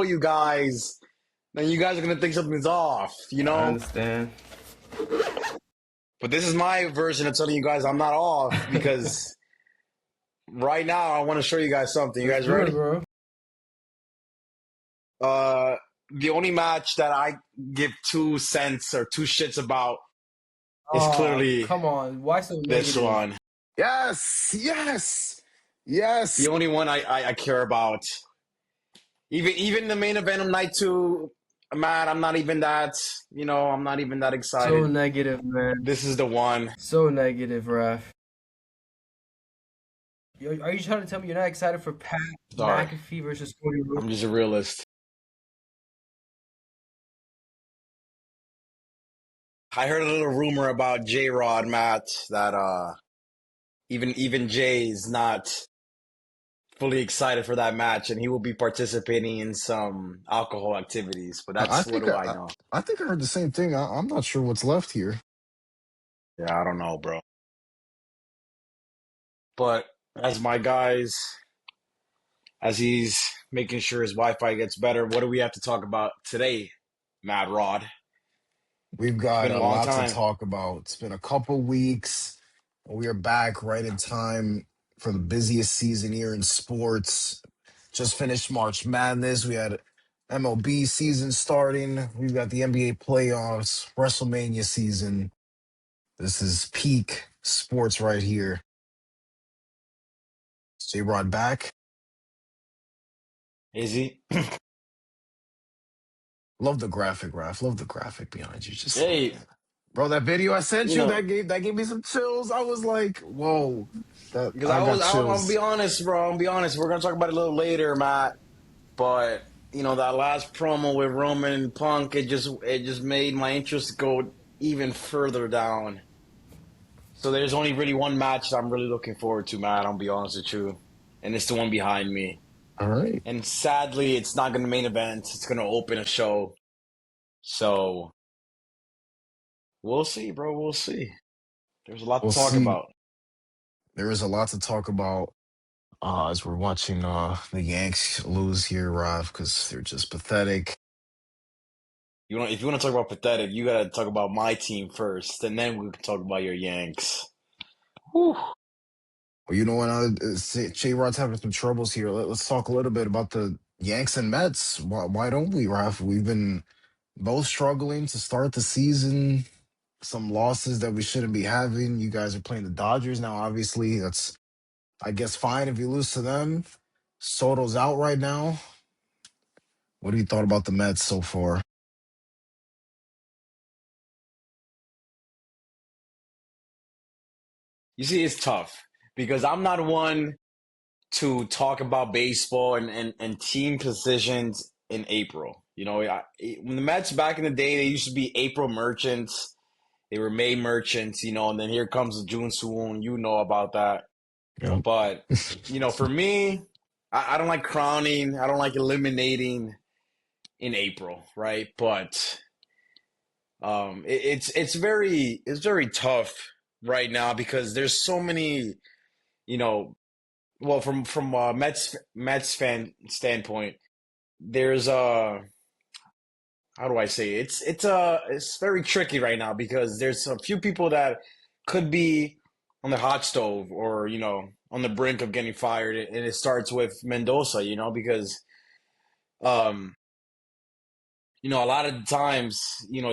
you guys, then you guys are gonna think something's off, you I know? understand. But this is my version of telling you guys I'm not off because right now I want to show you guys something. You Let's guys do it, ready? bro. The only match that I give 2 cents or 2 shits about is Oh, clearly come on. Why so this negative? one. Yes, yes, The yes. only one I care about. Even the main event of night two, man, I'm not even that, I'm not even that So excited. negative, man. This is the one. So negative, ref. Are you trying to tell me you're not excited for Pat Sorry. McAfee versus Cody Rhodes? I'm just a realist. I heard a little rumor about J-Rod, Matt, that even Jay's not fully excited for that match, and he will be participating in some alcohol activities. But I that's what think do I I, know? I think I heard the same thing. I'm not sure what's left here. Yeah, I don't know, bro. But as my guys, as he's making sure his Wi-Fi gets better, what do we have to talk about today, Mad Rod? We've It's got been a a long lot to time. talk about. It's been a couple weeks. We are back right in time for the busiest season here in sports. Just finished March Madness. We had MLB season starting. We've got the NBA playoffs, WrestleMania season. This is peak sports right here. J Rod back. Is he? Love the graphic, Raf. Love the graphic behind you. Just like, Hey, yeah. Bro, that video I sent you you, know, that gave me some chills. I was like, whoa. That because I got I'm gonna be chills. honest, bro. I'm gonna be honest. We're gonna talk about it a little later, Matt. But that last promo with Roman and Punk, it just made my interest go even further down. So there's only really one match that I'm really looking forward to, Matt. I'll be honest with you, and it's the one behind me. All right. And sadly, it's not gonna main event. It's gonna open a show. So we'll see, bro. We'll see. There's a lot We'll to talk see. about. There is a lot to talk about as we're watching the Yanks lose here, Rav, because they're just pathetic. If you want to talk about pathetic, you gotta talk about my team first, and then we can talk about your Yanks. Whew. Well, you know what? J Rod's having some troubles here. Let's talk a little bit about the Yanks and Mets. Why don't we, Rav? We've been both struggling to start the season. Some losses that we shouldn't be having. You guys are playing the Dodgers now. Obviously, that's I guess fine if you lose to them. Soto's out right now. What do you thought about the Mets so far? You see, it's tough because I'm not one to talk about baseball and team positions in April. When the Mets back in the day, they used to be April merchants. They were May merchants, and then here comes the June swoon. You know about that. Yeah. But, for me, I don't like crowning. I don't like eliminating in April, right? But it's very tough right now because there's so many, you know, well from Mets fan standpoint, there's how do I say it? It's very tricky right now because there's a few people that could be on the hot stove or on the brink of getting fired, and it starts with Mendoza, because um a lot of times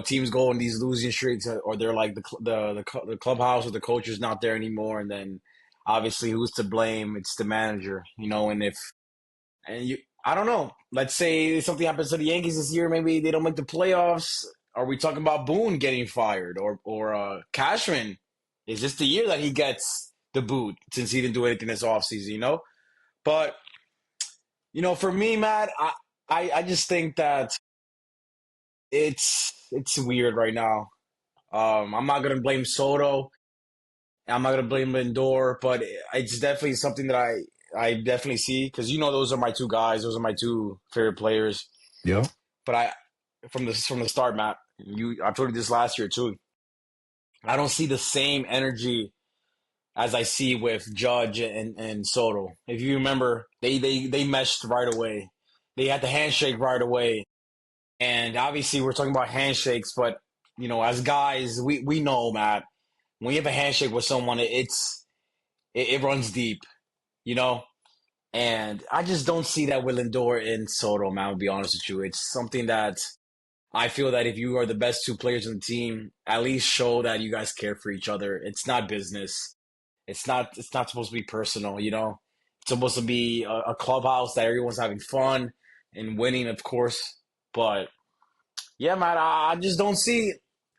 teams go on these losing streaks, or they're like the clubhouse or the coach is not there anymore, and then obviously who's to blame? It's the manager, and you I don't know. Let's say something happens to the Yankees this year. Maybe they don't make the playoffs. Are we talking about Boone getting fired or Cashman? Is this the year that he gets the boot since he didn't do anything this offseason? But for me, Matt, I just think that it's weird right now. I'm not gonna blame Soto. I'm not gonna blame Lindor, but it's definitely something that I definitely see because those are my two guys. Those are my two favorite players. Yeah. But from the start, Matt, I told you this last year too. I don't see the same energy as I see with Judge and Soto. If you remember, they meshed right away. they had the handshake right away. And obviously, we're talking about handshakes, but as guys, we know, Matt, when you have a handshake with someone, it runs deep, you know. And I just don't see that with Lindor and Soto, man. I'll be honest with you. It's something that I feel that if you are the best two players on the team, at least show that you guys care for each other. It's not business. It's not supposed to be personal, you know? It's supposed to be a clubhouse that everyone's having fun and winning, of course. But yeah, man, I just don't see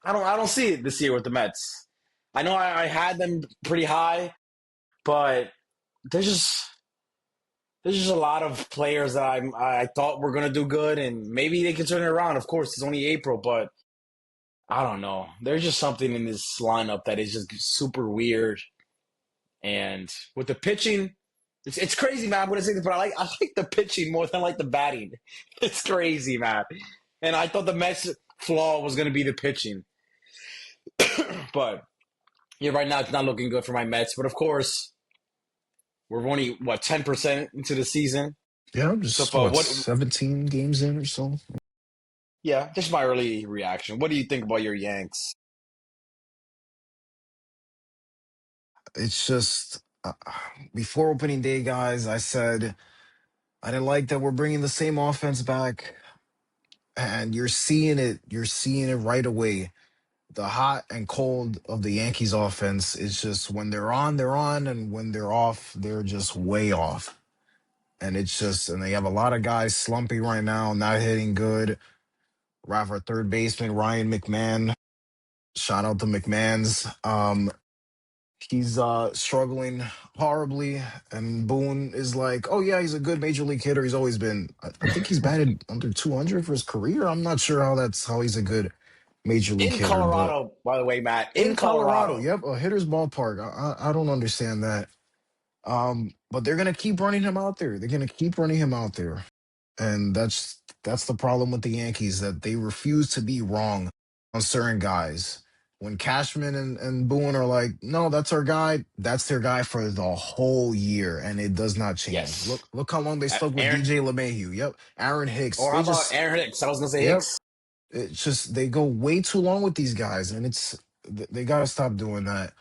I don't see it this year with the Mets. I know I had them pretty high, but there's just there's just a lot of players that I thought were gonna do good, and maybe they can turn it around. Of course, it's only April, but I don't know. There's just something in this lineup that is just super weird. And with the pitching, it's crazy, man. I'm gonna say this, but I like the pitching more than I like the batting. It's crazy, man. And I thought the Mets' flaw was gonna be the pitching, but yeah, right now it's not looking good for my Mets. But of course, we're only 10% into the season. Yeah, So just far, what, what? 17 games in or so? Yeah, just my early reaction. What do you think about your Yanks? It's just before opening day, guys, I said I didn't like that we're bringing the same offense back, and you're seeing it. You're seeing it right away. The hot and cold of the Yankees offense is just when they're on, and when they're off, they're just way off. And it's just, and they have a lot of guys slumpy right now, not hitting good. We have our third baseman, Ryan McMahon. Shout out to McMahon's. He's struggling horribly, and Boone is like, oh yeah, he's a good major league hitter. He's always been. I think he's batted under 200 for his career. I'm not sure how he's a good major league In hitter, but Colorado, by the way, Matt. In in Colorado, Colorado. yep, a hitter's ballpark. I don't understand that. But they're gonna keep running him out there. They're gonna keep running him out there, and that's the problem with the Yankees, that they refuse to be wrong on certain guys. When Cashman and Boone are like, no, that's our guy, that's their guy for the whole year, and it does not change. Yes. Look how long they stuck with Aaron, DJ LeMahieu. Yep. Aaron Hicks. or They how about just Aaron Hicks? I was gonna say yep. Hicks. It's just they go way too long with these guys, and they gotta stop doing that.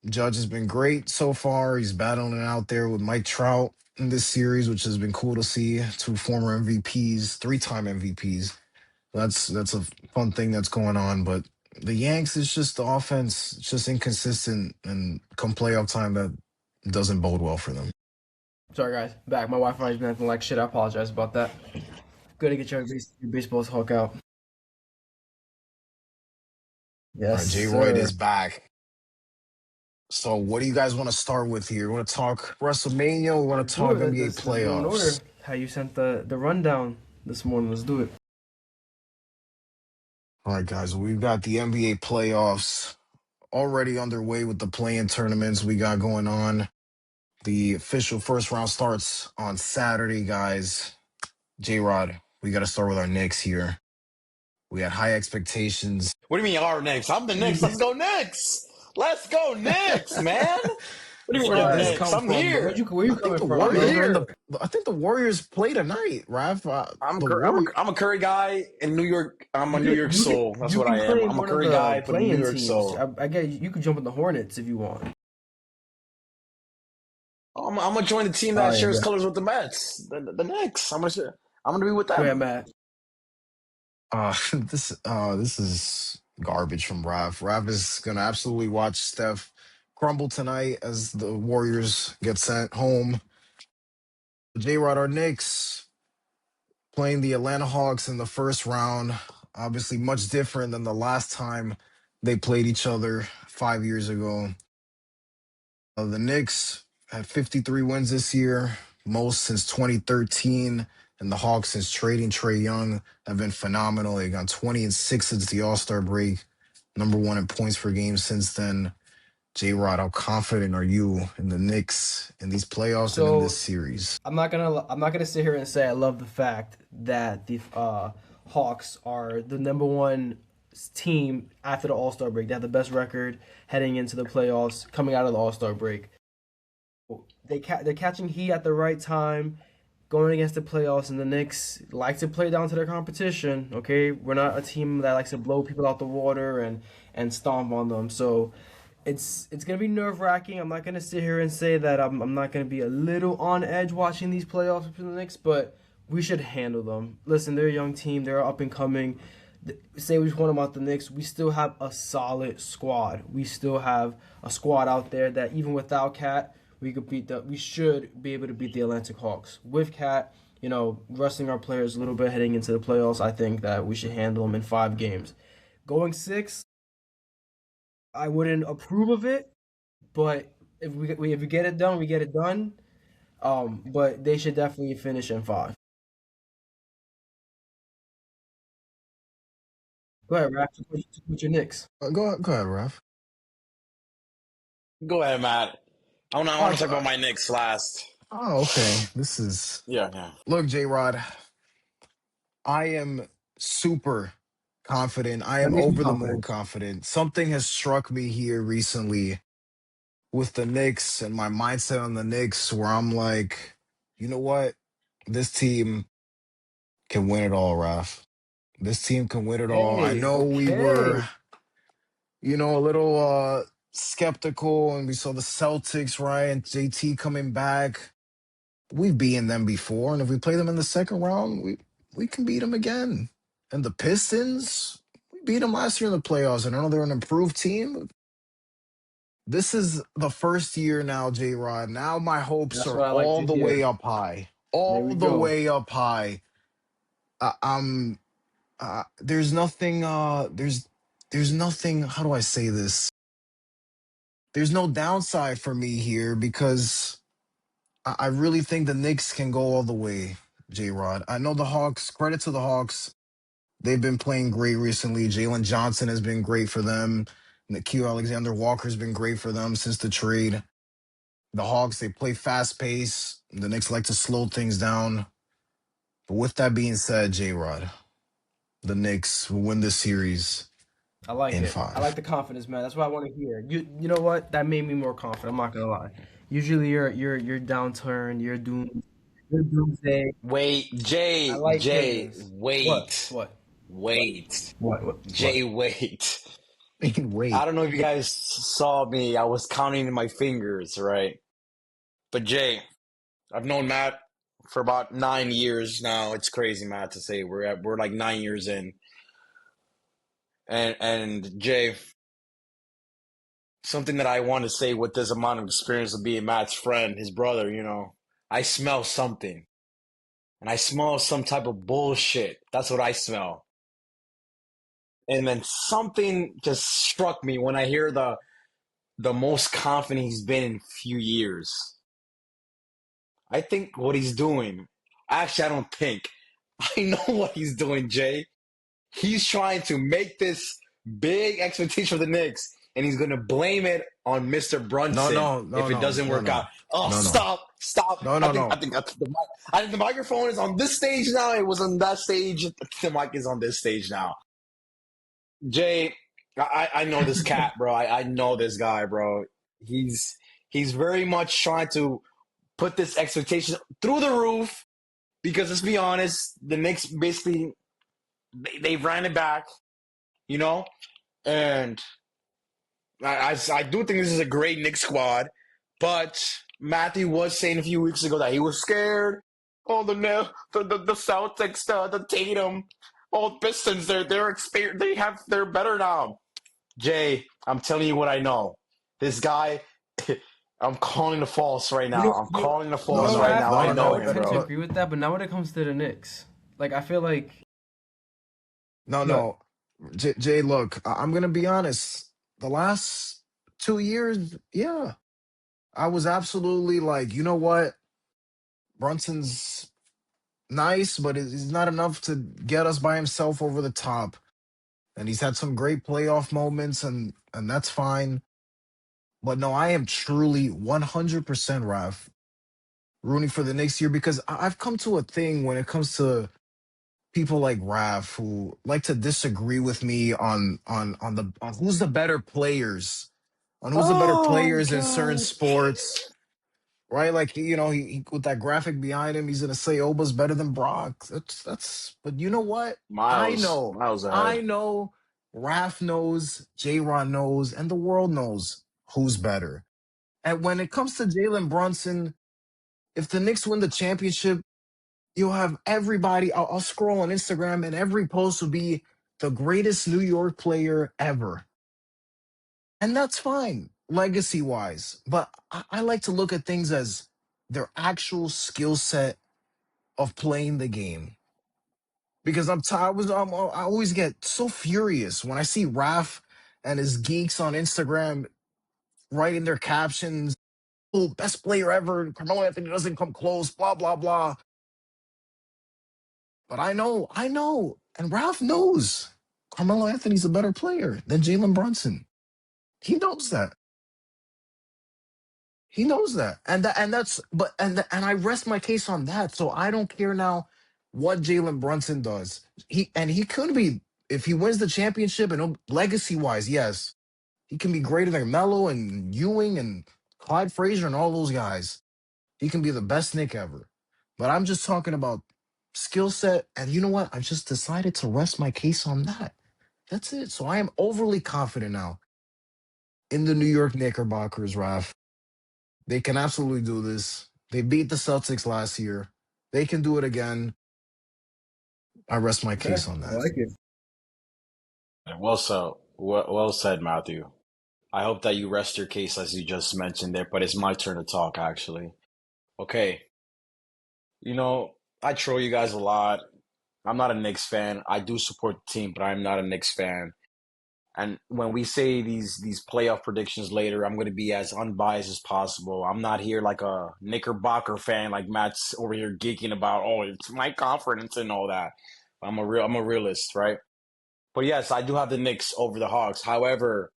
Judge has been great so far. He's battling it out there with Mike Trout in this series, which has been cool to see. Two former MVPs, three-time MVPs. That's a fun thing that's going on. But the Yanks is just the offense, it's just inconsistent, and come playoff time, that doesn't bode well for them. Sorry, guys. Back. My Wi-Fi's been acting like shit. I apologize about that. Good to get your baseball talk out. All Yes, right, Jay Royd sir. is back. So what do you guys want to start with here? We want to talk WrestleMania? We want Let's to do talk it. NBA Let's go in order. playoffs? How you sent the rundown this morning. Let's do it. All right, guys, we've got the NBA playoffs already underway with the play-in tournaments we got going on. The official first round starts on Saturday, guys. J-Rod, we got to start with our Knicks here. We had high expectations. What do you mean our Knicks? I'm the Knicks. Let's go Knicks. Let's go Knicks, man. What do you mean So you're the Where did this Knicks? come I'm from? here. Where you I think coming the from, I'm Warriors bro? are in the. here. I think the Warriors play tonight, Raph. I'm The Cur- I'm a, Warriors. I'm a Curry guy in New York. I'm a You New could York you could soul. That's you what can I am. claim I'm a one of Curry the guy, but a New playing York teams. soul. I guess you could jump in the Hornets if you want. I'm gonna join the team All that right, shares bro. colors with the Mets, the Knicks. I'm gonna be with Go ahead, them. Matt. This is garbage from Raph. Raph is gonna absolutely watch Steph crumble tonight as the Warriors get sent home. J-Rod, our Knicks playing the Atlanta Hawks in the first round. Obviously, much different than the last time they played each other 5 years ago. The Knicks had 53 wins this year, most since 2013, and the Hawks, since trading Trey Young, have been phenomenal. They got 20-6 since the All-Star break, number one in points per game since then. J-Rod, how confident are you in the Knicks in these playoffs and in this So series? I'm not gonna sit here and say I love the fact that the Hawks are the number one team after the All Star break. They have the best record heading into the playoffs, coming out of the All Star break. They're catching heat at the right time. going against the playoffs, and the Knicks like to play down to their competition. Okay, we're not a team that likes to blow people out the water and stomp on them. So it's gonna be nerve wracking. I'm not gonna sit here and say that I'm not gonna be a little on edge watching these playoffs for the Knicks, but we should handle them. Listen, they're a young team. They're up and coming. Say we want about the Knicks, we still have a solid squad. We still have a squad out there that even without Cat, we should be able to beat the Atlantic Hawks. With Cat, resting our players a little bit heading into the playoffs, I think that we should handle them in 5 games. Going six, I wouldn't approve of it, but if we get it done, we get it done. But they should definitely finish in 5. Go ahead, Raph. What's your Knicks? Go ahead, Ref. Go ahead, Matt. I want to talk about my Knicks last. Oh, okay. This is Yeah. look, J Rod. I am super confident. I That am makes me over the moon confident. confident. Something has struck me here recently with the Knicks and my mindset on the Knicks, where I'm like, you know what? This team can win it all, Raf. This team can win it all. I Hey, know we were, okay. a little skeptical, and we saw the Celtics, right? And JT coming back. We've beaten them before, and if we play them in the second round, we can beat them again. And the Pistons, we beat them last year in the playoffs, and I know they're an improved team. This is the first year now, J Rod. Now my hopes That's are what I like all to the way hear. up high. There All we the go. way up high. I'm there's nothing there's nothing, how do I say this? There's no downside for me here because I really think the Knicks can go all the way, J Rod. I know the Hawks, credit to the Hawks. They've been playing great recently. Jalen Johnson has been great for them. Nikhil Alexander Walker's been great for them since the trade. The Hawks, they play fast pace. The Knicks like to slow things down. But with that being said, J Rod, the Knicks will win this series I like in it. I like five. the confidence, man. That's what I want to hear. You know what? That made me more confident. I'm not gonna lie. Usually you're downturn, you're doomsday. I like hearing Jay, this. What? wait, What? wait, What? Jay, wait. I Wait. don't know if you guys saw me. I was counting my fingers, right? But Jay, I've known Matt for about 9 years now. It's crazy, Matt, to say we're like 9 years in. And Jay, something that I want to say with this amount of experience of being Matt's friend, his brother, I smell something. And I smell some type of bullshit. That's what I smell. And then something just struck me when I hear the most confident he's been in a few years. I think what he's doing, actually, I don't think. I know what he's doing, Jay. He's trying to make this big expectation for the Knicks, and he's going to blame it on Mr. No, Brunson no, no, if it no, doesn't no, work out. no. Oh, No, no. stop! No, no, no. I think the microphone is on this stage now. It was on that stage. The mic is on this stage now. Jay, I know this cat, bro. I know this guy, bro. He's he's very much trying to put this expectation through the roof because let's be honest, the Knicks basically they ran it back, you know, and I do think this is a great Knicks squad, but Matthew was saying a few weeks ago that he was scared. Oh, the Celtics, the Tatum, oh Pistons, they're better now. Jay, I'm telling you what I know. This guy, I'm calling the false right You now. know, I'm you, calling the you No, false know, right no, Raph. now. no, I I, no, I know no. would him, tend to bro. Look, agree with that, but not when it comes to the Knicks. Like I feel like no, good. no. Jay, look, I'm gonna be honest. The last 2 years, yeah, I was absolutely like, you know what? Brunson's nice, but he's not enough to get us by himself over the top. And he's had some great playoff moments, and that's fine. But no, I am truly 100% Raf rooting for the next year because I've come to a thing when it comes to people like Raf who like to disagree with me on who's the better players, on who's the better Oh players in certain God. sports. right? Like he with that graphic behind him, he's gonna say Oba's better than Brock. That's. But you know what? Miles I ahead. know. Raph knows, J-Ron knows, and the world knows who's better. And when it comes to Jalen Brunson, if the Knicks win the championship, you'll have everybody. I'll scroll on Instagram, and every post will be the greatest New York player ever. And that's fine, legacy wise. But I like to look at things as their actual skill set of playing the game. Because I always get so furious when I see Raf and his geeks on Instagram writing their captions. Oh, best player ever. Carmelo Anthony doesn't come close. Blah blah blah. But I know, and Ralph knows Carmelo Anthony's a better player than Jalen Brunson. He knows that. He knows that, and that's and I rest my case on that. So I don't care now what Jalen Brunson does. He could be if he wins the championship and legacy wise, yes, he can be greater than Melo and Ewing and Clyde Frazier and all those guys. He can be the best Nick ever. But I'm just talking about skill set, and you know what? I just decided to rest my case on that. That's it. So I am overly confident now in the New York Knickerbockers, Raf. They can absolutely do this. They beat the Celtics last year. They can do it again. I rest my Okay, case on I that. like it. Well said, Matthew. I hope that you rest your case as you just mentioned there, but it's my turn to talk actually. Okay, you know, I troll you guys a lot. I'm not a Knicks fan. I do support the team, but I'm not a Knicks fan. And when we say these playoff predictions later, I'm going to be as unbiased as possible. I'm not here like a Knickerbocker fan, like Matt's over here geeking about. Oh, it's my conference and all that. I'm a realist, right? But yes, I do have the Knicks over the Hawks. However,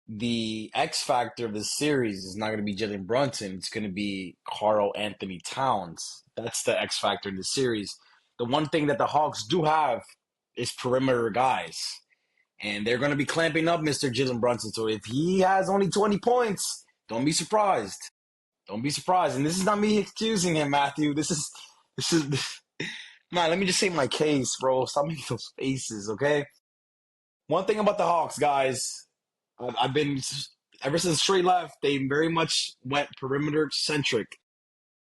the X factor of the series is not going to be Jalen Brunson. It's going to be Karl Anthony Towns. That's the X factor in the series. The one thing that the Hawks do have is perimeter guys, and they're going to be clamping up Mr. Jalen Brunson. So if he has only 20 points, don't be surprised. Don't be surprised. And this is not me excusing him, Matthew. This is man. Let me just say my case, bro. Stop making those faces, okay? One thing about the Hawks, guys, I've been ever since straight left. They very much went perimeter centric.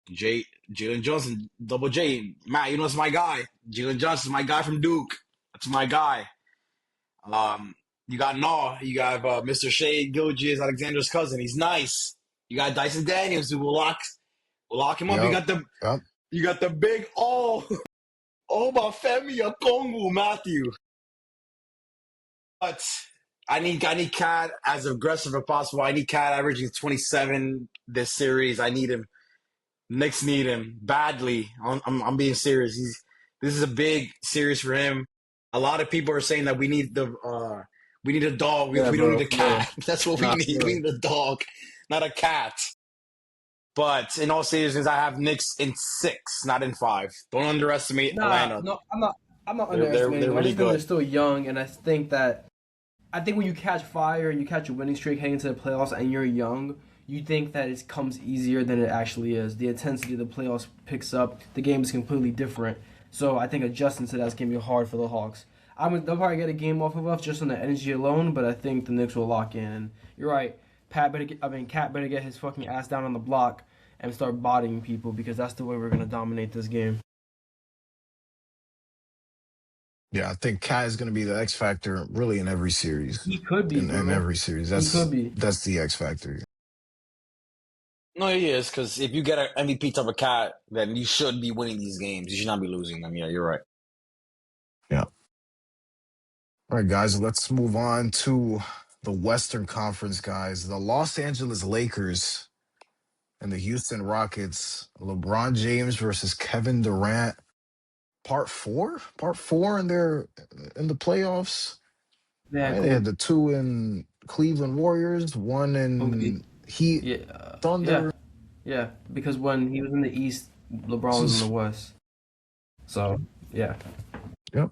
J Jalen Johnson, Double J, Matt, you know it's my guy. Jalen Johnson, my guy from Duke. That's my guy. Um, you got Naw. You got Mr. Shea Gilgeous, Alexander's cousin. He's nice. You got Dyson Daniels who will lock him up. Yep. Yep. You got the big Oba Femi Kongu Matthew. But I need Cat as aggressive as possible. I need Cat averaging 27 this series. I need him. Knicks need him badly. I'm being serious. This is a big series for him. A lot of people are saying that we need a dog. Yeah, We don't need bro, a for real. cat. That's what we Not need. for We real. need a dog, not a cat. But in all seriousness, I have Knicks in 6, not in 5. Don't underestimate Nah, Atlanta. no, I'm not. I'm not They're underestimating them. I really just think they're good. still young, and I think when you catch fire and you catch a winning streak heading into the playoffs, and you're young, you think that it comes easier than it actually is. The intensity of the playoffs picks up. The game is completely different. So I think adjusting to that's gonna be hard for the Hawks. They'll probably get a game off of us just on the energy alone, but I think the Knicks will lock in. And you're right. Cat better get his fucking ass down on the block and start bodying people because that's the way we're gonna dominate this game. Yeah, I think Cat is going to be the X factor really in every series. He could be, In bro. every series, He could be. that's the X factor. No, he is because if you get an MVP type of cat, then you should be winning these games. You should not be losing them. Yeah, you're right. Yeah. All right, guys, let's move on to the Western Conference, guys. The Los Angeles Lakers and the Houston Rockets. LeBron James versus Kevin Durant. Part four in the playoffs. Yeah, Right? They had cool. the two in Cleveland Warriors, one Okay. in Heat Yeah, yeah, Thunder. yeah. Because when he was in the East, LeBron This was in the is West. So yeah, yep.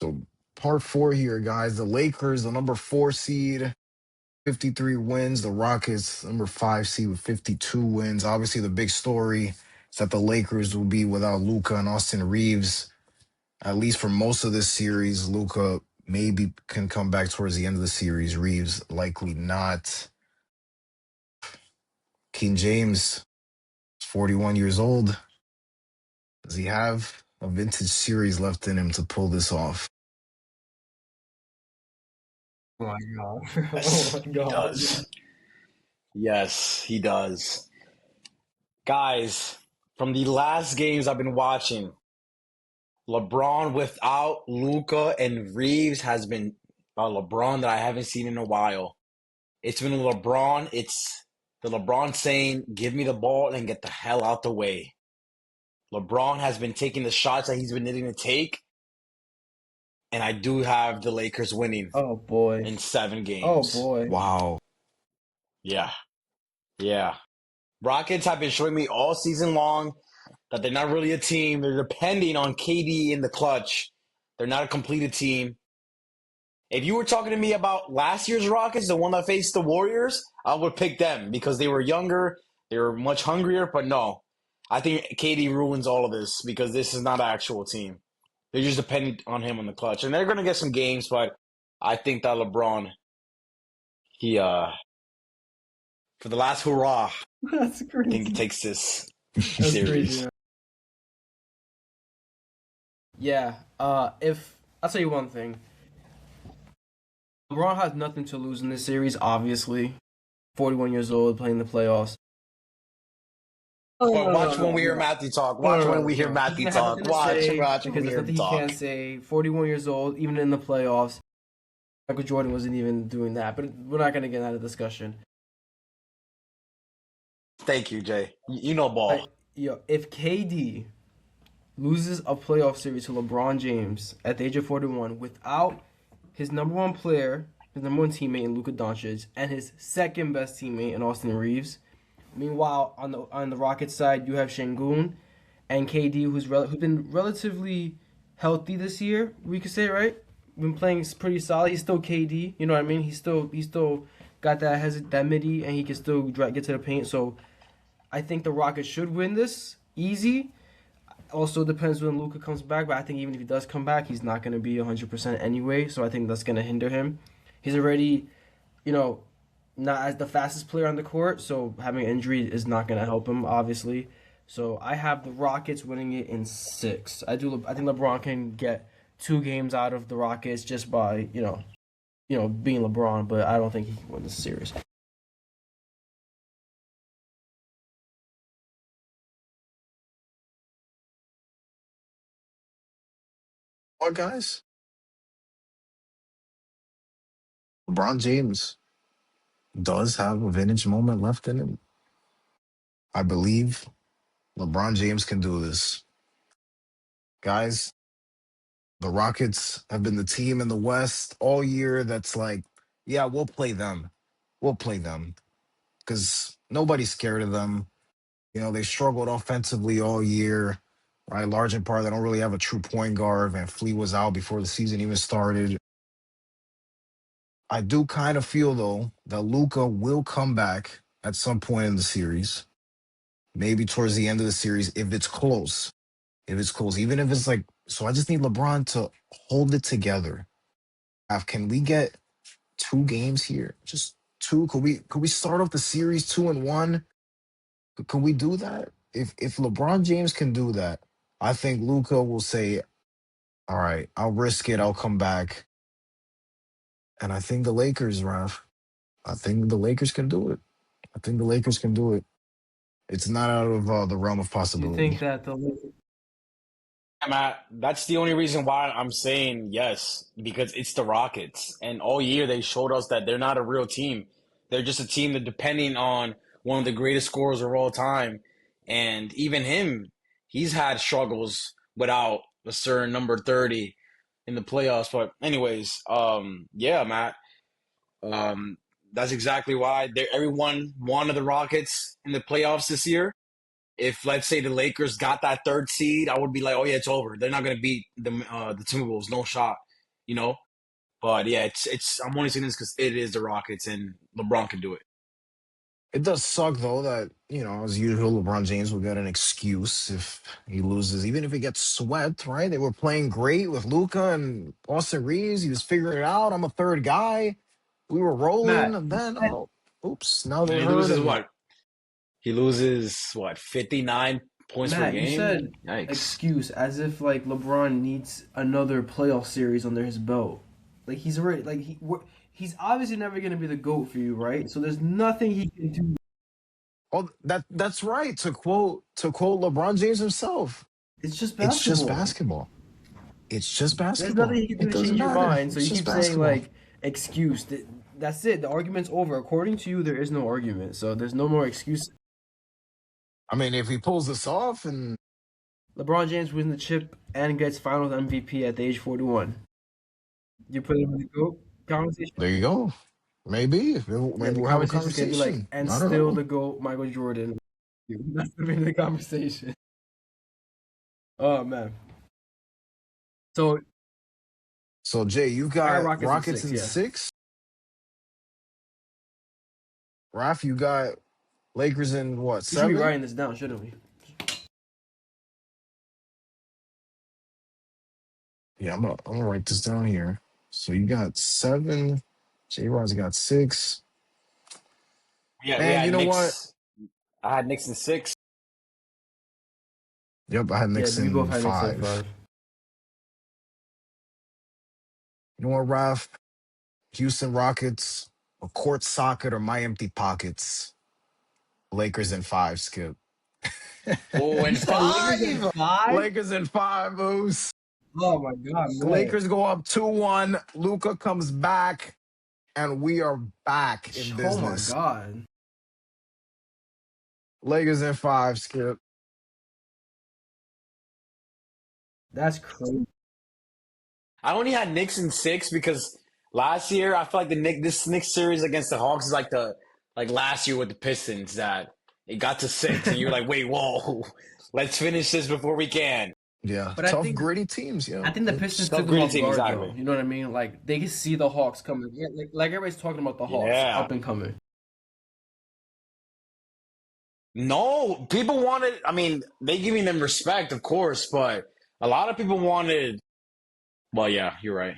So part four here, guys. The Lakers, the number 4 seed. 53 wins. The Rockets, number 5 seed with 52 wins. Obviously, the big story is that the Lakers will be without Luca and Austin Reeves, at least for most of this series. Luca maybe can come back towards the end of the series. Reeves likely not. King James, 41 years old. Does he have a vintage series left in him to pull this off? Oh my god. Oh Yes, my he god. does. Yes, he does. Guys, from the last games I've been watching, LeBron without Luca and Reeves has been a LeBron that I haven't seen in a while. It's been LeBron. It's the LeBron saying, "Give me the ball and get the hell out the way." LeBron has been taking the shots that he's been needing to take, and I do have the Lakers winning Oh boy. in seven Oh games. boy. Wow. Yeah, yeah. Rockets have been showing me all season long that they're not really a team. They're depending on KD in the clutch. They're not a completed team. If you were talking to me about last year's Rockets, the one that faced the Warriors, I would pick them because they were younger, they were much hungrier. But no, I think KD ruins all of this because this is not an actual team. They just depend on him on the clutch, and they're going to get some games. But I think that LeBron, he for the last hurrah, That's I think he crazy. takes this That's crazy, series. man. Yeah. If I'll tell you one thing, LeBron has nothing to lose in this series. Obviously, 41 years old, playing the playoffs. No, But no, no, watch when no, we hear no, Matthew talk. no, Watch no, when no, we hear no. He's Matthew gonna have talk. nothing to Watch, say watch when because we there's hear him nothing he talk. can say. 41 years old, even in the playoffs. Michael Jordan wasn't even doing that, but we're not gonna get into that discussion. Thank you, Jay. You know ball. If KD loses a playoff series to LeBron James at the age of 41 without his number one player, his number one teammate in Luka Doncic, and his second best teammate in Austin Reeves. Meanwhile, on the Rockets side, you have Şengün and KD, who's been relatively healthy this year. We could say, right? Been playing pretty solid. He's still KD. You know what I mean? He's still got that midi, and he can still get to the paint. So I think the Rockets should win this easy. Also depends when Luka comes back, but I think even if he does come back, he's not going to be 100% anyway. So I think that's going to hinder him. He's already, you know, not as the fastest player on the court, so having an injury is not going to help him, obviously. So I have the Rockets winning it in six. I think LeBron can get 2 games out of the Rockets just by being LeBron, but I don't think he can win this series. What, guys? LeBron James does have a vintage moment left in him. I believe LeBron James can do this. Guys, the Rockets have been the team in the West all year that's like, yeah, we'll play them. We'll play them because nobody's scared of them. They struggled offensively all year, right? Large in part, they don't really have a true point guard. Van Fleet was out before the season even started. I do kind of feel, though, that Luca will come back at some point in the series, maybe towards the end of the series if it's close. If it's close, even if it's like, so I just need LeBron to hold it together. Can we get 2 games here? Just two? Could we start off the series 2-1? Can we do that? If LeBron James can do that, I think Luca will say, "All right, I'll risk it. I'll come back." And I think the Lakers, Raf. I think the Lakers can do it. I think the Lakers can do it. It's not out of the realm of You think possibility. that the Matt, that's the only reason why I'm saying yes, because it's the Rockets. And all year they showed us that they're not a real team. They're just a team that depending on one of the greatest scorers of all time. And even him, he's had struggles without a certain number 30 in the playoffs. But anyways, yeah, Matt. Um, that's exactly why everyone wanted the Rockets in the playoffs this year. If let's say the Lakers got that third seed, I would be like, oh yeah, it's over. They're not gonna beat the Timberwolves, no shot. You know. But yeah, it's I'm only saying this because it is the Rockets and LeBron can do it. It does suck though that, as usual, LeBron James will get an excuse if he loses, even if he gets swept, right? They were playing great with Luca and Austin Reeves. He was figuring it out. I'm a third guy. We were rolling, Matt, and you then, said, oh, oops, now And they're he hurt. loses And what? He loses what? 59 points per Matt, you game. said Yikes. excuse as if like LeBron needs another playoff series under his belt. Like he's already like he's obviously never gonna be the GOAT for you, right? So there's nothing he can do. oh, that's right. To quote LeBron James himself, It's just it's just basketball. basketball. It's just There's nothing basketball. he can do It to doesn't change your matter. mind. So It's you just keep saying basketball. like excuse. That's it. The argument's over. According to you, there is no argument. So there's no more excuse. I mean, if he pulls this off, and LeBron James wins the chip and gets Finals MVP at the age 41. You put him in the GOAT conversation. there you go. Maybe. Yeah, Maybe the we'll have a conversation's gonna be like, conversation. and I don't still know. the GOAT, Michael Jordan. That's gonna be the conversation. Oh man. So So Jay, you I got got Rockets in Rockets six. in Yeah, 6. Raf, you got Lakers in what, we should be 7? writing this down, shouldn't we? Yeah, I'm gonna write this down here. So you got 7. J Rod's got 6. Yeah, we Man, you had know what? Knicks. I had Knicks in 6. Yep, I had Yeah, Knicks we both in had Knicks in 5. five. You know what, Raf? Houston Rockets, a court socket or my empty pockets. Lakers in 5, Skip. Oh, You and said Lakers in 5. five? Lakers in 5, Moose. Oh my god, man. Lakers go up 2-1. Luca comes back, and we are back in Oh my business. god. Lakers in 5, Skip. That's crazy. I only had Knicks in 6 because last year I feel like this Knicks series against the Hawks is like the like last year with the Pistons that it got to 6 and you're like, wait, whoa, let's finish this before we can. Yeah, But tough, gritty teams. I Yeah, think the Pistons Tough took them gritty off team, guard though. exactly. You know what I mean? Like they can see the Hawks coming. Yeah, like everybody's talking about the Hawks Yeah. up and coming. No, people wanted. I mean, they giving them respect, of course, but a lot of people wanted. Well, yeah, you're right.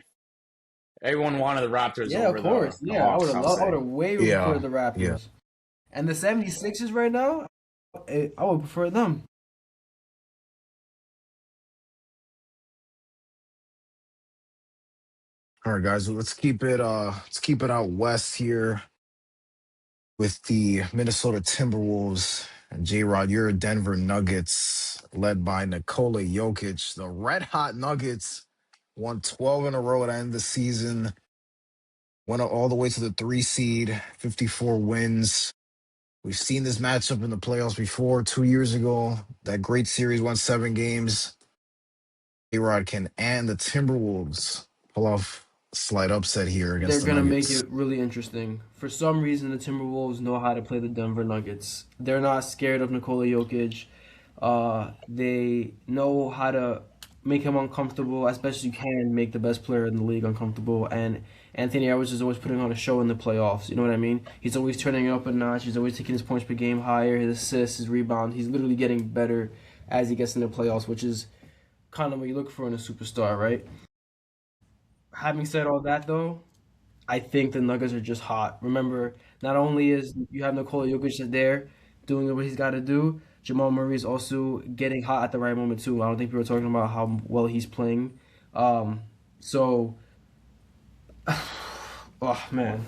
Everyone wanted the Raptors Yeah, of over course. the Yeah, I would Hawks. have I'll loved. I would say. have way preferred yeah, the yeah. Raptors and the 76ers right now. I would prefer them. All right, guys. Let's keep it out west here with the Minnesota Timberwolves and J Rod. Your Denver Nuggets, led by Nikola Jokic. The red hot Nuggets won 12 in a row at the end of the season. Went all the way to the 3 seed, 54 wins. We've seen this matchup in the playoffs before, 2 years ago. That great series won 7 games. A-Rod can and the Timberwolves pull off a slight upset here They're against the gonna make Nuggets. it really interesting. For some reason, the Timberwolves know how to play the Denver Nuggets. They're not scared of Nikola Jokic. They know how to make him uncomfortable as best you can. Make the best player in the league uncomfortable. And Anthony Edwards is always putting on a show in the playoffs. You know what I mean? He's always turning it up a notch. He's always taking his points per game higher. His assists, his rebounds. He's literally getting better as he gets in the playoffs, which is kind of what you look for in a superstar, right? Having said all that, though, I think the Nuggets are just hot. Remember, not only is you have Nikola Jokic there doing what he's got to do, Jamal Murray is also getting hot at the right moment too. I don't think people are talking about how well he's playing. So, oh man,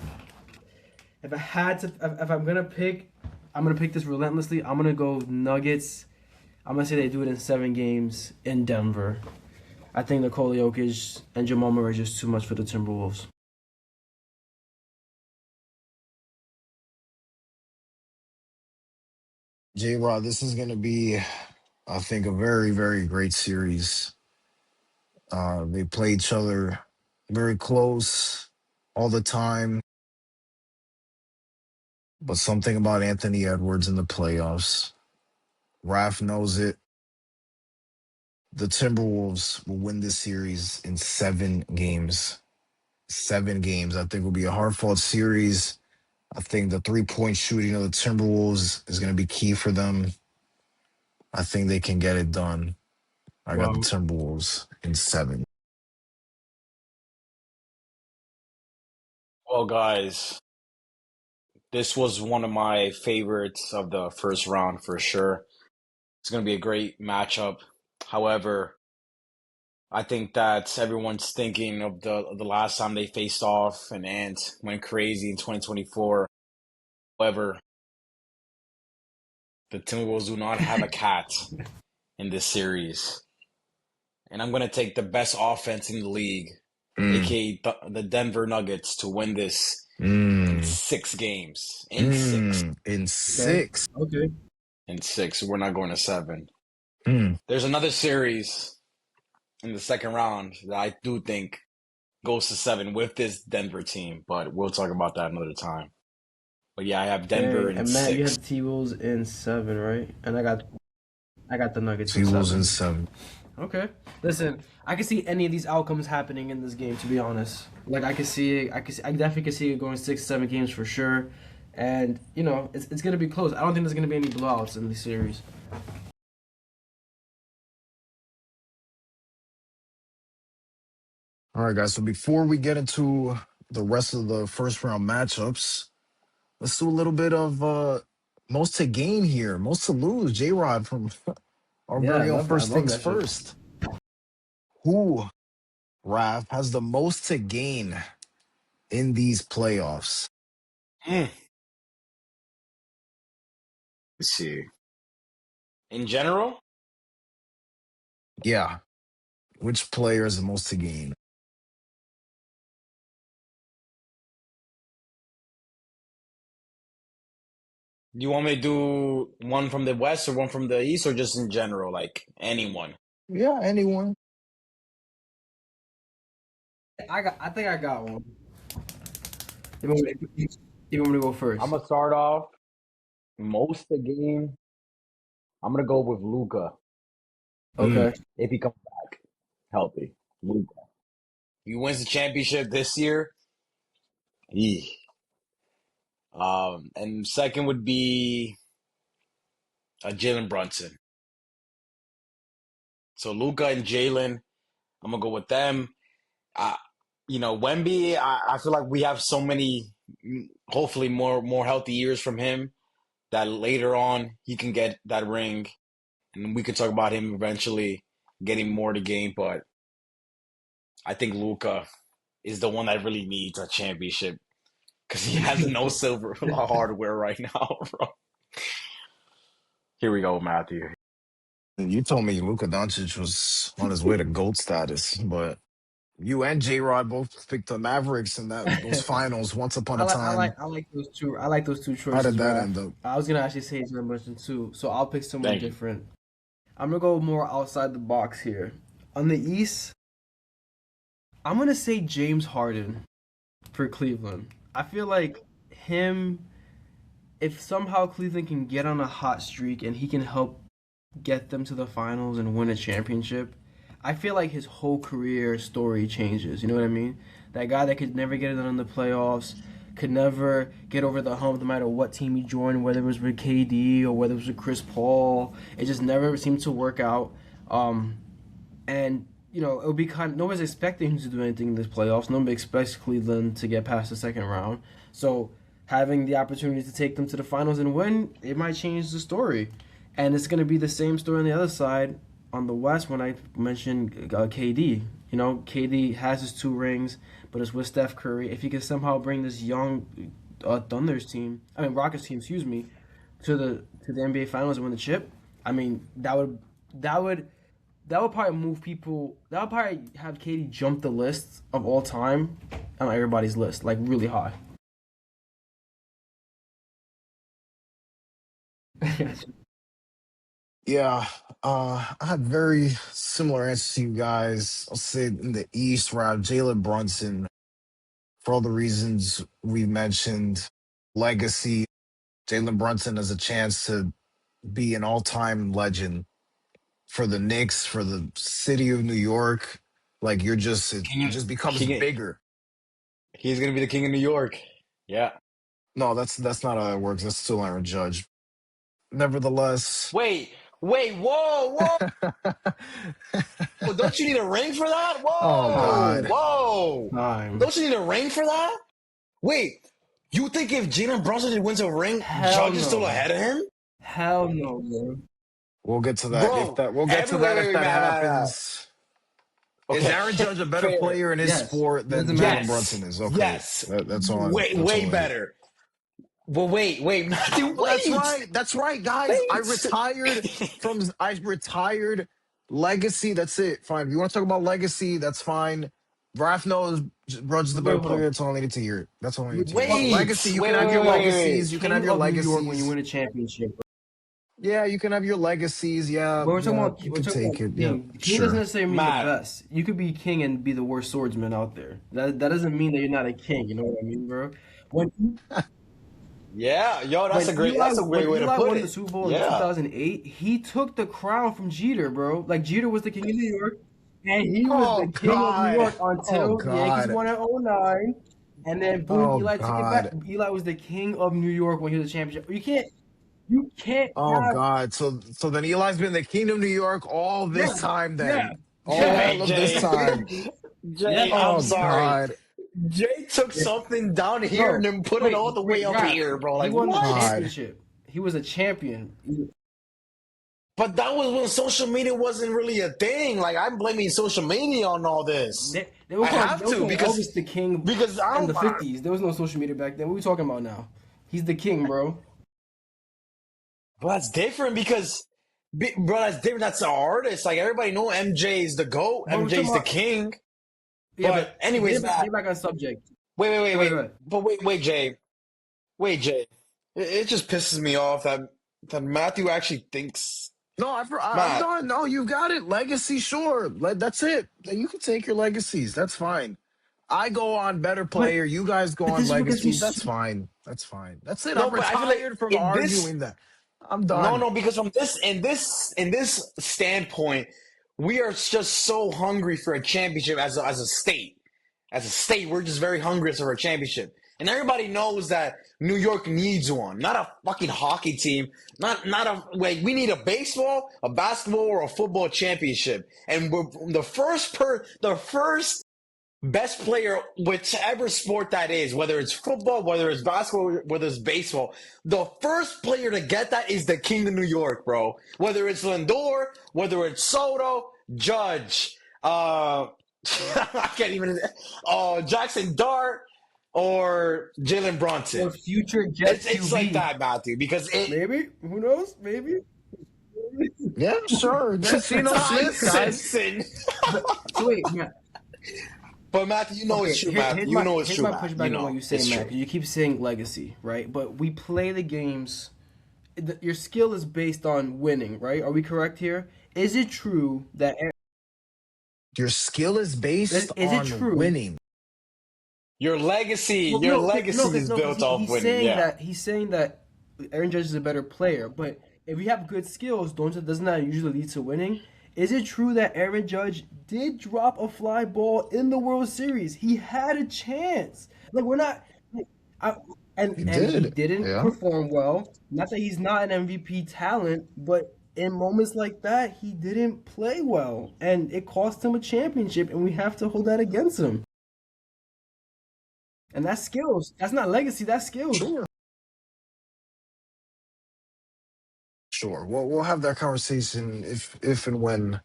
if I had to, if I'm gonna pick, I'm gonna pick this relentlessly. I'm gonna go Nuggets. I'm gonna say they do it in 7 games in Denver. I think Nikola Jokic and Jamal Murray are just too much for the Timberwolves. J-Rod, this is going to be, I think, a very, very great series. They play each other very close all the time, but something about Anthony Edwards in the playoffs. Raf knows it. The Timberwolves will win this series in 7 games. 7 games. I think will be a hard fought series. I think the 3-point shooting of the Timberwolves is going to be key for them. I think they can get it done. I got the Wow. Timberwolves in 7. Well, guys, this was one of my favorites of the first round for sure. It's going to be a great matchup. However, I think that everyone's thinking of the last time they faced off and Ant went crazy in 2024. However, the Timberwolves do not have a cat in this series. And I'm going to take the best offense in the league, Mm, aka the Denver Nuggets, to win this in mm, 6 games. In six. in Okay. 6. Okay. In six. We're not going to seven. Mm. There's another series in the second round that I do think goes to seven with this Denver team, but we'll talk about that another time. But yeah, I have Denver Okay. in And Matt, you six. had the T Wolves in 7, right? And I got the Nuggets in T-Wolves in 7. 7. Okay. Listen, I can see any of these outcomes happening in this game. To be honest, like I can see it. I definitely can see it going 6, 7 games for sure. And it's gonna be close. I don't think there's gonna be any blowouts in the series. All right, guys. So before we get into the rest of the first round matchups, let's do a little bit of most to gain here, most to lose. J Rod from our Yeah, I very own love that. I First love Things that shit. First. Who, Rav, has the most to gain in these playoffs? Hmm. Let's see. In general, Yeah. Which player is the most to gain? do you want me to do one from the West or one from the East or just in general, like anyone? Yeah, anyone. I think I got one. You want me to, you want me to go I'm first? gonna start off most of the game. I'm gonna go with Luca Mm. Okay. if he comes back healthy. Luca. He wins the championship this year. He. And second would be Jalen Brunson. So Luca and Jalen, I'm gonna go with them. Uh, Wemby, I feel like we have so many, hopefully more healthy years from him that later on he can get that ring, and we can talk about him eventually getting more to game. But I think Luca is the one that really needs a championship because he has no silver hardware right now, bro. Here we go, Matthew. You told me Luka Doncic was on his way to GOAT status, but you and J Rod both picked the Mavericks in those finals once upon I a like I time. like I like those two. I like those two How did choices, that Raph. end up? I was gonna actually say Jalen Brunson too, so I'll pick someone Thank you. different. I'm gonna go more outside the box here. On the East, I'm gonna say James Harden for Cleveland. I feel like him, if somehow Cleveland can get on a hot streak and he can help get them to the finals and win a championship, I feel like his whole career story changes. You know what I mean? That guy that could never get it done in the playoffs, could never get over the hump no matter what team he joined, whether it was with KD or whether it was with Chris Paul. It just never seemed to work out. And it would be nobody's expecting him to do anything in this playoffs. Nobody expects Cleveland to get past the second round. So having the opportunity to take them to the finals and win, it might change the story. And it's going to be the same story on the other side on the West when I mentioned KD. KD has his 2 rings, but it's with Steph Curry. If he can somehow bring this young Rockets team, excuse me, to the NBA Finals and win the chip, I mean that would that would probably move people. That would probably have Katie jump the list of all time on everybody's list, like really high. Yeah, I have very similar answers to you guys. I'll say in the East, Rob, Jalen Brunson, for all the reasons we mentioned, legacy. Jalen Brunson has a chance to be an all-time legend for the Knicks, for the city of New York. Like you're just, it Can you just becomes can you bigger. He's gonna be the king of New York. Yeah. No, that's not how it works. That's still Aaron Judge. Nevertheless, Wait, wait, whoa, whoa! Don't you need a ring for that? oh Whoa, God, Time. whoa! Time. Don't you need a ring for that? Wait, you think if Jalen Brunson wins a ring, Hell Judge is still no. ahead of him? Hell no, bro. we'll get to that. If Bro, that we'll get to wait, that if wait, that man. happens. Is Okay, Aaron Judge a better fair. player in his Yes. sport It than doesn't matter. Jalen Brunson Yes, is? Okay, yes. that's all. Way, That's way all I need. better. But wait, Matthew, Well, that's wait, right. That's right, guys. I wait. retired from. I retired legacy. That's it. Fine. If you want to talk about legacy, that's fine. Raph knows Brudge is the better Wait, hold player. up. That's all I needed to hear. That's all I You need to hear. But fucking legacy, Wait, you wait, can wait, have your wait, wait, legacies. wait. You can have king your of New York when you legacies. win a championship. Yeah, you can have your legacies. Yeah, But yeah, you we're can talking take about it. Yeah, king. King doesn't sure. necessarily mean the Matt. best. You could be king and be the worst swordsman out there. That doesn't mean that you're not a king. You know what I mean, bro? When Yeah, yo, that's a when great way to Eli put won the it. Super Bowl in Yeah. 2008, he took the crown from Jeter, bro. Like Jeter was the king of New York, and he was Oh the king of New God. York Oh until the Yankees God. won in '09, and then boom, Oh Eli took it back. God. Eli was the king of New York when he was a championship. You can't Oh have God. So then Eli's been the king of New York all yeah, this time yeah, then. yeah, All Jay, of this Jay, time. yeah. Jay, I'm Oh sorry. God. Jay took Yeah. something down here and Bro, then put it wait, all the way wait, up Raph. here, bro. He Like, won the what? God. championship. He was a champion. But that was when social media wasn't really a thing. Like, I'm blaming social media on all this. They were I calling have they were to calling Elvis the king because I in don't. the '50s. There was no social media back then. What are we talking about now? He's the king, bro. But that's different because, bro, that's different. That's the artist. Like everybody know MJ is the goat. But we're talking MJ's the about king. yeah, But but anyways, Matt. get back on subject. Go ahead, go Wait. ahead. But wait, Jay. Wait, Jay. It just pisses me off that Matthew actually thinks No, I'm Matt. done. No, you got it. Legacy, sure. That's it. You can take your legacies. That's fine. I go on better But player. You guys go but on this is what gets me. legacy. That's fine. That's fine. That's it. I'm No, but I feel like retired from in this arguing that. I'm no, done. no, because from this in this standpoint, we are just so hungry for a championship as a state. As a state, we're just very hungry for a championship. And everybody knows that New York needs one. Not a fucking hockey team. Not a like we need a baseball, a basketball, or a football championship. And we're the first best player, whichever sport that is, whether it's football, whether it's basketball, whether it's baseball, the first player to get that is the King of New York, bro. Whether it's Lindor, whether it's Soto, Judge, I can't even, Jackson Dart, or Jalen Or Brunson. future Jet It's like QB. that, Matthew, because it Maybe. Who knows? Maybe. Yeah, sure. There's Geno Ty Smith, guys. Simpson. But so wait, Matt. But Matthew, you know it's Okay, true, Matthew. You know it's here's true, my Matt. You pushback on what know you say, it's Matt. true. Because you keep saying legacy, right? But we play the games. Your skill is based on winning, right? Are we correct here? Is it true that Your skill is based is it on true? winning. Well, Yeah. Your legacy is no, because built off winning. Yeah. he's saying that Aaron Judge is a better player. But if you have good skills, doesn't that usually lead to winning? Is it true that Aaron Judge did drop a fly ball in the World Series? He had a chance. Like we're not, like, I, He and he did. didn't Yeah. perform well. Not that he's not an MVP talent, but in moments like that, he didn't play well, and it cost him a championship. And we have to hold that against him. And that's skills. That's not legacy. That's skills. Sure. Sure. We'll have that conversation if and when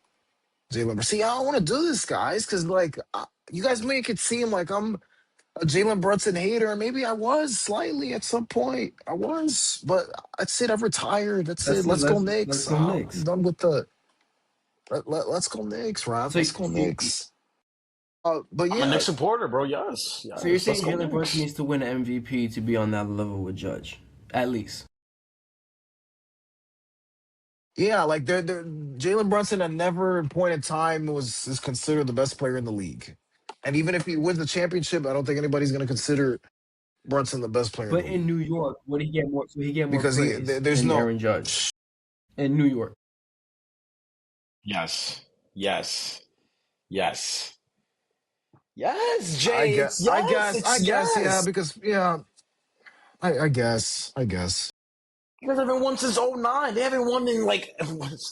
Jalen. See, I don't want to do this, guys, because like you guys make it seem like I'm a Jalen Brunson hater. Maybe I was slightly at some point. I was, but that's it. I've retired. That's it. Let's go Let's Knicks. go I'm Knicks. done with the. Let's go Knicks, Rob. So Let's go Knicks. But I'm a yeah, Knicks supporter, bro. Yes. so you're Yes. Let's saying go Jalen Brunson Knicks. needs to win an MVP to be on that level with Judge, at least. yeah, like they're Jalen Brunson at never point in time is considered the best player in the league. And even if he wins the championship, I don't think anybody's going to consider Brunson the best player in But the in league New York, would he get more? Would he get more because praise there's than no Aaron Judge in New York? Yes. Yes. Yes. Yes, I Jay. guess, It's yes. I It's guess, yeah, yes. because yeah, I guess, I guess. You guys haven't won since '09. They haven't won in like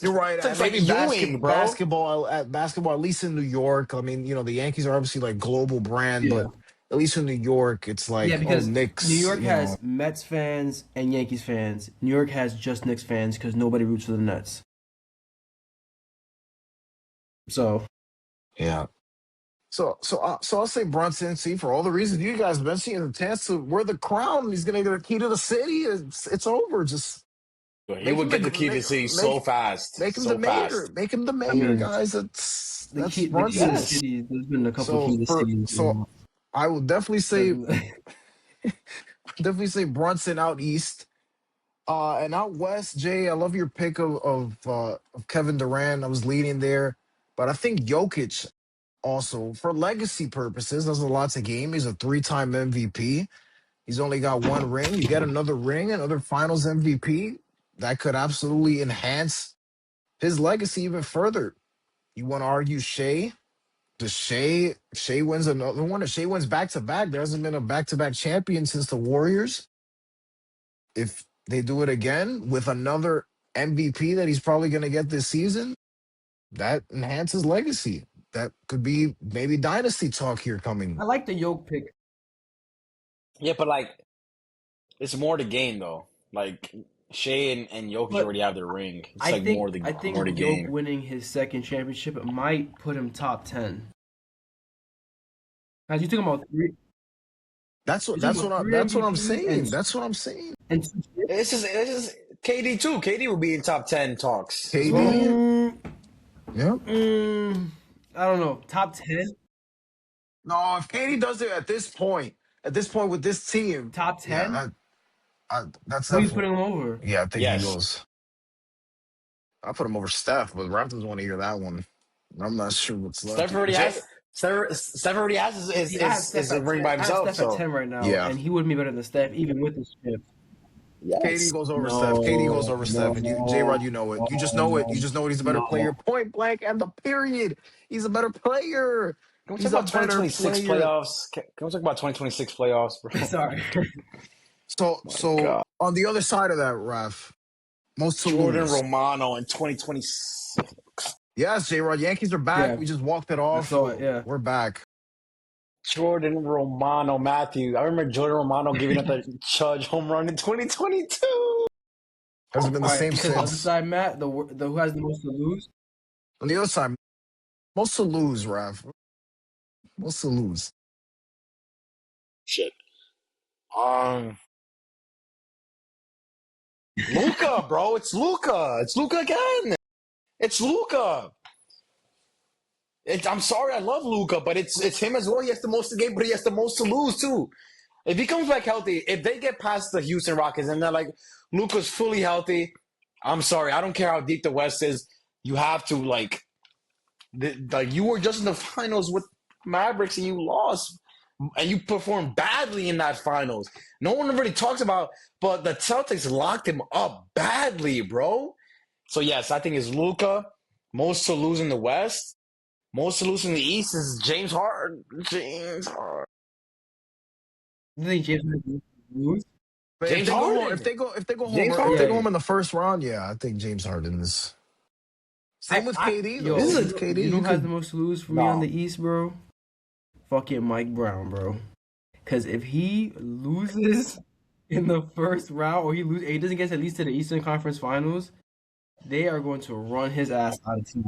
You're right. since like Maybe Ewing, bro. basketball, at least in New York. I mean, the Yankees are obviously like global brand, Yeah. but at least in New York, it's Yeah, like, oh, because New Knicks. York has Mets fans and Yankees fans. New York has just Knicks fans because nobody roots for the Nets. So Yeah. So I'll say Brunson. See, for all the reasons you guys have been seeing, the chance to wear the crown. He's gonna get a key to the city. It's over. Just But he make would him the get the key to the city so fast, make him the so mayor. fast. Make him the I mayor, mean, guys. That's the key to the Brunson. Yes. city. There's been a couple So keys to for cities. so I will Doesn't- definitely say Brunson out east. And out west, Jay, I love your pick of Kevin Durant. I was leading there, but I think Jokic also for legacy purposes does a lot to game. He's a three-time MVP. He's only got one ring. You get another ring, another Finals MVP. That could absolutely enhance his legacy even further. You want to argue Shea? Does Shea wins another one? If Shea wins back to back, there hasn't been a back to back champion since the Warriors. If they do it again with another MVP that he's probably going to get this season, that enhances legacy. That could be maybe dynasty talk here I coming. like the Yoke pick, Yeah, but like it's more the game though. Like Shea and Jokic but already have their ring. It's like I more think the Yoke game. winning his second championship might put him top 10. As you talking about three, you talking about three That's what I'm MVPs saying. That's what I'm saying. and two chips? It's just KD too. KD will be in top 10 talks as well. KD, Mm, yeah. I don't know. Top 10? No, if KD does it at this point with this team, Top yeah, 10? that's Who are you definitely. putting him over? Yeah, I think he Yes. goes. I put him over Steph, but Raptors want to hear that one. I'm not sure what's left. Steph already Jay, has Steph already has See, I have Steph is a at ring 10. by I have himself. Steph at So 10 right now, yeah, and he would be better than Steph even with his chip. KD yes. goes over Steph. KD goes No, over Steph, and J Rod, no, you know it. You just know it. You no, just know it. He's a better player. no. Point blank, and the period. He's a better player. Can we talk He's a about better 2026 player. playoffs? Can we talk about 2026 playoffs, bro? Sorry. My So God. on the other side of that, Raf, most to Jordan lose. Romano in 2026. Yes, J Rod, Yankees are back. Yeah, We just walked it I off. saw it. Yeah. We're back. Jordan Romano, Matthew. I remember Jordan Romano giving up the Judge home run in 2022. Hasn't been the All right. same You said the other since. side, Matt. The who has the most to lose? On the other side, most to lose, Raf. Most to lose. Shit. Um, Luca, bro. It's Luca. It's Luca again. It's Luca. I'm sorry, I love Luca, but it's him as well. He has the most to gain, but he has the most to lose too. If he comes back healthy, if they get past the Houston Rockets and they're like Luca's fully healthy, I'm sorry, I don't care how deep the West is. You have to like you were just in the finals with Mavericks and you lost, and you performed badly in that finals. No one really talks about, but the Celtics locked him up badly, bro. So yes, I think it's Luca. Most to lose in the West. Most to lose in the East is James Harden. James Harden. You think James has the most to lose? But James Harden. if they go home, James if they go Yeah. home Harden. in the first round, yeah, I think James Harden is. Same with KD though. Yo, This Same is with a KD. you know You who has the could. most to lose for me on no. the East, bro? Fucking Mike Brown, bro. Because if he loses in the first round, or he doesn't get at least to the Eastern Conference Finals, they are going to run his ass out of team.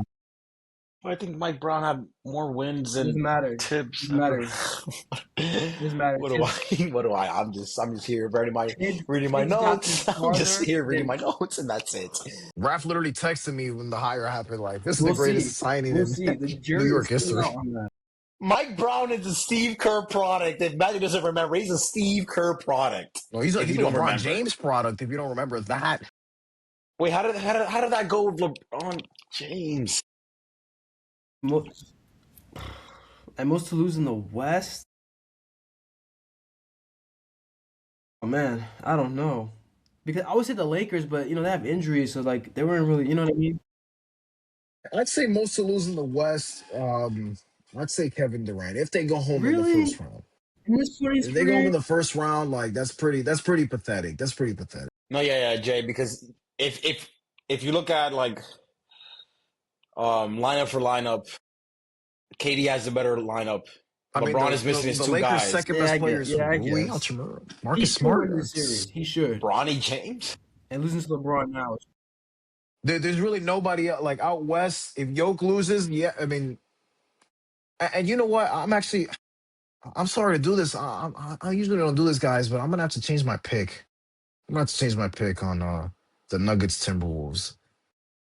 I think Mike Brown had more wins It doesn't than matter. Tibbs Doesn't ever. matter. Doesn't matter. What do I? What do I? I'm just here reading my Tibbs got them notes. I'm just farther here reading than my notes, and that's it. Raf literally texted me when the hire happened. Like, this is the we'll greatest see. signing We'll in see. The New jury is York still history. out on that. Mike Brown is a Steve Kerr product. If Matthew doesn't remember, he's a Steve Kerr product. Well, If he's you a don't LeBron remember, James product. If you don't remember that, wait, how did that go with LeBron James? Most, and most to lose in the West. Oh man, I don't know. Because I would say the Lakers, but they have injuries, so like they weren't really, you know what I mean? I'd say most to lose in the West. I'd say Kevin Durant if they go home in the Really? first round. In this If they go home in 2023? the first round, like that's pretty pathetic. That's pretty pathetic. No, yeah, Jay, because if you look at like lineup for lineup, KD has a better lineup. I mean, LeBron the is missing his the two Lakers' guys. second best player is Yeah, I Rui guess. Hachimura, He Marcus should Smart. win the It's series. He should. Bronny James. And losing to LeBron now. there's really nobody like out west. If Yoke loses, yeah, I mean, and you know what? I'm sorry to do this. I usually don't do this, guys, but I'm gonna have to change my pick. I'm gonna have to change my pick on the Nuggets Timberwolves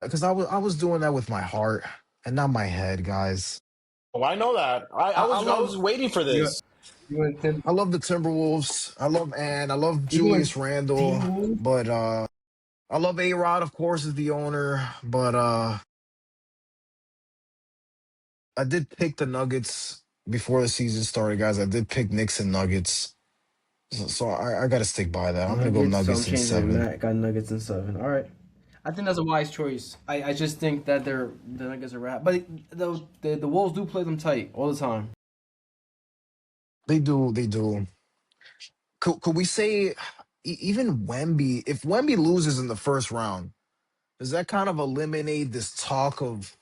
because I was doing that with my heart and not my head, guys. Oh, I know that. I, I I was love waiting for You this. you went Tim I love the Timberwolves. I love Ann. I love you went Julius Randle, T-Wolves? but I love A Rod, of course, as the owner, but I did pick the Nuggets before the season started, guys. I did pick Knicks and Nuggets. So I got to stick by that. I'm going to go Nuggets, so I'm Nuggets in changing it. 7. Matt got Nuggets in 7. All right. I think that's a wise choice. I just think that the Nuggets are wrap, but the Wolves do play them tight all the time. They do. They do. Could we say even Wemby, if Wemby loses in the first round, does that kind of eliminate this talk of,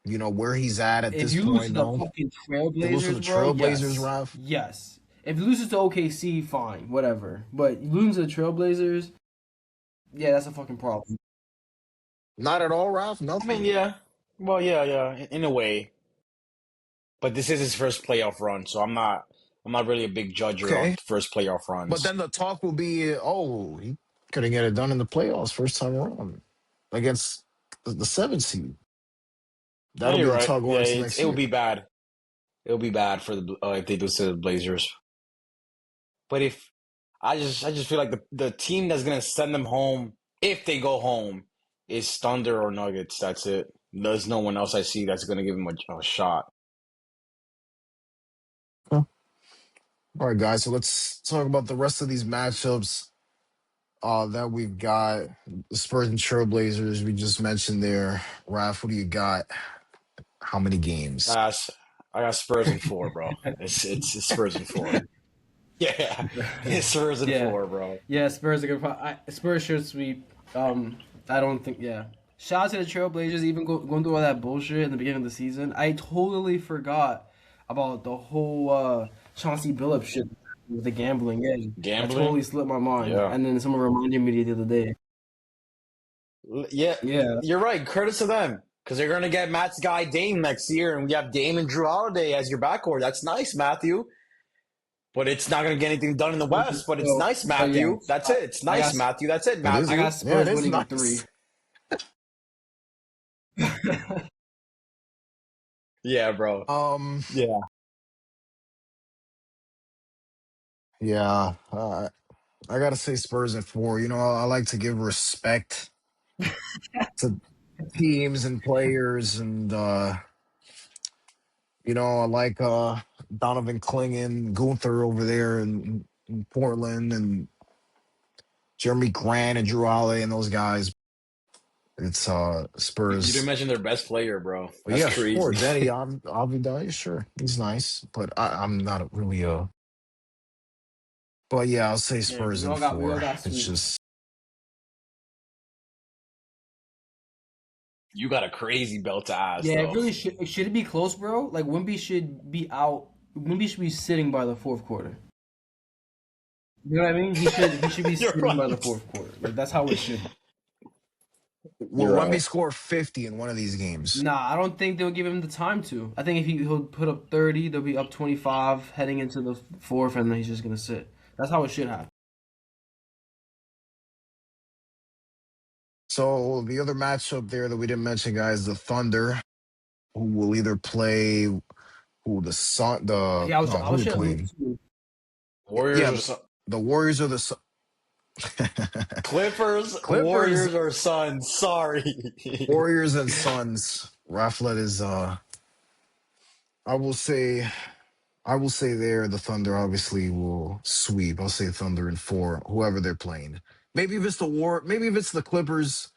where he's at If this you lose to point? the No? fucking They lose to the Trailblazers, bro, Trailblazers, yes, Ralph? yes. If you lose to OKC, fine, whatever. But you lose to the Trailblazers, yeah, that's a fucking problem. Not at all, Ralph? I mean, Nothing? yeah. Well, yeah, in a way. But this is his first playoff run, so I'm not really a big judger Okay. on first playoff But runs. then the talk will be, oh, he couldn't get it done in the playoffs first time around against the 7th seed. No, That'll be you're the right. talk Yeah, going into next it would year. be bad. It would be bad for the if they do to the Blazers. But if I just feel like the team that's gonna send them home if they go home is Thunder or Nuggets. That's it. There's no one else I see that's gonna give them a shot. Huh. All right, guys. So let's talk about the rest of these matchups that we've got. The Spurs and Trailblazers, we just mentioned there. Raf, what do you got? How many games? Uh, I got Spurs in 4, bro. It's Spurs in 4. Yeah, it's Spurs in Yeah, 4, bro. yeah. Spurs are Spurs should sweep. I don't think. Yeah. Shout out to the Trailblazers, even going through all that bullshit in the beginning of the season. I totally forgot about the whole Chauncey Billups shit with the gambling. Yeah, that Gambling. totally slipped my mind. Yeah, And then someone reminded me the other day. yeah. Yeah, You're right. Credit to them because they're gonna get Matt's guy Dame next year, and we have Dame and Drew Holiday as your backcourt. That's nice, Matthew. But it's not going to get anything done in the West. But it's so, nice, but yeah, Matthew. That's I, it. It's I got nice, Matthew. That's it, It is. I Matthew. got Yeah, it Spurs is winning in nice. 3. Yeah, bro. Um, Yeah. yeah, I gotta say Spurs at 4. I like to give respect to teams and players, and I like Donovan Clingan, Gunther over there in Portland, and Jeremy Grant and Drew Holiday and those guys. It's You didn't Spurs. mention their best player, bro. But That's yeah, sure, crazy. Danny Avdija, sure, he's nice, but I'm not really a. But yeah, I'll say Yeah, Spurs we in all got 4. It's sweeps. just You got a crazy belt to ass, Yeah, it though. really should it be close, bro? Like Wimby should be out. Wimby should be sitting by the fourth quarter. You know what I mean? He should be You're sitting by the right. fourth quarter. Like that's how it should be. will You're Wemby right. score 50 in one of these games? Nah, I don't think they'll give him the time to. I think if he'll put up 30, they'll be up 25 heading into the fourth, and then he's just gonna sit. That's how it should happen. So the other matchup there that we didn't mention, guys, the Thunder, who will either play who the Sun the Yeah, no I who was they shit playing? too. Warriors Yeah, or the Warriors or the Clippers, Clippers, Warriors or Suns. Sorry. Warriors and Suns. Raflet is I will say there the Thunder obviously will sweep. I'll say Thunder in 4, whoever they're playing. Maybe if it's the Clippers,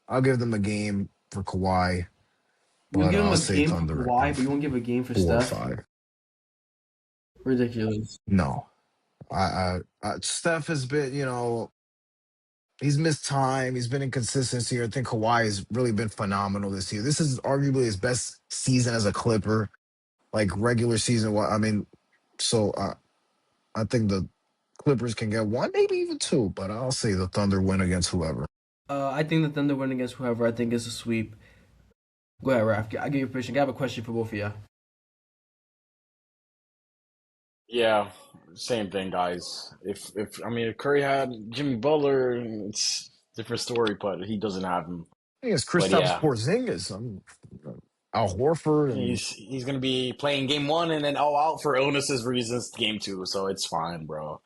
I'll give them a game for Kawhi. You but give him I'll a say game for Thunder right Kawhi, now, but you won't give a game for 4 or Steph? 5. Ridiculous. No, Steph has been, he's missed time. He's been inconsistent this year. I think Kawhi has really been phenomenal this year. This is arguably his best season as a Clipper, like regular season. I mean, so I think the Clippers can get one, maybe even two, but I'll say the Thunder win against whoever. I think the Thunder win against whoever. I think it's a sweep. Go ahead, Raf. I give you a prediction. I have a question for both of you. Yeah, same thing, guys. If I mean, if Curry had Jimmy Butler, it's a different story, but he doesn't have him. I think it's But Kristaps yeah, Porzingis, Al Horford, and he's gonna be playing game one and then all out for illnesses reasons game two, so it's fine, bro.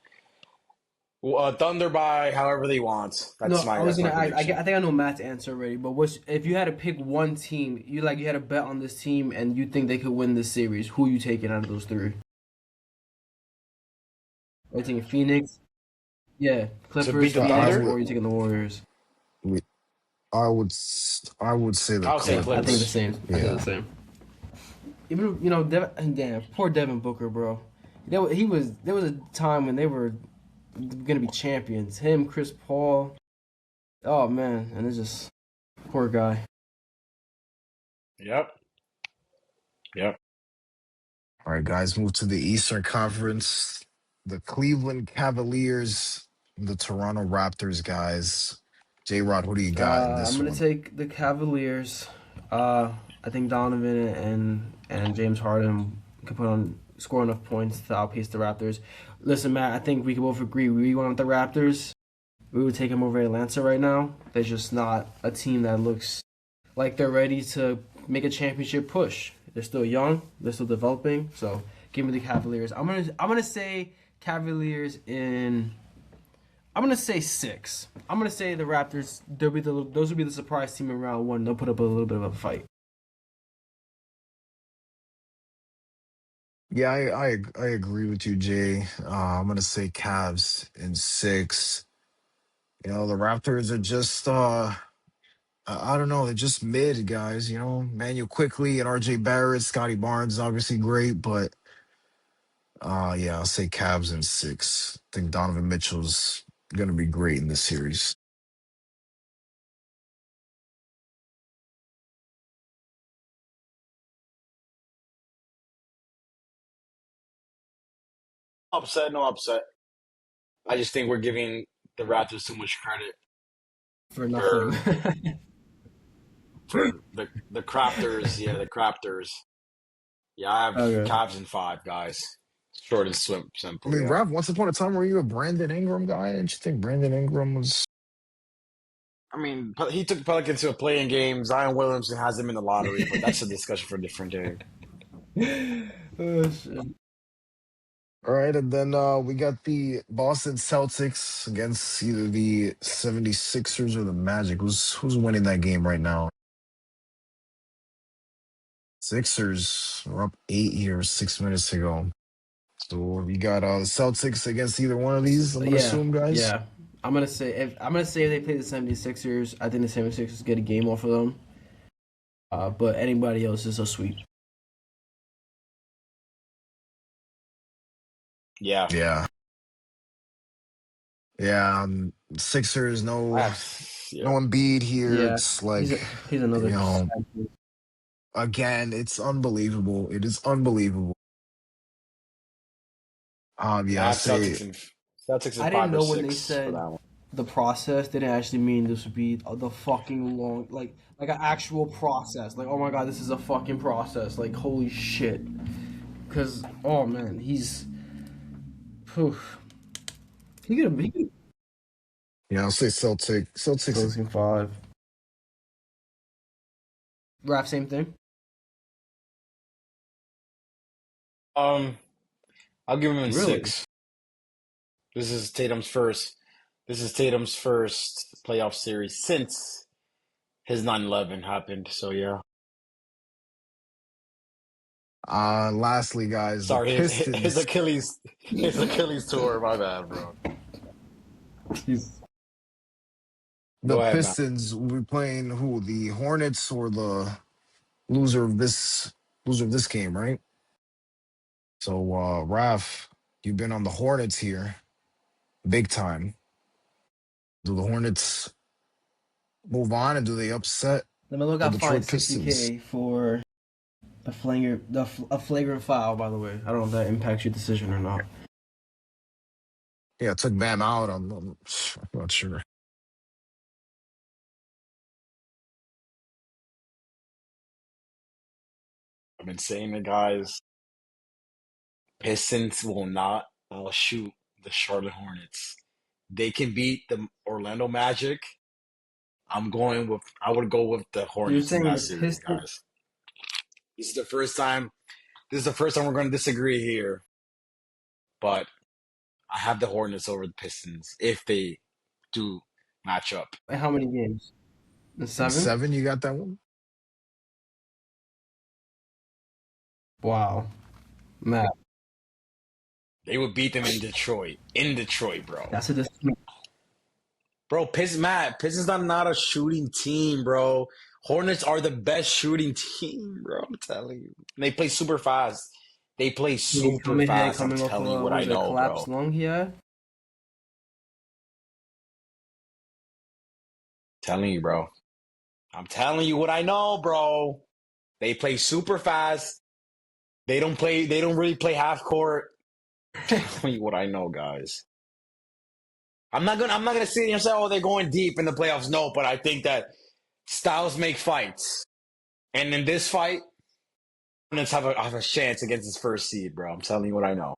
Thunder by however they want. No, I was That's gonna my ask. prediction. I think I know Matt's answer already. But what's if you had to pick one team? You had a bet on this team, and you think they could win this series? Who you taking out of those three? Are you taking Phoenix? Yeah, To Clippers, beat the I Phoenix, Thunder, or would, are you taking the Warriors? I would say the I would say I think the Clippers. Clippers. same. I think Yeah. the same. Even damn, poor Devin Booker, bro. There was a time when they were gonna be champions. Him, Chris Paul. Oh man, and it's just poor guy. Yep, yep. All right, guys, move to the Eastern Conference. The Cleveland Cavaliers, the Toronto Raptors, guys. J Rod, who do you got in I'm this gonna one? take the Cavaliers. I think Donovan and James Harden can score enough points to outpace the Raptors. Listen, Matt, I think we can both agree we want the Raptors. We would take them over Atlanta right now. They're just not a team that looks like they're ready to make a championship push. They're still young. They're still developing. So give me the Cavaliers. I'm gonna say Cavaliers in. I'm gonna say 6. I'm gonna say the Raptors. Those will be the surprise team in round one. They'll put up a little bit of a fight. Yeah, I agree with you, Jay. I'm gonna say Cavs in 6. The Raptors are just I don't know, they're just mid guys. Manuel Quickly and RJ Barrett, Scotty Barnes, obviously great, but yeah, I'll say Cavs in 6. I think Donovan Mitchell's gonna be great in this series. Upset, no upset. I just think we're giving the Raptors too much credit For nothing. for the crafters. Yeah, the crafters. Yeah, I have Okay. Cavs in 5, guys. Short and I simple. mean, Yeah. Rav, once upon a time, were you a Brandon Ingram guy? Didn't you think Brandon Ingram was? I mean, he took Pelicans to a play-in game. Zion Williamson has him in the lottery, but that's a discussion for a different day. Oh, shit. All right, and then we got the Boston Celtics against either the 76ers or the Magic. Who's winning that game right now? Sixers are up 8 here, 6 minutes ago. So we got the Celtics against either one of these, I'm gonna Yeah, assume, guys. yeah. I'm gonna say if they play the 76ers, I think the 76ers get a game off of them. But anybody else is a sweep. Yeah, Yeah. Yeah. Sixers, I no have. no Yeah, Embiid here. Yeah, It's he's like, he's you another. know, again, it's unbelievable. It is unbelievable. yeah. Yeah, I I'll have say Celtics in I didn't 5 or know when they 6 for said that one. the process didn't actually mean this would be the fucking long, like an actual process. Like, oh my god, this is a fucking process. Like, holy shit. Cause, oh man, whew, he could I'll say Celtics. closing 5. Raf, same thing. Um, I'll give him in Really? 6. This is Tatum's first. This is Tatum's first playoff series since his 9/11 happened. So yeah. Lastly, guys, the Sorry, his Pistons. Achilles tour. My bad, bro. He's The Go ahead, Matt. Pistons will be playing who? The Hornets or the loser of this loser of this game, right? So, Raf, you've been on the Hornets here, big time. Do the Hornets move on and do they upset LaMelo the got fined Detroit Pistons? 60K for a flagrant foul. By the way, I don't know if that impacts your decision or not. Yeah, it took Bam out. I'm not sure. I've been saying it, guys. Pistons will not outshoot the Charlotte Hornets. They can beat the Orlando Magic. I would go with the So you're Hornets in saying that the series, Pistons? guys. This is the first time. This is the first time we're going to disagree here, but I have the Hornets over the Pistons if they do match up. How many games? The In seven? seven, you got that one? Wow, Matt, They would beat them in Detroit. In Detroit, bro. that's a disappointment. Bro, Pistons are not a shooting team, bro. Hornets are the best shooting team, bro. I'm telling you. And they play super fast. They play He's super coming here, fast. I'm coming off of telling you what what I was it, a know, collapsed bro. lung he had? Telling you, bro. I'm telling you what I know, bro. They play super fast. They don't really play half court. Telling you what I know, guys. I'm not gonna sit here and say, oh, they're going deep in the playoffs. No, but I think that styles make fights. And in this fight, Hornets have a chance against this first seed, bro. I'm telling you what I know.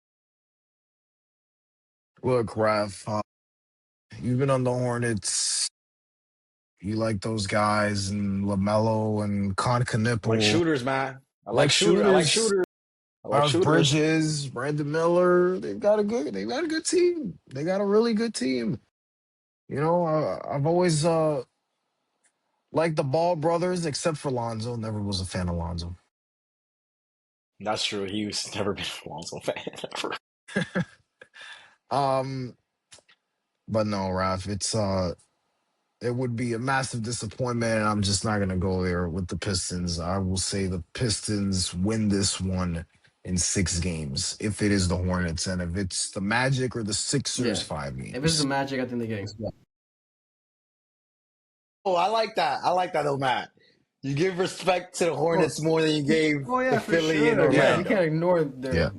Look, Raf, you've been on the Hornets. You like those guys and LaMelo and I like Concanipple. shooters, man. Like I like shooters, shooters. I like Miles shooters. Bridges, Brandon Miller. They got a good team. They got a really good team. I've always liked the Ball brothers, except for Lonzo. Never was a fan of Lonzo. That's true. He's never been a Lonzo fan ever. Um, but no, Raf, it would be a massive disappointment, and I'm just not gonna go there with the Pistons. I will say the Pistons win this one in 6 games if it is the Hornets, and if it's the Magic or the Sixers, Yeah. five If it's the games. Magic, I think they're getting swept. Oh, I like that. I like that, though, Matt. You give respect to the Of Hornets course. more than you gave Oh the yeah, for Philly and sure. Yeah, we Yeah, can't Orlando. ignore yeah.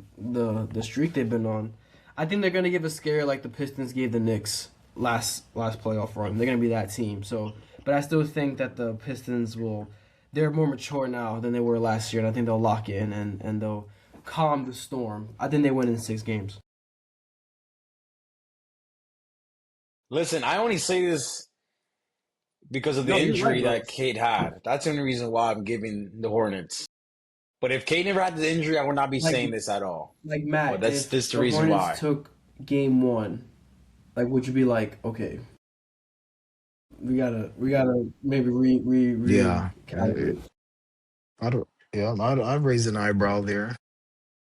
the streak they've been on. I think they're gonna give a scare like the Pistons gave the Knicks last playoff run. They're gonna be that team. So, but I still think that the Pistons will. They're more mature now than they were last year, and I think they'll lock in and they'll calm the storm. I think they win in 6 games. Listen, I only say this because of the No, you're right, injury bro. that Cade had. That's the only reason why I'm giving the Hornets. But if Cade never had the injury, I would not be Like saying this at all. like But Matt, that's if this the the reason Hornets why. took game one, like would you be like, okay, we gotta maybe re Yeah. calibrate. I don't. Yeah, I'd raise an eyebrow there.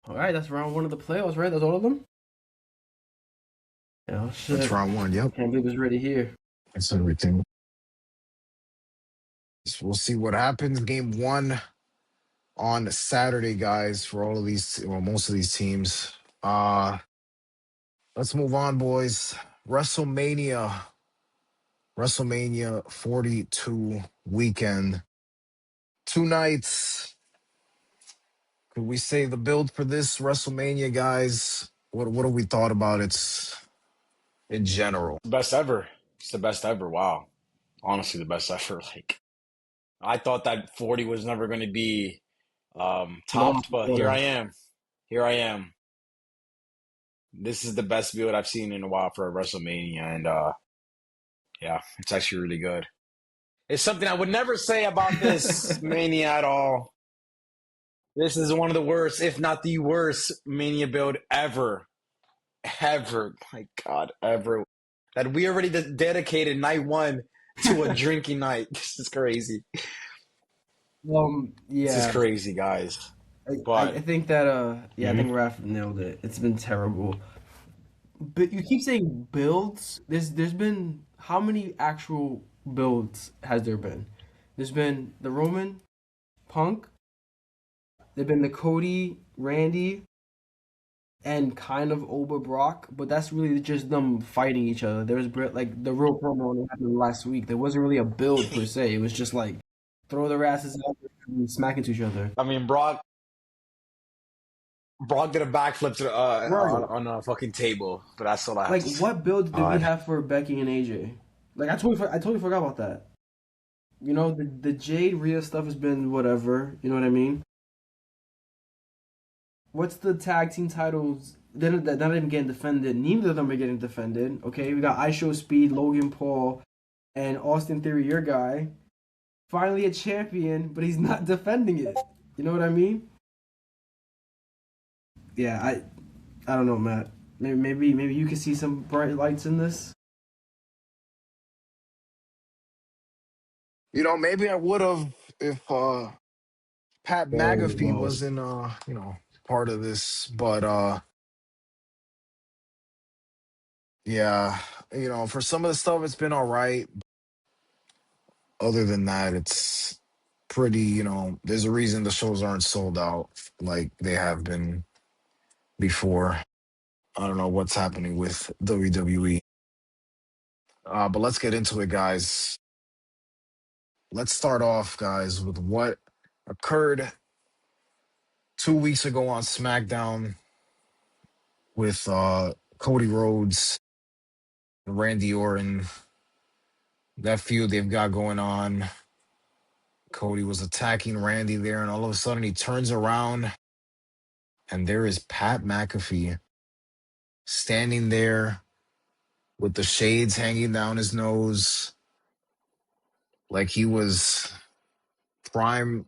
All right, that's round one of the playoffs, right? That's all of them. Yeah, That's shit. round one. Yep, Can't believe it's ready here. that's everything. So we'll see what happens. Game one on Saturday, guys. For all of these, well, most of these teams. Let's move on, boys. WrestleMania, WrestleMania 42 weekend. 2 nights. Could we say the build for this WrestleMania, guys? What have we thought about it in general? Best ever. It's the best ever. Wow. Honestly, the best ever. Like I thought that 40 was never going to be No topped, but here I order. am. Here I am. This is the best build I've seen in a while for a WrestleMania, and yeah, it's actually really good. It's something I would never say about this Mania at all. This is one of the worst, if not the worst, Mania build ever. Ever. My God, ever. That we already dedicated night one to a drinking night. This is crazy. This is Yeah. crazy, guys. I But think that yeah, I mhm. think Raph nailed it. It's been terrible. But you keep saying builds. There's been how many actual builds has there been? There's been the Roman Punk, They've been the Cody, Randy, and kind of Oba Brock, but that's really just them fighting each other. There was like the real promo only happened last week. There wasn't really a build per se. It was just like throw their asses out and smack into each other. I mean, Brock did a backflip Right. on a fucking table, but that's all I have Like to say. what build did we God. have for Becky and AJ? Like I totally forgot about that. You know, the Jade Rhea stuff has been whatever. You know what I mean? What's the tag team titles? They're not even getting defended. Neither of them are getting defended. Okay, we got IShow Speed, Logan Paul, and Austin Theory, your guy. Finally a champion, but he's not defending it. You know what I mean? Yeah, I don't know, Matt. Maybe you can see some bright lights in this. Maybe I would have if Pat Oh, McAfee well. wasn't part of this, but yeah, for some of the stuff it's been all right. Other than that, it's pretty, there's a reason the shows aren't sold out like they have been before. I don't know what's happening with WWE. But let's get into it, guys. Let's start off, guys, with what occurred 2 weeks ago on SmackDown with Cody Rhodes and Randy Orton. That feud they've got going on. Cody was attacking Randy there, and all of a sudden he turns around, and there is Pat McAfee standing there with the shades hanging down his nose, like he was prime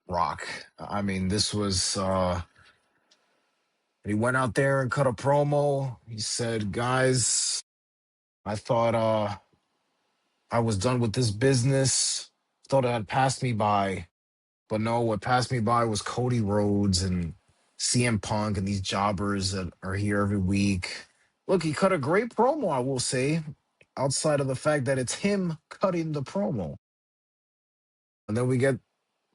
Rock. I mean, this was he went out there and cut a promo. He said, "Guys, I thought I was done with this business. Thought it had passed me by. But no, what passed me by was Cody Rhodes and CM Punk and these jobbers that are here every week." Look, he cut a great promo, I will say, outside of the fact that it's him cutting the promo. And then we get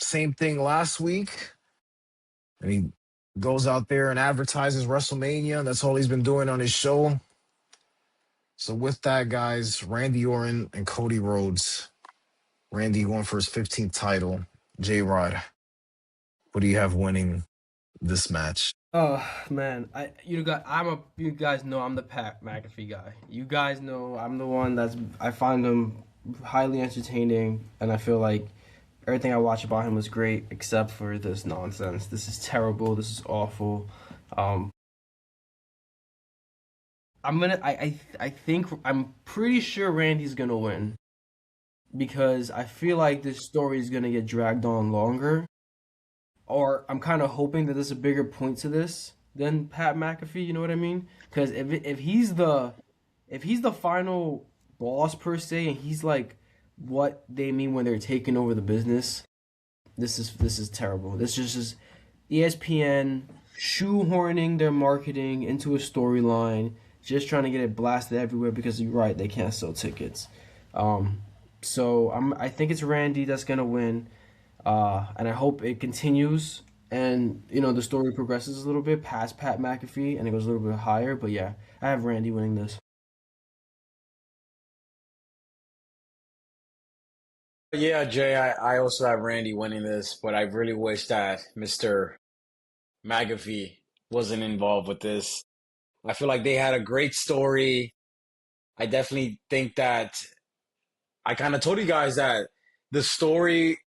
same thing last week, and he goes out there and advertises WrestleMania. That's all he's been doing on his show. So with that, guys, Randy Orton and Cody Rhodes. Randy going for his 15th title. J Rod, what do you have winning this match? Oh man, you guys know I'm the Pat McAfee guy. You guys know I'm the one I find him highly entertaining, and I feel like everything I watch about him was great except for this nonsense. This is terrible. This is awful. Um, I think I'm pretty sure Randy's gonna win because I feel like this story is gonna get dragged on longer. Or I'm kind of hoping that there's a bigger point to this than Pat McAfee. You know what I mean? Because if he's the final boss per se, and he's like what they mean when they're taking over the business, this is terrible. This is just ESPN shoehorning their marketing into a storyline, just trying to get it blasted everywhere because you're right, they can't sell tickets. Um, I think it's Randy that's gonna win. And I hope it continues and the story progresses a little bit past Pat McAfee and it goes a little bit higher. But yeah, I have Randy winning this. Yeah, Jay, I also have Randy winning this, but I really wish that Mr. McAfee wasn't involved with this. I feel like they had a great story. I definitely think that I kind of told you guys that the story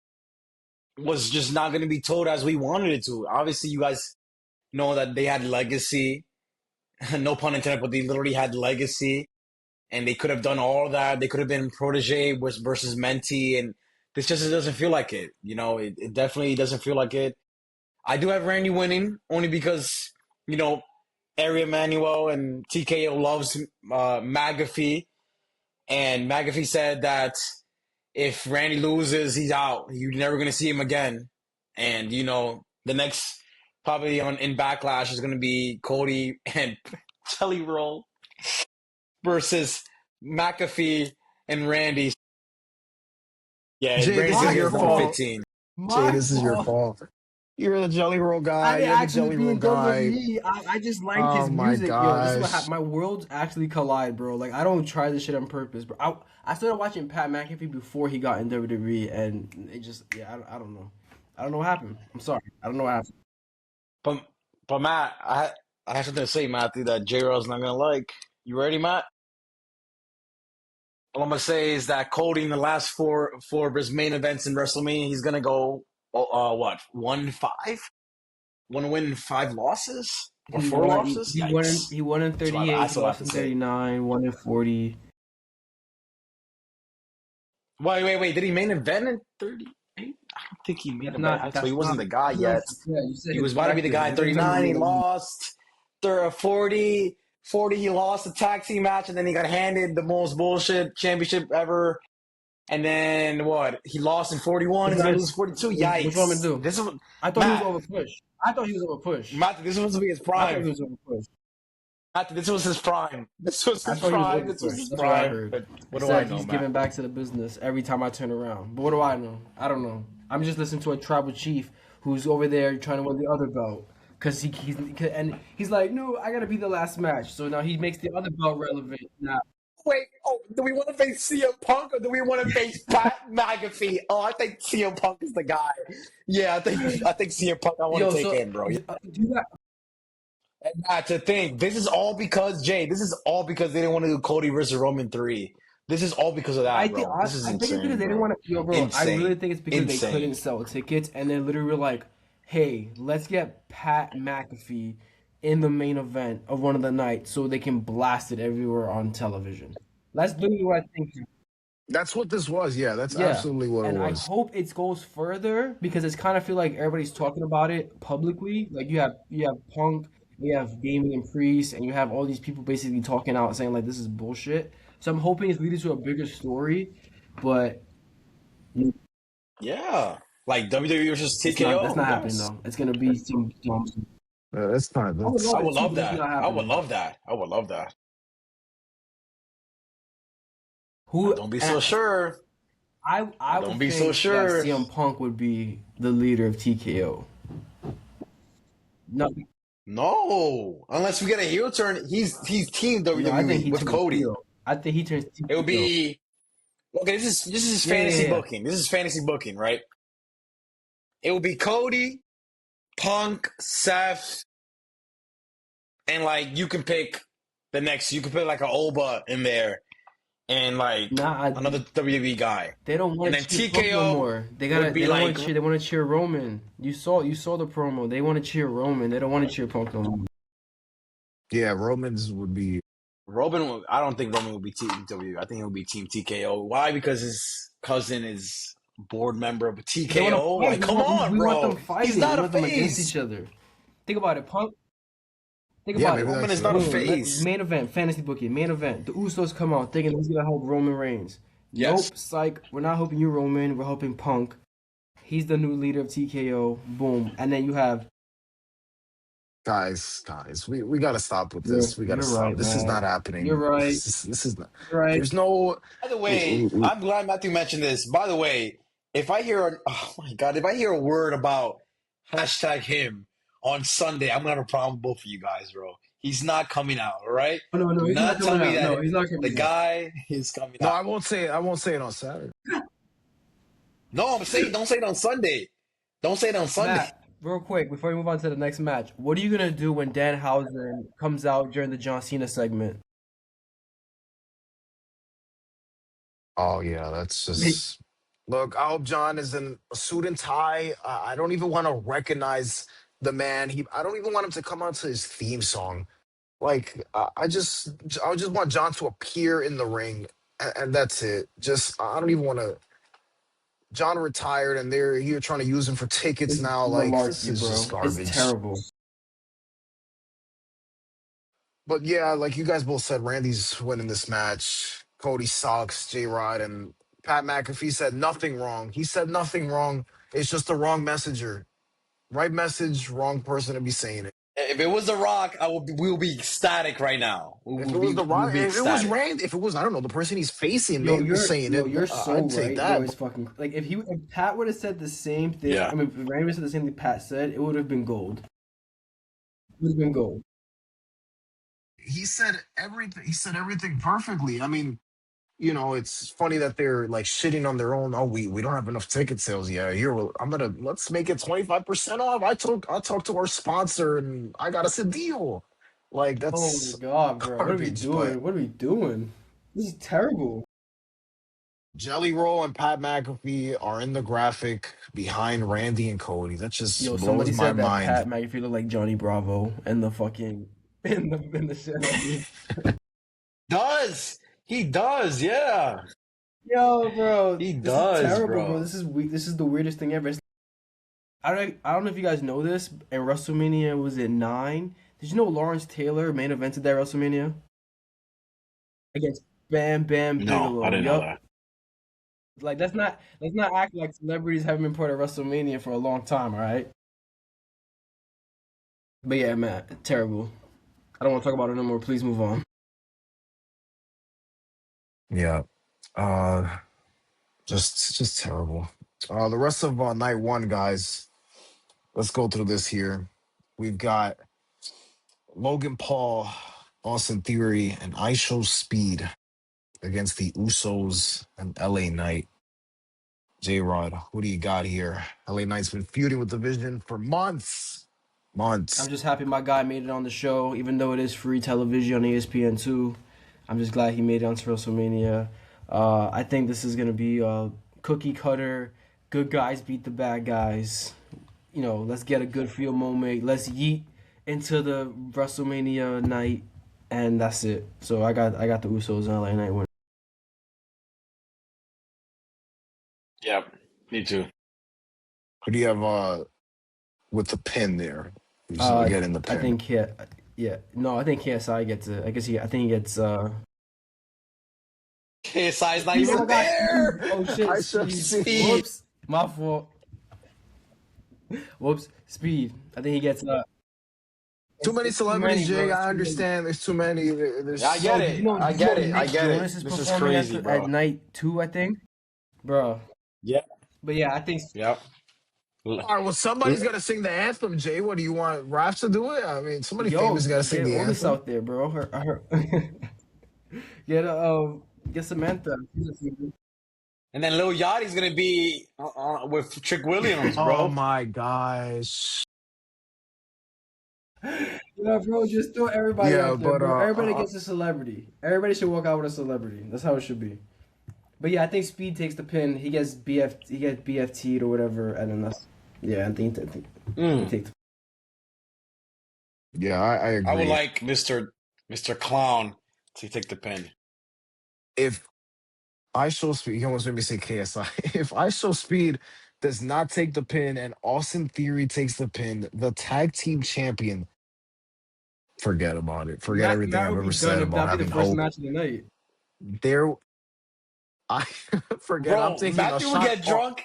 was just not going to be told as we wanted it to. Obviously, you guys know that they had legacy, no pun intended, but they literally had legacy, and they could have done all that. They could have been protege versus mentee, and this just doesn't feel like it. It definitely doesn't feel like it. I do have Randy winning only because you know Ari Emanuel and TKO loves McAfee, and McAfee said that if Randy loses, he's out. You're never gonna see him again. And the next probably on in Backlash is gonna be Cody and Jelly Roll versus McAfee and Randy. Yeah, Jay, Randy's this gonna is My get your his number fault. fault. 15. Jay, My this is your fault. fault. You're the Jelly Roll I guy. didn't You're the actually Jelly be Roll in guy. WWE. I just liked Oh his my music, yo. This is what gosh. happened. My worlds actually collide, bro. Like I don't try this shit on purpose, bro. I started watching Pat McAfee before he got in WWE, and it just yeah, I don't know. I don't know what happened. I'm sorry. I don't know what happened. But but Matt, I have something to say, Matthew, that J Raw's not gonna like. You ready, Matt? All I'm gonna say is that Cody in the last four of his main events in WrestleMania, he's gonna go what 1-5, 1 win, 5 losses, or He four won. losses. He won. Yikes! He won in That's 38. He what I have lost to in say. 39. Won in 40. Wait. Did he main event in 38? I don't think he main That's event. not. So he That's wasn't not. the guy That's not. yet. Yeah, you said He his was about to be the record. guy It at doesn't tell me the 39. He main event. lost 40. 40, he lost the tag team match, and then he got handed the most bullshit championship ever. And then what? He lost in 41. What's He's gonna that? lose 42. What you want me to Yikes! do? This is I thought he was Matt. over push. I thought he was over push. Matt, this was supposed to be his I thought he prime. was over push. Matt, this was his prime. This was I his thought he was prime. over This was push. his That's what I prime. heard. But He what do I said know, he's Matt? giving back to the business every time I turn around. But what do I know? I don't know. I'm just listening to a tribal chief who's over there trying to win the other belt. Cause he's like, no, I gotta be the last match. So now he makes the other belt relevant. Now, Wait, do we want to face CM Punk or do we want to face Pat McAfee? Oh, I think CM Punk is the guy. Yeah, I think CM Punk I want yo, to take so in, bro. do that. And not to think, this is all because Jay. This is all because they didn't want to do Cody versus Roman 3. This is all because of I that, think bro. This is I think it's because insane, they didn't bro. want to. Yo, bro, I really Insane, think it's because they couldn't insane. sell tickets, and they literally were like, "Hey, let's get Pat McAfee in the main event of one of the nights so they can blast it everywhere on television." That's literally what I think. That's what this was. Yeah, that's Yeah, absolutely what it and I was. hope it goes further because it's kind of feel like everybody's talking about it publicly. Like you have Punk, you have Damian Priest, and you have all these people basically talking out saying like this is bullshit. So I'm hoping it's leading to a bigger story, but Yeah, like WWE versus it's not. That's TKO. not happening Yes, though. It's gonna be some. That's not. I would love I That's it would too, love but it's that. not I would happening. love that. I would love that. Who Don't be so and sure. I Don't would be so think that sure. CM Punk would be the leader of TKO. No, No, unless we get a heel turn, he's team no, I think WWE he with turns Cody. heel. I think he turns It would heel. be okay. This is Yeah, yeah, fantasy yeah. booking. This is fantasy booking, right? It would be Cody, Punk, Seth, and like you can pick the next. You can put like an Oba in there and like Nah, another WWE guy, they don't and want then to cheer Punk no TKO more. They would gotta. be They don't want like to cheer. They want to cheer Roman. You saw the promo. They want to cheer Roman. They don't want to cheer Punk no more. yeah. Romans would be. Roman. I don't think Roman would be Team WWE. I think it would be Team TKO. Why? Because his cousin is board member of They want to TKO. fight. Like, come on, We want them bro. He's fighting. We not a want them against each face. other. Think about it, Punk. Think Yeah, about it. maybe Roman that's is not a Boom. face. Main event, fantasy booking, main event. The Usos come out thinking he's gonna help Roman Reigns. Yes. Nope, psych. We're not helping you, Roman. We're helping Punk. He's the new leader of TKO. Boom. And then you have. guys. We got to stop with You're this. We got to you're stop. right, This is man. not You're happening. right. This is not. You're right. There's no. By the way, I'm glad Matthew mentioned this. By the way, if I hear, oh my God, if I hear a word about hashtag him on Sunday, I'm gonna have a problem with both of you guys, bro. He's not coming out, all right? Oh, no, no, Do he's not not tell coming me out. No, that he's not the coming out. guy is coming No, out. I won't say it. I won't say it on Saturday. No, I'm saying don't say it on Sunday. Don't say it on Sunday. Matt, real quick, before we move on to the next match, what are you gonna do when Danhausen comes out during the John Cena segment? Oh yeah, that's just. Look, I hope John is in a suit and tie. I don't even want to recognize the man. I don't even want him to come out to his theme song. Like, I just want John to appear in the ring, and that's it. Just, I don't even want to. John retired, and they're here trying to use him for tickets It's now. Like, this malarkey, is just bro. It's garbage. terrible. But yeah, like you guys both said, Randy's winning this match. Cody sucks. J Rod and Pat McAfee said nothing wrong. He said nothing wrong. It's just the wrong messenger. Right message, wrong person to be saying it. If it was The Rock, we will be ecstatic right now. If it was The We'll Rock, be if it was ecstatic. Rand, if it was, I don't know, the person he's facing, maybe saying it, You're so I'd take right, bro. that. It's fucking like if Pat would have said the same thing. Yeah. I mean, if Randy would have said the same thing Pat said, it would have been gold. It would have been gold. He said everything. He said everything perfectly. I mean, it's funny that they're like shitting on their own. Oh, we don't have enough ticket sales. Yeah, here let's make it 25% off. I talked to our sponsor and I got us a deal. Like Oh my that's god, bro. What are we garbage. But doing? What are we doing? This is terrible. Jelly Roll and Pat McAfee are in the graphic behind Randy and Cody. That Yo, just blows somebody my said that mind. Pat McAfee looked like Johnny Bravo in the fucking in the show. Does. He does, yeah. Yo, bro, He this is does, terrible, bro. bro. This is weak. This is the weirdest thing ever. I don't know if you guys know this. In WrestleMania was it 9? Did you know Lawrence Taylor main evented that WrestleMania against Bam Bam No, I Bigelow? didn't know Yup. that. Like let's not act like celebrities haven't been part of WrestleMania for a long time, all right? But yeah, man, terrible. I don't want to talk about it no more. Please move on. Yeah. Uh just terrible. The rest of night one, guys. Let's go through this here. We've got Logan Paul, Austin Theory, and ISO Speed against the Usos and LA Knight. J Rod, who do you got here? LA Knight's been feuding with the Vision for months. I'm Months. just happy my guy made it on the show, even though it is free television on ESPN2. I'm just glad he made it onto WrestleMania. I think this is gonna be a cookie cutter. Good guys beat the bad guys. Let's get a good feel moment. Let's yeet into the WrestleMania night, and that's it. So I got the Usos and LA Knight win. Yep, me too. Who do you have with the pin there? Who's Uh, getting the I pin? think yeah, no, I think KSI gets it. I think he gets. KSI's not Speed, oh my even God, Speed! there. Oh shit, ISO Speed! Speed. Speed. Whoops, my fault. Whoops, Speed. I think he gets. Too many It's too many, celebrities, bro. Jay. It's I too many. understand. There's too many. Yeah, I There's get Yo, did you it. know? I Did you know get it. I Nick get Jonas it. is This is performing crazy, at bro. night 2? I think, bro. Yep. But yeah, I think. Yep. all right. Well, somebody's got to sing the anthem, Jay. What do you want? Raph to do it? I mean, somebody famous Yo, got to sing get the Otis anthem. out there, bro. Get get Samantha. And then Lil Yachty's gonna be with Trick Williams, Oh bro. my gosh. Yeah, bro, just throw everybody Yeah, out there, but bro. Everybody gets a celebrity. Everybody should walk out with a celebrity. That's how it should be. But yeah, I think Speed takes the pin. He gets BFT'd or whatever, and then that's yeah. I think he Mm. takes. yeah, I I would agree. like Mr. Clown to take the pin. If I show speed, he almost made me say KSI. If I show speed does not take the pin and Austin Theory takes the pin, the tag team champion, forget about it. Forget everything Matt I've would be ever done said if about that'd be the having first hope. match of the night. There, I forget. I'm Bro, taking a Matthew would shot. get drunk.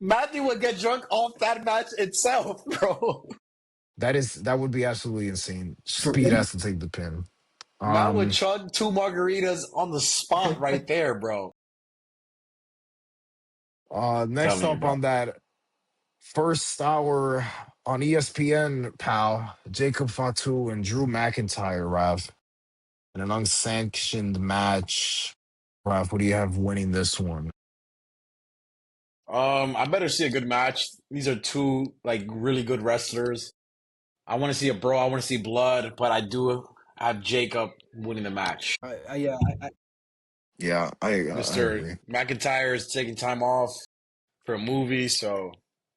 Matthew would get drunk off that match itself, bro. That would be absolutely insane. For Speed has to take the pin. Matt would Um, chug 2 margaritas on the spot right there, bro. next Telling you, up bro. on that first hour on ESPN, pal, Jacob Fatu and Drew McIntyre, Rav, in an unsanctioned match. Rav, what do you have winning this one? I better see a good match. These are two like really good wrestlers. I want to see a bro. I want to see blood, but I do have Jacob winning the match. Yeah, Yeah, I Mister agree. McIntyre is taking time off for a movie,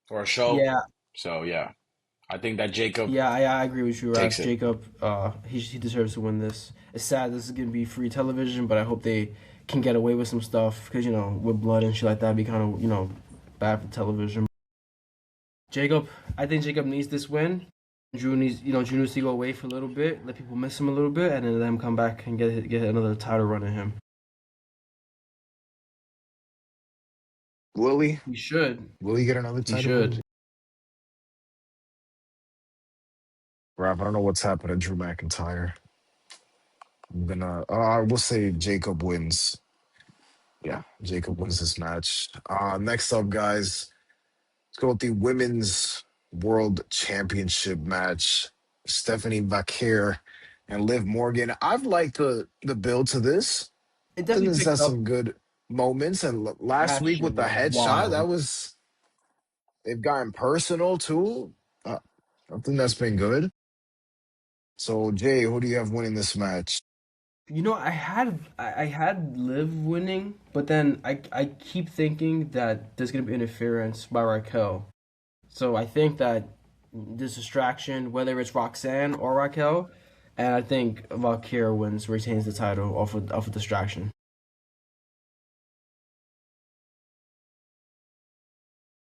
or a show. yeah, So yeah, I think that Jacob I agree with you, takes Raf. it. Jacob, he deserves to win this. It's sad this is gonna be free television, but I hope they can get away with some stuff because with blood and shit like that, it'd be kind of bad for television. Jacob, I think Jacob needs this win. Drew needs to go away for a little bit, let people miss him a little bit, and then let him come back and get another title run at him. Willie, He should. will he get another He title should. run? Rap, I don't know what's happened to Drew McIntyre. I'm gonna we'll say Jacob wins. Yeah, Jacob wins this match. Next up, guys, let's go with the women's world championship match. Stephanie Vaquer and Liv Morgan. I've liked the build to this. It I think definitely this picked has up. some good moments. And last That week shit with the was headshot, that wild. was they've gotten personal too. I think that's been good. So Jay, who do you have winning this match? I had Liv winning, but then I keep thinking that there's gonna be interference by Raquel. So I think that this distraction, whether it's Roxanne or Raquel, and I think Valkyria wins, retains the title off of distraction.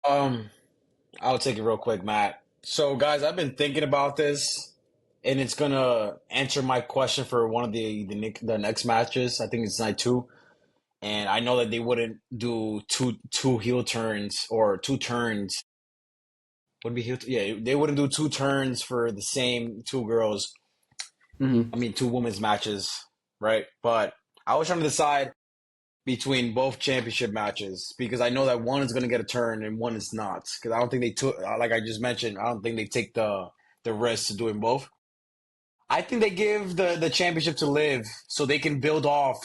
Um, I'll take it real quick, Matt. So, guys, I've been thinking about this, and it's gonna answer my question for one of the next matches. I think it's night two, and I know that they wouldn't do two heel turns or two turns. Would be heel? Yeah, they wouldn't do two turns for the same two girls. Hmm. I mean, two women's matches, right? But I was trying to decide between both championship matches because I know that one is going to get a turn and one is not. Because I don't think they took, like I just mentioned, I don't think they take the risk to doing both. I think they give the championship to Liv so they can build off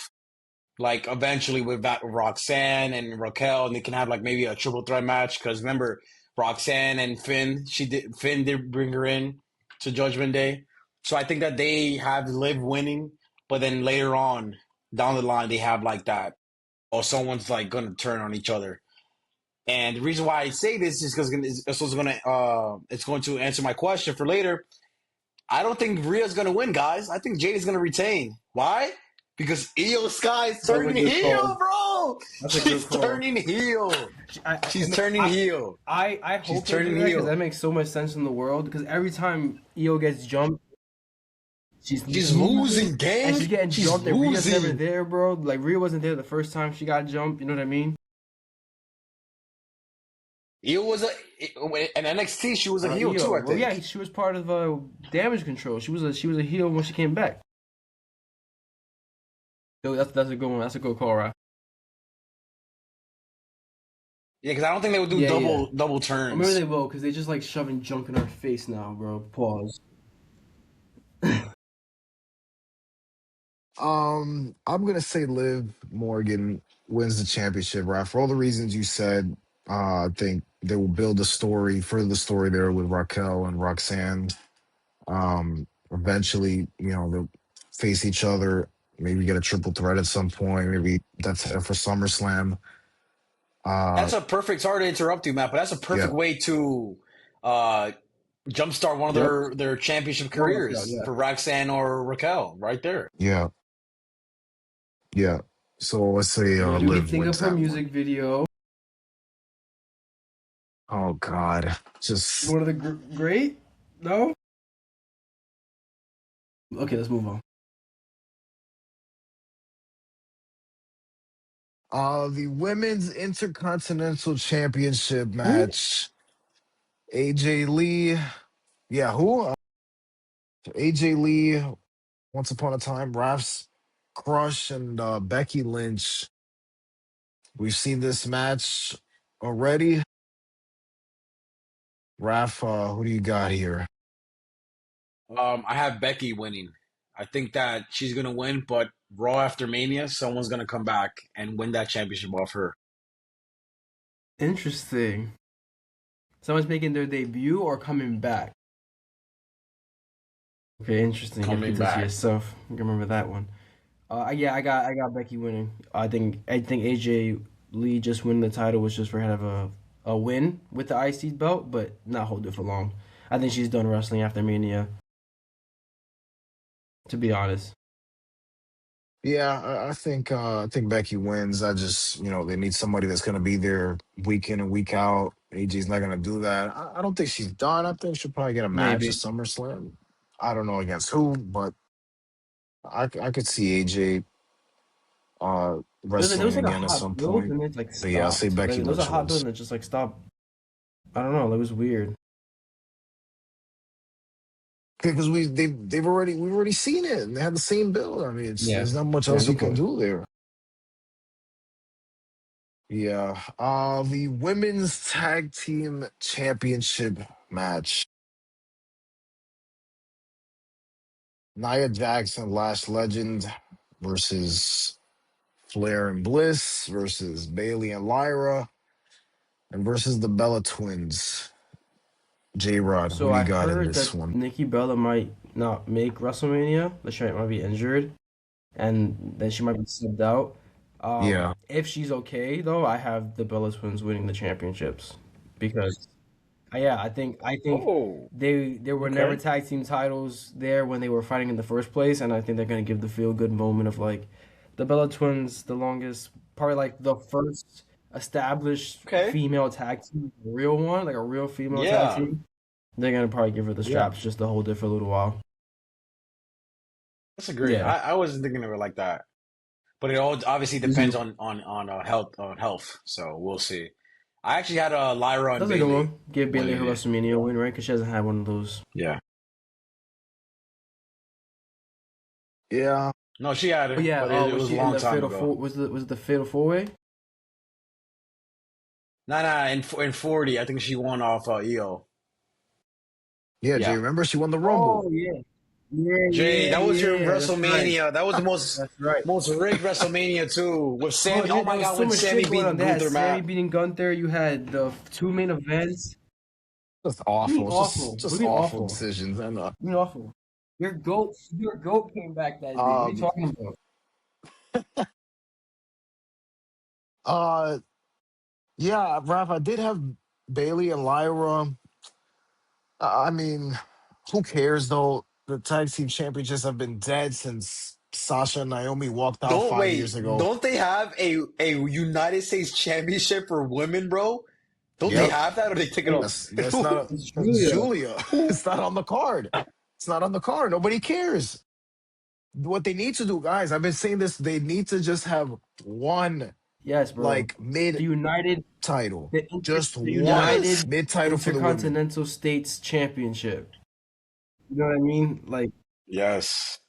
like eventually with that Roxanne and Raquel, and they can have like maybe a triple threat match. Because remember, Roxanne and Finn did bring her in to Judgment Day, so I think that they have Liv winning, but then later on down the line they have like that, or someone's like going to turn on each other. And the reason why I say this is because it's going to answer my question for later. I don't think Rhea's going to win, guys. I think Jade is going to retain. Why? Because Io Sky is That's a turning good heel, call. bro. That's a good She's call. turning heel. I She's mean, turning heel. I She's hope they do turning that because heel. that makes so much sense in the world. Because every time Io gets jumped, she's She's losing, losing, and gang. she's getting She's jumped, and Rhea's never losing. there, bro. Like Rhea wasn't there the first time she got jumped. You know what I mean? Io was in NXT. She was a heel too, Io. I Well, think. yeah, she was part of Damage Control. She was a heel when she came back. So that's a good one. That's a good call, right? Yeah, because I don't think they would do Yeah, yeah. double Or maybe turns. they will because they just like shoving junk in our face now, bro. Pause. I'm gonna say Liv Morgan wins the championship, right? For all the reasons you said, I think they will build a story, further the story there with Raquel and Roxanne. Eventually, they'll face each other, maybe get a triple threat at some point. Maybe that's it for SummerSlam. Uh, That's a perfect. Sorry to interrupt you, Matt, but that's a yeah, perfect way to uh, jumpstart one of Yep. their championship Or Raquel, careers yeah. for Roxanne or Raquel, right there. yeah, yeah. So let's say What do we Liv think wins of her that one. music video? Oh God, just One of the great? No? Okay, let's move on. the women's intercontinental championship Who? match. AJ Lee, yeah, who? AJ Lee, Once Upon a Time, Raf's Crush, and Becky Lynch. We've seen this match already. Raf, who do you got here? I have Becky winning. I think that she's gonna win, but Raw after Mania, someone's gonna come back and win that championship off her. Interesting. Someone's making their debut or coming back. Okay, interesting. You gotta keep Coming this to back. yourself. You can remember that one. Yeah, I got Becky winning. I think AJ Lee just winning the title was just for her to have a win with the IC belt, but not hold it for long. I think she's done wrestling after Mania, to be honest. Yeah, I think Becky wins. I just they need somebody that's gonna be there week in and week out. AJ's not gonna do that. I don't think she's done. I think she'll probably get a match at Maybe. SummerSlam. I don't know against who, but I could see AJ There was wrestling like a again at hot some build point. and it like But yeah, I'll say stopped. Like Becky there was a Lynch hot build wins. and it just like stopped. I don't know. It was weird. because we've already seen it and they had the same build. I mean, it's Yeah. there's not much Yeah, else you good can point. do there. Yeah. The women's tag team championship match. Nia Jackson, Lash Legend versus Flair and Bliss versus Bailey and Lyra and versus the Bella Twins. J Rod, who So do you I got in heard this that one? Nikki Bella might not make WrestleMania. That she might be injured, and then she might be subbed out. Yeah. If she's okay, though, I have the Bella Twins winning the championships because, yeah, I think Oh, they were never okay. tag team titles there when they were fighting in the first place, and I think they're gonna give the feel good moment of like the Bella Twins, the longest, probably like the first established Okay. female tag team, real one, like a real female tag Yeah. team. They're gonna probably give her the Yeah. straps just to hold it for a little while. That's a great. Yeah. I wasn't thinking of it like that. But it all obviously depends Mhm. on health. So we'll see. I actually had Lyra and That's a good Bailey one. Give Bailey her winning it. WrestleMania win, right? Because she hasn't had one of those. Yeah. Yeah. No, she had Oh it, yeah. but Oh, it was was a she in long the time Fatal ago. Four? Was it the Fatal Four Way? Nah, in 40, I think she won off EO. Yeah, Jay, Yeah. remember she won the Rumble. Oh yeah. Yeah, Jay, yeah, that was your yeah. That's right. WrestleMania. That was the most That's right. most rigged WrestleMania too. With Bro, Sammy. yeah, Oh there my was God, so when much Sammy shit going on. beat They had Gunther, Sammy Matt. beating Gunther. You had the two main events. Just What do you mean awful. awful? What Just do you mean awful awful? What decisions. And do you mean awful? Your goat came back that day. What are you um talking about? uh yeah, Raph, I did have Bailey and Lyra. I mean, who cares though? The tag team championships have been dead since Sasha and Naomi walked out Don't 5 years wait. ago. Don't they have a United States Championship for women, bro? Don't they Yep. Yep. have that, or they took it Hey, off? That's Who? not it's that's Julia. Julia. Who? It's not on the card. It's not on the card. Nobody cares. What they need to do, guys, I've been saying this, they need to just have one Yes, bro. like mid The United title. Just the one Yes. United mid title for the women. Intercontinental States Championship. You know what I mean? Like, Yes.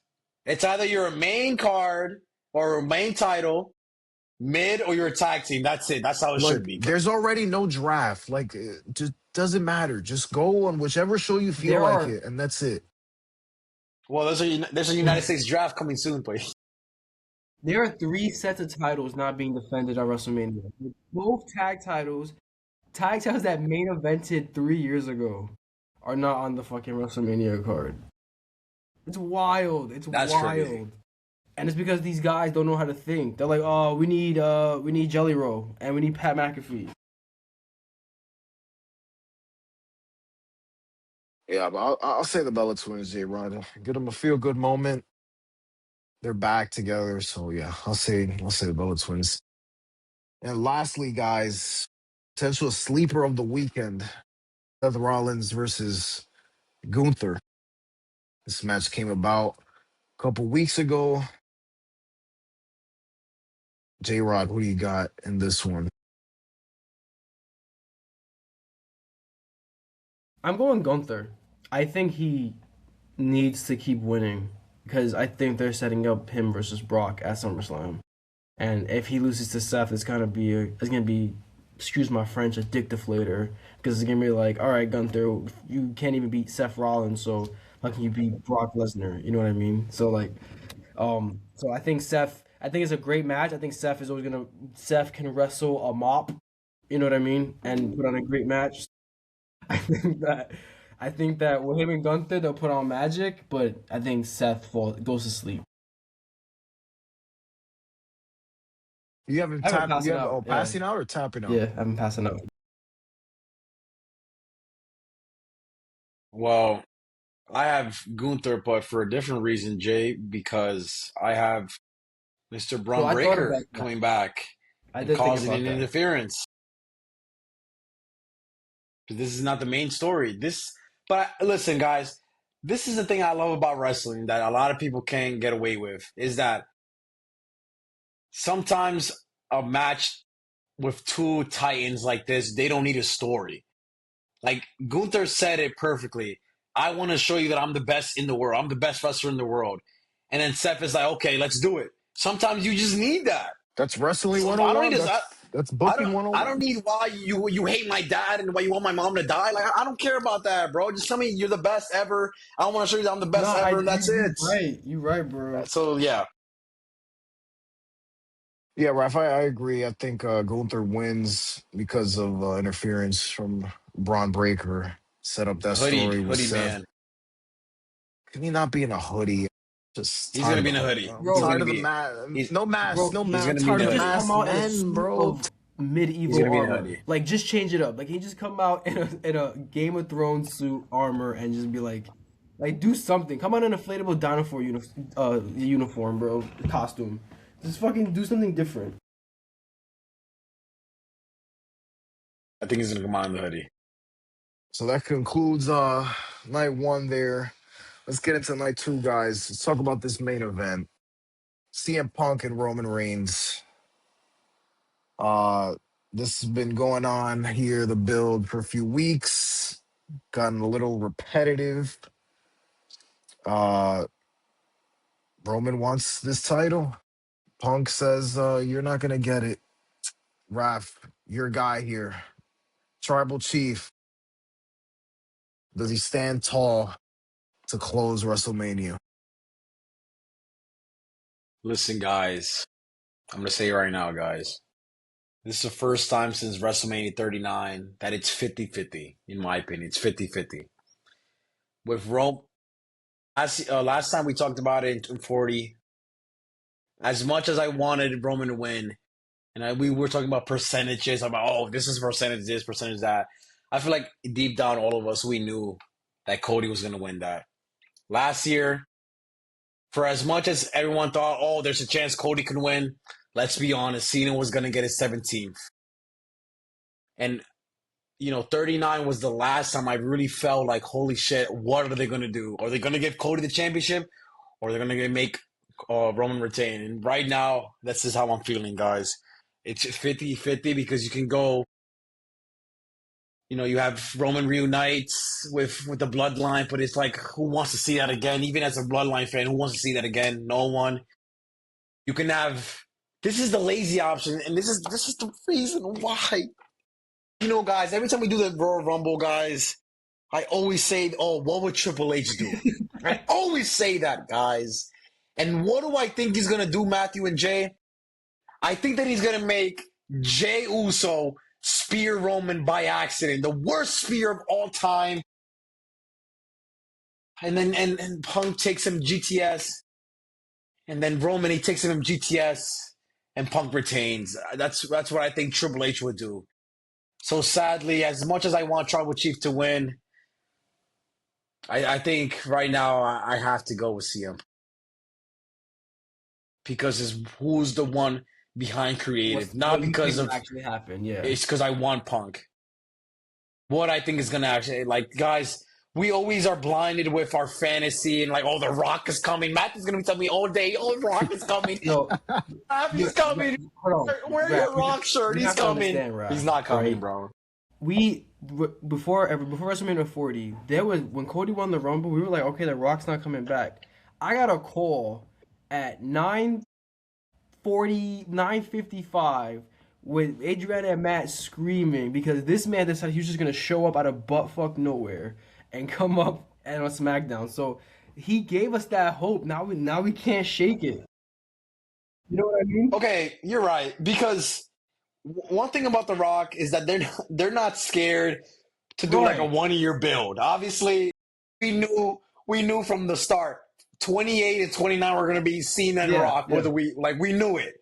It's either you're a main card or a main title, mid, or you're a tag team. That's it. That's how it should Like be. there's already no draft. Like just doesn't matter. Just go on whichever show you feel there like are it, and that's it. Well, there's a United States draft coming soon, but there are three sets of titles not being defended at WrestleMania. Both tag titles that main evented 3 years ago, are not on the fucking WrestleMania card. It's wild. It's that's crazy. wild. And it's because these guys don't know how to think. They're like, oh, we need Jelly Roll and we need Pat McAfee. Yeah, but I'll say the Bella Twins, J. Rod. Give them a feel good moment. They're back together, so yeah, I'll say the Bella Twins. And lastly, guys, potential sleeper of the weekend: Seth Rollins versus Gunther. This match came about a couple weeks ago. J. Rod, who do you got in this one? I'm going Gunther. I think he needs to keep winning because I think they're setting up him versus Brock at SummerSlam. And if he loses to Seth, it's gonna be, excuse my French, a dick deflator because it's gonna be like, all right, Gunther, you can't even beat Seth Rollins, so how can you beat Brock Lesnar? You know what I mean? So like, so I think Seth. I think it's a great match. I think Seth can wrestle a mop. You know what I mean? And put on a great match. I think that I think that with him and Gunther, they'll put on magic, but I think goes to sleep. You haven't I haven't tapped. You passing have out. Yeah, passing out or tapping out? yeah, I've been passing out. Well, I have Gunther, but for a different reason, Jay, because I have Mr. So Braun I thought Breaker about that. coming back I and did think causing about an that. interference. This is not the main story. But listen, guys, this is the thing I love about wrestling that a lot of people can't get away with is that sometimes a match with two titans like this, they don't need a story. Like Gunther said it perfectly. I want to show you that I'm the best in the world. I'm the best wrestler in the world. And then Seth is like, okay, let's do it. Sometimes you just need that. That's wrestling So I don't need 101. this. That's I booking I don't 101. need why you hate my dad and why you want my mom to die. Like I don't care about that, bro. Just tell me you're the best ever. I want to show you that I'm the No, best ever, and that's you it. right. You right, bro. So yeah, Yeah, Raf, I agree. I think Gunther wins because of interference from Braun Breaker. Set up that story with hoodie Seth. man. Can he not be in a hoodie? Just He's gonna tired be in a of hoodie. I'm He's Bro, tired gonna of the be. mask. He's No mask, bro, no he's mask. I'm gonna be in tired a of the just hoodie. come masked out in a men, suit bro. of He's medieval gonna be in a armor. hoodie. Like, just change it up. Like, he just come out in a Game of Thrones suit armor and just be like do something. Come out in an inflatable dinosaur uniform, bro, costume. Just fucking do something different. I think he's gonna come out in the hoodie. So that concludes night one there. Let's get into night two, guys. Let's talk about this main event. CM Punk and Roman Reigns. Uh this has been going on here, the build for a few weeks. Gotten a little repetitive. Uh Roman wants this title. Punk says, you're not gonna get it. Raf, your guy here. Tribal Chief. Does he stand tall to close WrestleMania? Listen, guys. I'm gonna say it right now, guys. This is the first time since WrestleMania 39 that it's 50-50, in my opinion. It's 50-50. With Rome, last time we talked about it in 40, as much as I wanted Roman to win, and we were talking about percentages, about, oh, this is percentage this, percentage that. I feel like deep down, all of us, we knew that Cody was going to win that. Last year, for as much as everyone thought, oh, there's a chance Cody can win, let's be honest, Cena was going to get his 17th. And 39 was the last time I really felt like, holy shit, what are they going to do? Are they going to give Cody the championship? Or are they going to make Roman retain? And right now, this is how I'm feeling, guys. It's 50-50 because you can go, you have Roman reunites with the bloodline, but it's like, who wants to see that again? Even as a bloodline fan, who wants to see that again? No one. You can have, this is the lazy option, and this is the reason why. Guys, every time we do the Royal Rumble, guys, I always say, oh, what would Triple H do? I always say that, guys. And what do I think he's going to do, Matthew and Jay? I think that he's going to make Jey Uso spear Roman by accident. The worst spear of all time. And then and Punk takes him GTS. And then Roman, he takes him GTS. And Punk retains. That's what I think Triple H would do. So sadly, as much as I want Tribal Chief to win, I think right now I have to go with CM. Because who's the one behind creative. Not What you because think will of, actually happen? Yeah. it's because I want Punk. What I think is going to actually, like, guys, we always are blinded with our fantasy and like, oh, The Rock is coming. Matt is going to be telling me all day, oh, The Rock is coming. Yo, He's coming. hold on. Wear your Rock shirt. You He's have to coming. understand, Raph, He's not coming, right? bro. Before WrestleMania 40, there was when Cody won the Rumble, we were like, okay, the Rock's not coming back. I got a call at 9:55 with Adriana and Matt screaming because this man decided he was just gonna show up out of buttfuck nowhere and come up and on SmackDown. So he gave us that hope. Now we can't shake it. You know what I mean? Okay, you're right. Because one thing about The Rock is that they're not scared to do like a Right. 1 year build. Obviously, we knew from the start, 28 and 29 were gonna be Cena and Yeah, Rock. yeah. Whether we knew it,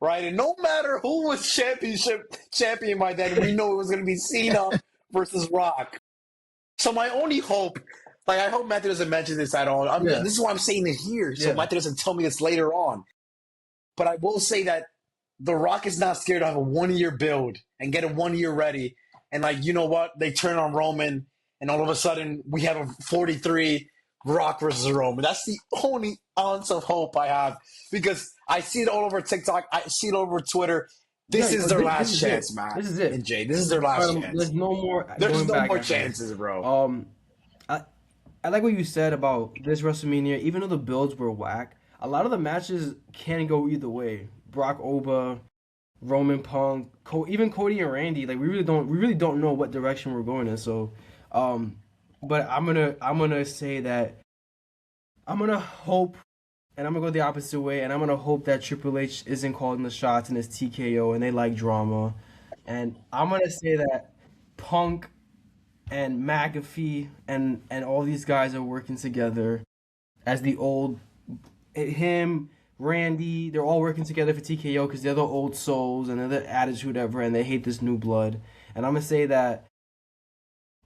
right? And no matter who was champion by then, we knew it was gonna be Cena versus Rock. So my only hope, like I hope Matthew doesn't mention this at all. Yeah. This is why I'm saying it here, so Yeah. Matthew doesn't tell me this later on. But I will say that The Rock is not scared to have a 1 year build and get a 1 year ready. And like, you know what? They turn on Roman, and all of a sudden we have a 43 Rock versus Roman. That's the only ounce of hope I have because I see it all over TikTok. I see it all over Twitter. This Yeah, is but their this last is chance, it. Matt. This is it. And Jay, this is their last chance. There's no more. There's going no back more after this. chances, bro. I, I like what you said about this WrestleMania. Even though the builds were whack, a lot of the matches can go either way. Brock Oba, Roman Punk, even Cody and Randy. Like we really don't know what direction we're going in. So, um, but I'm gonna say that I'm gonna hope, and I'm gonna go the opposite way, and I'm gonna hope that Triple H isn't calling the shots and it's TKO, and they like drama, and I'm gonna say that Punk and McAfee and all these guys are working together as the old him, Randy, they're all working together for TKO because they're the old souls and they're the attitude ever, and they hate this new blood. And I'm gonna say that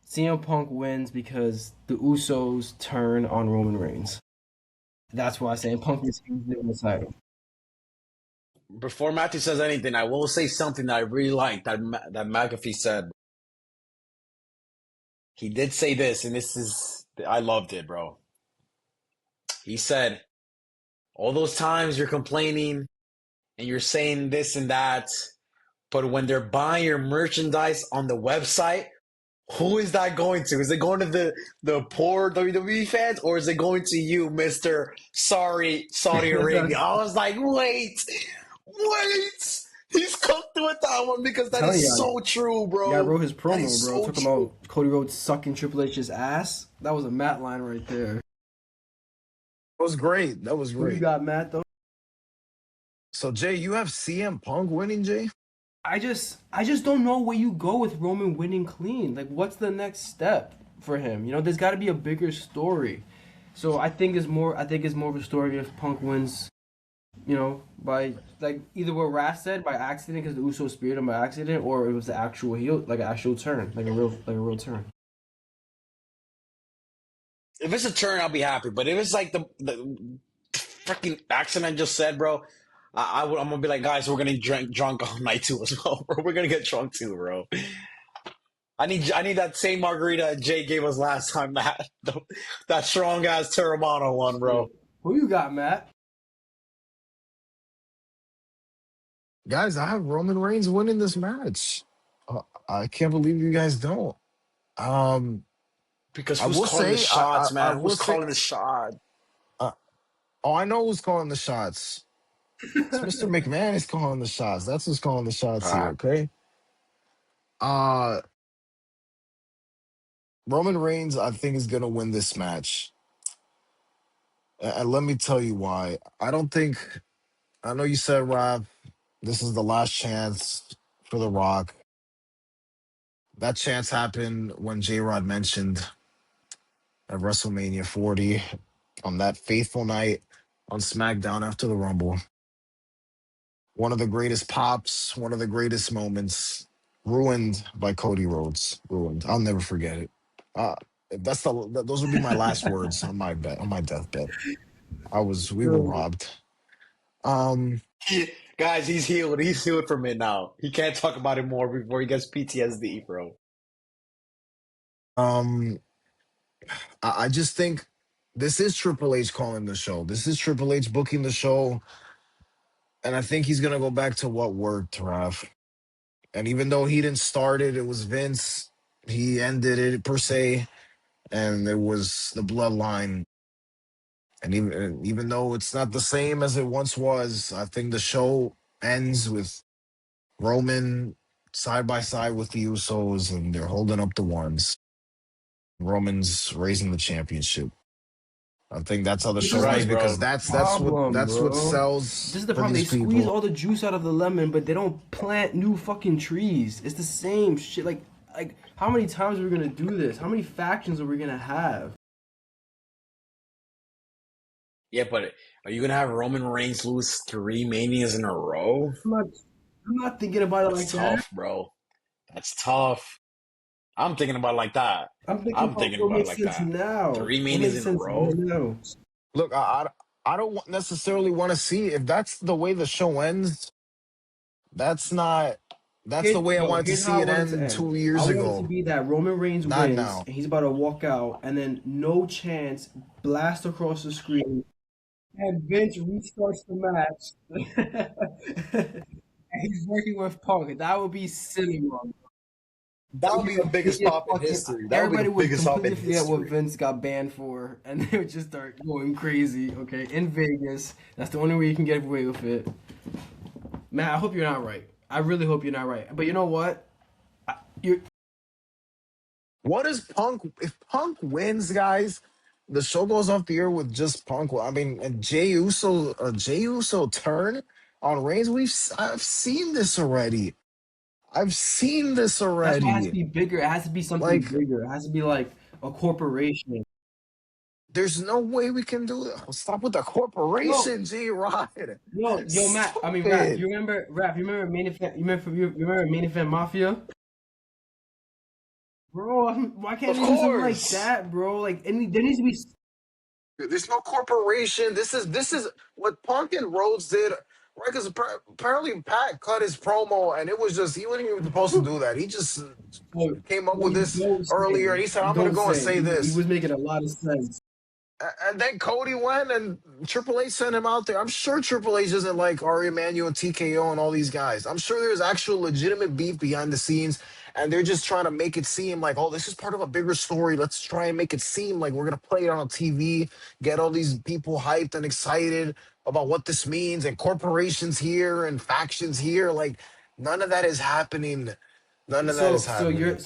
CM Punk wins because the Usos turn on Roman Reigns. That's why I'm saying Punk retains the title. Before Matthew says anything, I will say something that I really like that McAfee said. He did say this, and this is I loved it, bro. He said, "All those times you're complaining and you're saying this and that, but when they're buying your merchandise on the website, who is that going to? Is it going to the poor WWE fans, or is it going to you, Mister Sorry Saudi Arabia?" I was like, wait. He's cooked with that one because that Telling is you, so true, yeah, I bro. wrote his That promo, is bro. so Talking true. about Cody Rhodes sucking Triple H's ass. That was a Matt line right there. That was great. That was Who you great. got, Matt? Though So Jay, you have CM Punk winning, Jay? I just don't know where you go with Roman winning clean. Like, what's the next step for him? There's got to be a bigger story. So I think it's more of a story if Punk wins. By like either what Raph said by accident because the Usos speared him by accident, or it was the actual heel, like an actual turn, like a real turn. If it's a turn, I'll be happy. But if it's like the freaking accent I just said, bro, I'm gonna be like, guys, we're gonna drink drunk all night too as well, bro. We're gonna get drunk too, bro. I need that same margarita Jay gave us last time, Matt. That strong ass Terramana one, Shit. bro. Who you got, Matt? Guys, I have Roman Reigns winning this match. I can't believe you guys don't. Um, Because I who's will calling the say, shots, I man? Who's will say, calling the shot? uh, oh, I know who's calling the shots. It's Mr. McMahon is calling the shots. That's who's calling the shots here. Ah, Okay. Uh, Roman Reigns, I think, is gonna win this match, and let me tell you why. I don't think. I know you said, Rob, this is the last chance for The Rock. That chance happened when J Rod mentioned at WrestleMania 40 on that faithful night on SmackDown after the Rumble. One of the greatest pops, one of the greatest moments, ruined by Cody Rhodes. Ruined. I'll never forget it. Uh, that's those would be my last words on my deathbed. We were Yo, robbed. Um, guys, he's healed. He's healed from it now. He can't talk about it more before he gets PTSD, bro. um, I just think this is Triple H calling the show. This is Triple H booking the show, and I think he's gonna go back to what worked, Raf. And even though he didn't start it, it was Vince. He ended it per se, and it was the bloodline. And even though it's not the same as it once was, I think the show ends with Roman side by side with the Usos, and they're holding up the ones. Roman's raising the championship. I think that's how the this You're show is ends right, the because bro. problem, that's what bro. sells This is the for problem. They these squeeze people. all the juice out of the lemon, but they don't plant new fucking trees. It's the same shit. Like how many times are we gonna do this? How many factions are we gonna have? Yeah, but are you gonna have Roman Reigns lose 3 Manias in a row? I'm not. I'm not thinking about it That's like that. tough, bro. That's tough. I'm thinking about it like that. I'm thinking I'm about thinking what about it makes like sense that. now. Three What Manias makes in a sense row? now? Look, I don't necessarily want to see if that's the way the show ends. That's not that's the way I wanted to Here's how see I it want it to end end. two I years want it to ago. be that Roman Reigns Not wins, now. and he's about to walk out, and then no chance, blast across the screen, and Vince restarts the match. And he's working with Punk. That would be cinema. That would be the biggest pop in Fucking, history. That would be everybody the would biggest pop completely in forget what history. Vince got banned for, and they would just start going crazy. Okay, in Vegas, that's the only way you can get away with it. Man, I hope you're not right. I really hope you're not right. But you know what? You What is Punk? If Punk wins, guys, the show goes off the air with just Punk. I mean, and Jey Uso turn on Reigns. I've seen this already. I've seen this That's why it has to already. be bigger. It has to be something Like, bigger. It has to be like a corporation. there's no way we can do it. Stop with the Yo, corporation, G Rod. yo, Matt. I Stop mean, Rap. it. You remember Rap? You remember main event? You remember main event Mafia? Bro, why can't Of they do something like course. that, bro? Like, there needs to be. There's no corporation. This is what Punk and Rhodes did. Right, because apparently Pat cut his promo, and it was just he wasn't even supposed to do that. He just Oh, came up well, with you this don't earlier, and say. he said, You "I'm gonna don't go and say. say He this." was making a lot of sense. And then Cody went, and Triple H sent him out there. I'm sure Triple H doesn't like Ari Emanuel, TKO, and all these guys. I'm sure there's actual legitimate beef behind the scenes, and they're just trying to make it seem like, oh, this is part of a bigger story. Let's try and make it seem like we're gonna play it on TV, get all these people hyped and excited about what this means, and corporations here and factions here. Like none of that is happening. None of that is happening.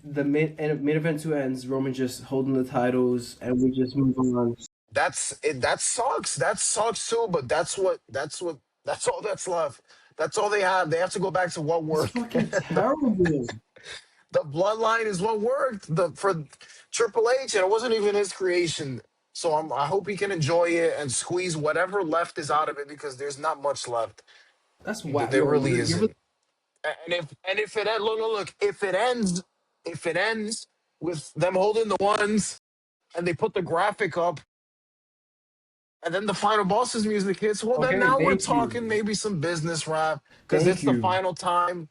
The main event two ends. Roman just holding the titles, and we just move on. That's it. That sucks. That sucks too. But that's all that's left. That's all they have. They have to go back to what It's worked. fucking terrible. The bloodline is what worked. The for Triple H, and it wasn't even his creation. So I hope he can enjoy it and squeeze whatever left is out of it because there's not much left. That's whack. There Yo, really you're really isn't. And if it look, if it ends with them holding the ones and they put the graphic up and then the final boss's music hits. Well, then okay. now we're Thank you. talking maybe some business rap because Thank it's the you. final time.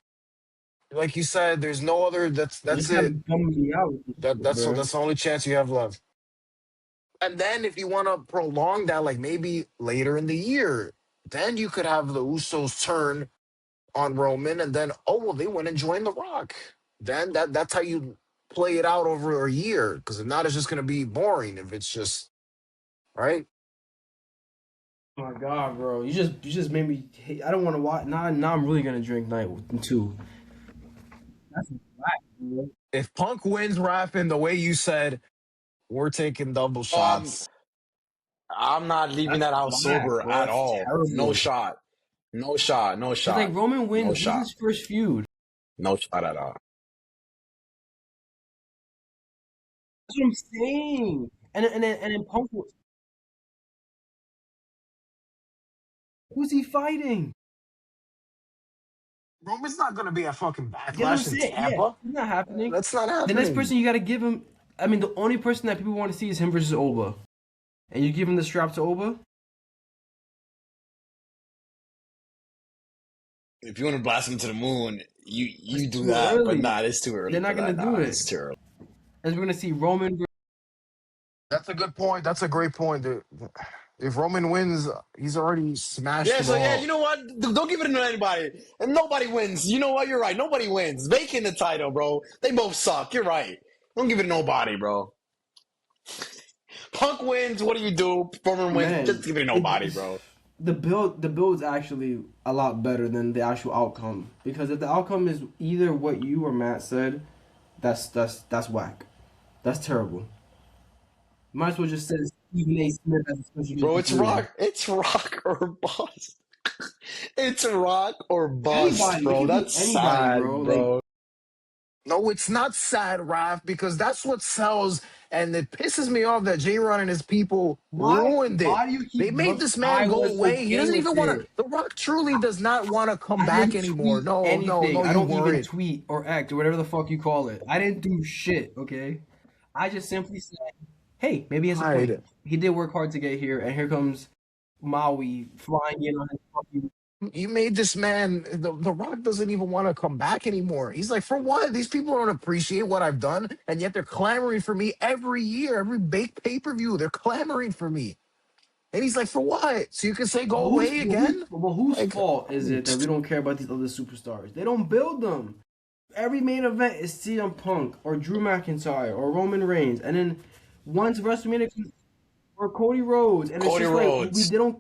Like you said, there's no other. That's Just have it. it bum me out, bro. That's the only chance you have left. And then if you want to prolong that, like maybe later in the year, then you could have the Usos turn on Roman, and then oh well, they went and joined the Rock. Then that's how you play it out over a year. Because if not, it's just gonna be boring. If it's just right. Oh my god, bro. You just made me. I don't want to watch. Now I'm really gonna drink night two. That's whack, bro. If Punk wins, rapping the way you said, we're taking double Um, shots. I'm not leaving That's that house whack, sober bro. at That's all. No terrible. shot. No shot. No Cause shot. like Roman No wins. This is shot. his first feud. No shot at all. That's what I'm saying. And then Punk. Who's he fighting? Roman's not gonna be a fucking That's what I'm backlash in saying. Yeah, Tampa. it's not happening. That's not The next happening. person you got to give him. I mean, the only person that people want to see is him versus Oba, and you give him the strap to Oba. If you want to blast him to the moon, It's you do too that. But early. nah, it's too early They're for not gonna that. do Nah, it. it's too early. And we're gonna see Roman. That's a good point. That's a great point. If Roman wins, he's already smashed Yeah, them so yeah, you all. know what? Don't give it to anybody. And nobody wins. You know what? You're right. Nobody wins. Vacant the title, bro. They both suck. You're right. Don't give it to nobody, bro. Punk wins. What do you do? Roman wins. Just Man, give it to nobody, bro. the build's actually a lot better than the actual outcome, because if the outcome is either what you or Matt said, that's whack. That's terrible. Might as well just say Stephen A. Smith as a special guest Bro, it's referee. rock. It's rock or bust. It's rock or bust, Anybody, it bro. could be That's anybody, bro. sad, Like bro. No, it's not sad, Raph, because that's what sells. And it pisses me off that J Ron and his people why? ruined it. Why do you They keep? made this man I go was away. He okay doesn't with even want to. it. The Rock truly does not want to come I back didn't anymore. tweet No, no, anything. no, I you don't even weren't. tweet or act or whatever the fuck you call it. I didn't do shit, okay? I just simply said, hey, maybe he has a point. Hide. He did work hard to get here, and here comes Maui flying in on his fucking. You made this man. The Rock doesn't even want to come back anymore. He's like, for what? These people don't appreciate what I've done, and yet they're clamoring for me every year, every big pay per view. They're clamoring for me. And he's like, for what? So you can say go away again? Whose Like, fault is it that we don't care about these other superstars? They don't build them. every main event is CM Punk or Drew McIntyre or Roman Reigns, and then once WrestleMania or Cody Rhodes, and it's Cody just like we Rhodes. didn't.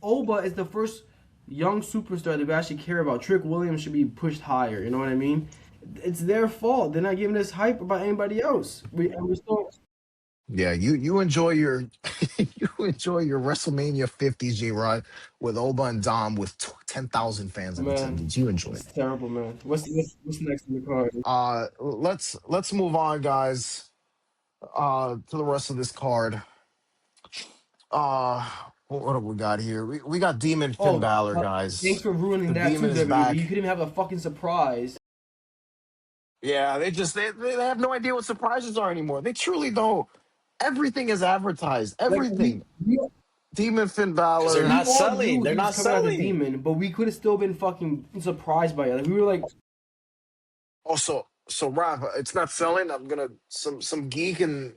Oba is the first young superstar that we actually care about. Trick Williams should be pushed higher. You know what I mean? It's their fault. They're not giving us hype about anybody else. We're still Yeah, you enjoy your you enjoy your WrestleMania 50, J Rod, with Oba and Dom with 10,000 fans in man. attendance. You enjoy It's that. terrible, man. What's next in the card? Let's move on, guys. To the rest of this card. Uh, what have we got here? We got Demon Finn Oh, Balor, thanks guys. for ruining The that too, Demon is WWE. You back. couldn't even have a fucking surprise. Yeah, they have no idea what surprises are anymore. They truly don't. Everything is advertised. Like Everything. Demon Finn Because they're we Balor. not all selling. knew They're he was not coming as a selling. demon, but we could have still been fucking surprised by it. Like we were like, Also, so Rob, it's not selling. I'm gonna some geek in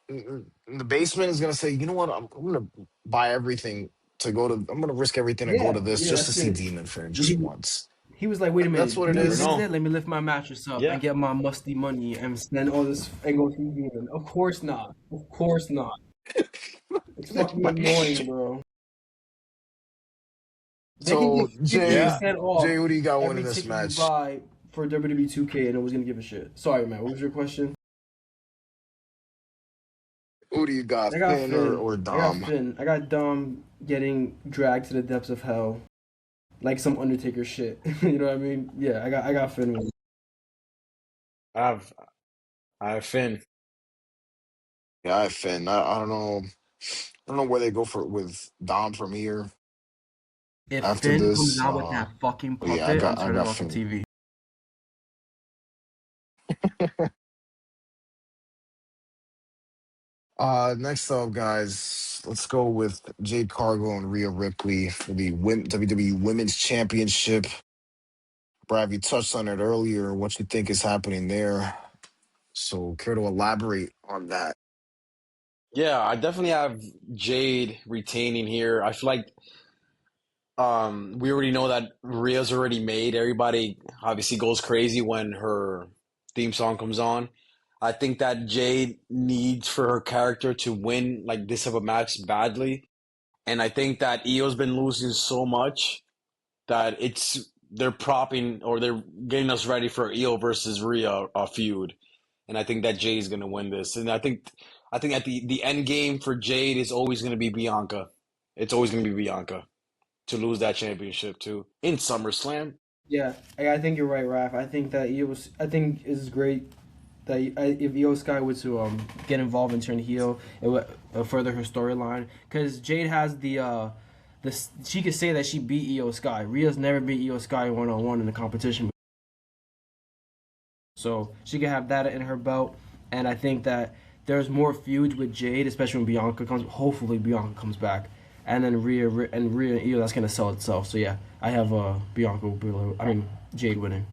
the basement is gonna say, you know what? I'm gonna buy everything to go to. I'm gonna risk everything to go yeah, to this yeah, just to that's see it. Demon Finn just He, once. he was like, wait a That's minute, what it You never Demon is. Finn's know. dead. Let me lift my mattress up and Yeah. get my musty money and spend all this and go see Demon. Of course not. Of course not. It's fucking annoying, bro. They can get So fifty Yeah. percent Jay, off who do you got winning every this ticket you match? buy for WWE 2K, and it was gonna give a shit. Sorry, man. What was your question? Who do you got, I got Finn Finn. or I got Dom? Finn. I got Dom getting dragged to the depths of hell, like some Undertaker shit. You know what I mean? Yeah, I got Finn. Winning. I've I have Finn. Yeah, I have Finn. I don't know. I don't know where they go for with Dom from here If after Finn comes this. out with that fucking But yeah, puppet, I'm I turning got off the Finn. TV. Next up, guys, let's go with Jade Cargill and Rhea Ripley for the WWE Women's Championship. Brad, you touched on it earlier. What you think is happening there? So, care to elaborate on that? Yeah, I definitely have Jade retaining here. I feel like we already know that Rhea's already made. Everybody obviously goes crazy when her theme song comes on. I think that Jade needs for her character to win like this of a match badly. And I think that Io's been losing so much that they're propping or they're getting us ready for Io versus Rhea feud. And I think that Jade's gonna win this. And I think at the end game for Jade is always gonna be Bianca. It's always gonna be Bianca to lose that championship too in SummerSlam. Yeah, I think you're right, Raph. I think that EOS. I think it's great that if Io Sky were to get involved and turn heel, it would further her storyline. Because Jade has the she could say that she beat Io Sky. Rhea's never beat Io Sky 1-on-1 in the competition, so she could have that in her belt. And I think that there's more feuds with Jade, especially when Bianca comes. Hopefully, Bianca comes back, and then Rhea and Io. That's gonna sell itself. So yeah, I have Bianca. I mean Jade winning.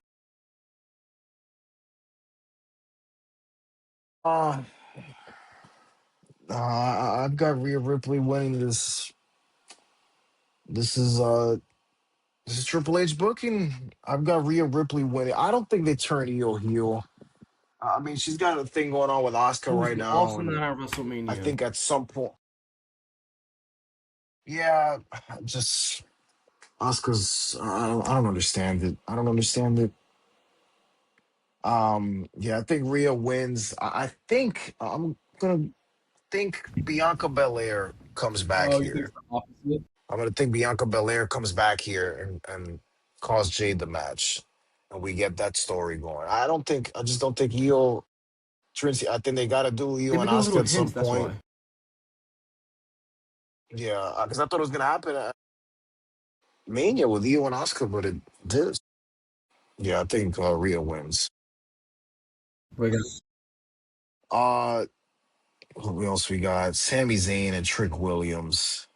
Uh, I've got Rhea Ripley winning this. This is uh, this is Triple H booking. I've got Rhea Ripley winning. I don't think they turn Io heel. I mean, she's got a thing going on with Oscar Who's right now, also and not at I WrestleMania. think at some point, yeah, just Oscar's. I don't understand it. I don't understand it. Yeah, I think Rhea wins. I think I'm gonna think Bianca Belair comes back Oh, you think here. it's the opposite? I'm gonna think Bianca Belair comes back here and calls Jade the match, and we get that story going. I just don't think Io Trinity. I think they got to do They've Io been and doing Oscar little at some hints. That's point. why. Yeah, because I thought it was gonna happen at Mania with Io and Oscar, but it did. Yeah, I think Rhea wins. We're gonna, Uh, who else we got? Sami Zayn and Trick Williams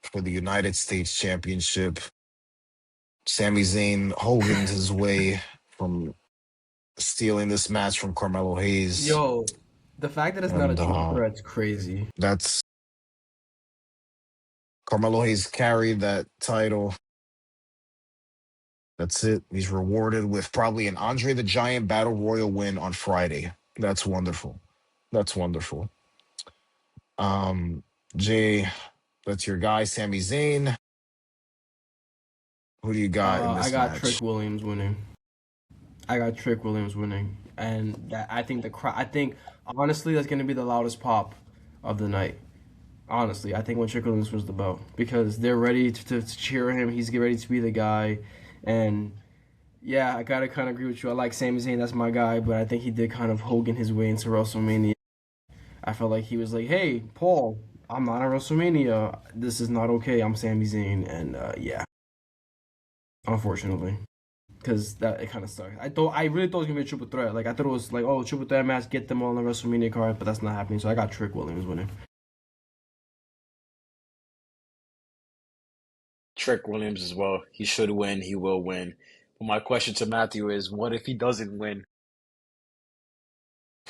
for the United States Championship. Sami Zayn Hogan's his way from stealing this match from Carmelo Hayes, yo, the fact that it's not a and triple threat's crazy. that's Carmelo Hayes carried that title. That's it. He's rewarded with probably an Andre the Giant Battle Royal win on Friday. That's wonderful. That's wonderful. Um, Jay, that's your guy, Sami Zayn. Who do you got in I this got Trick match? Williams winning. I got Trick Williams winning, and that I think the crowd. I think honestly that's gonna be the loudest pop of the night. Honestly, I think when Trick Williams wins the belt because they're ready to cheer him. He's ready to be the guy, and yeah, I gotta kind of agree with you. I like Sami Zayn, that's my guy, but I think he did kind of Hogan his way into WrestleMania. I felt like he was like, "Hey, Paul, I'm not on WrestleMania. This is not okay. I'm Sami Zayn," and yeah, unfortunately. Because that it kind of sucked. I really thought it was gonna be a triple threat. Like I thought it was like, oh, triple threat match, get them all on the WrestleMania card, but that's not happening. So I got Trick Williams winning. Trick Williams as well. He should win. He will win. But my question to Matthew is, what if he doesn't win?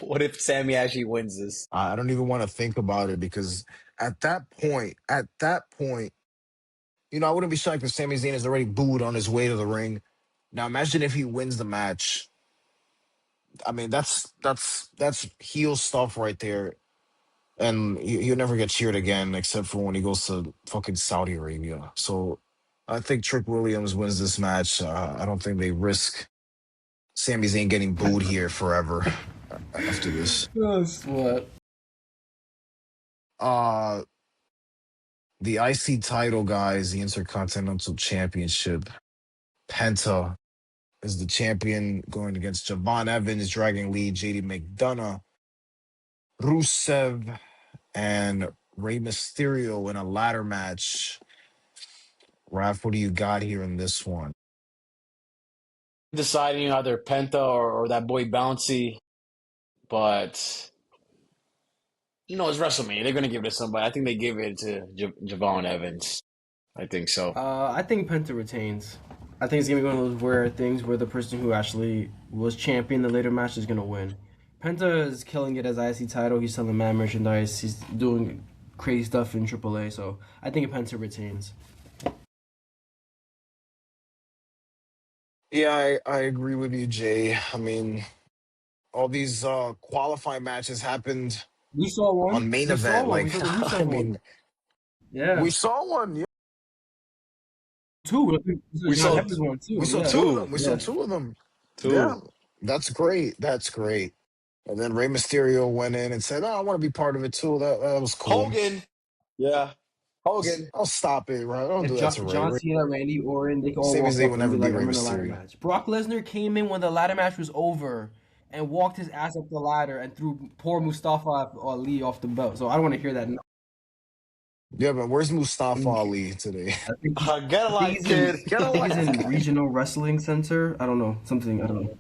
What if Sammy actually wins this? I don't even want to think about it because at that point, I wouldn't be shocked if Sami Zayn is already booed on his way to the ring. Now imagine if he wins the match. I mean, that's heel stuff right there, and he'll never get cheered again except for when he goes to fucking Saudi Arabia. So I think Trick Williams wins this match. I don't think they risk Sami Zayn getting booed here forever after this. That's what. Uh the IC title, guys, the Intercontinental Championship. Penta is the champion going against Javon Evans, Dragon Lee, JD McDonough, Rusev, and Rey Mysterio in a ladder match. Raph, what do you got here in this one? Deciding either Penta or that boy Bouncy, but it's WrestleMania. They're gonna give it to somebody. I think they give it to Javon Evans. I think so. I think Penta retains. I think it's gonna be one of those rare things where the person who actually was champion in the later match is gonna win. Penta is killing it as IC title. He's selling mad merchandise. He's doing crazy stuff in AAA. So I think Penta retains. Yeah, I agree with you, Jay. I mean, all these qualifying matches happened We saw one. on main We saw event. one. We Like, saw the I Rusev one. mean, Yeah. we saw one. Yeah. Two. The We John saw Evans one We too. saw Yeah. two of them. two, We saw Yeah. two of them. Yeah, two. that's great. That's great. And then Rey Mysterio went in and said, "Oh, I want to be part of it too." That was cool. Hogan. Yeah, Hogan. I'll stop it, right? Don't If do that to John Ray. Cena, Randy Orton, they can all Sami walk Zayn up will and be never be like, Rey "I'm in a ladder Mysterio. match." Brock Lesnar came in when the ladder match was over and walked his ass up the ladder and threw poor Mustafa Ali off the belt. So I don't want to hear that. Yeah, but where's Mustafa Ali today? I think Get a I think life, he's in. kid. Get I a think he's in life. Regional Wrestling Center. I don't know something. I don't know.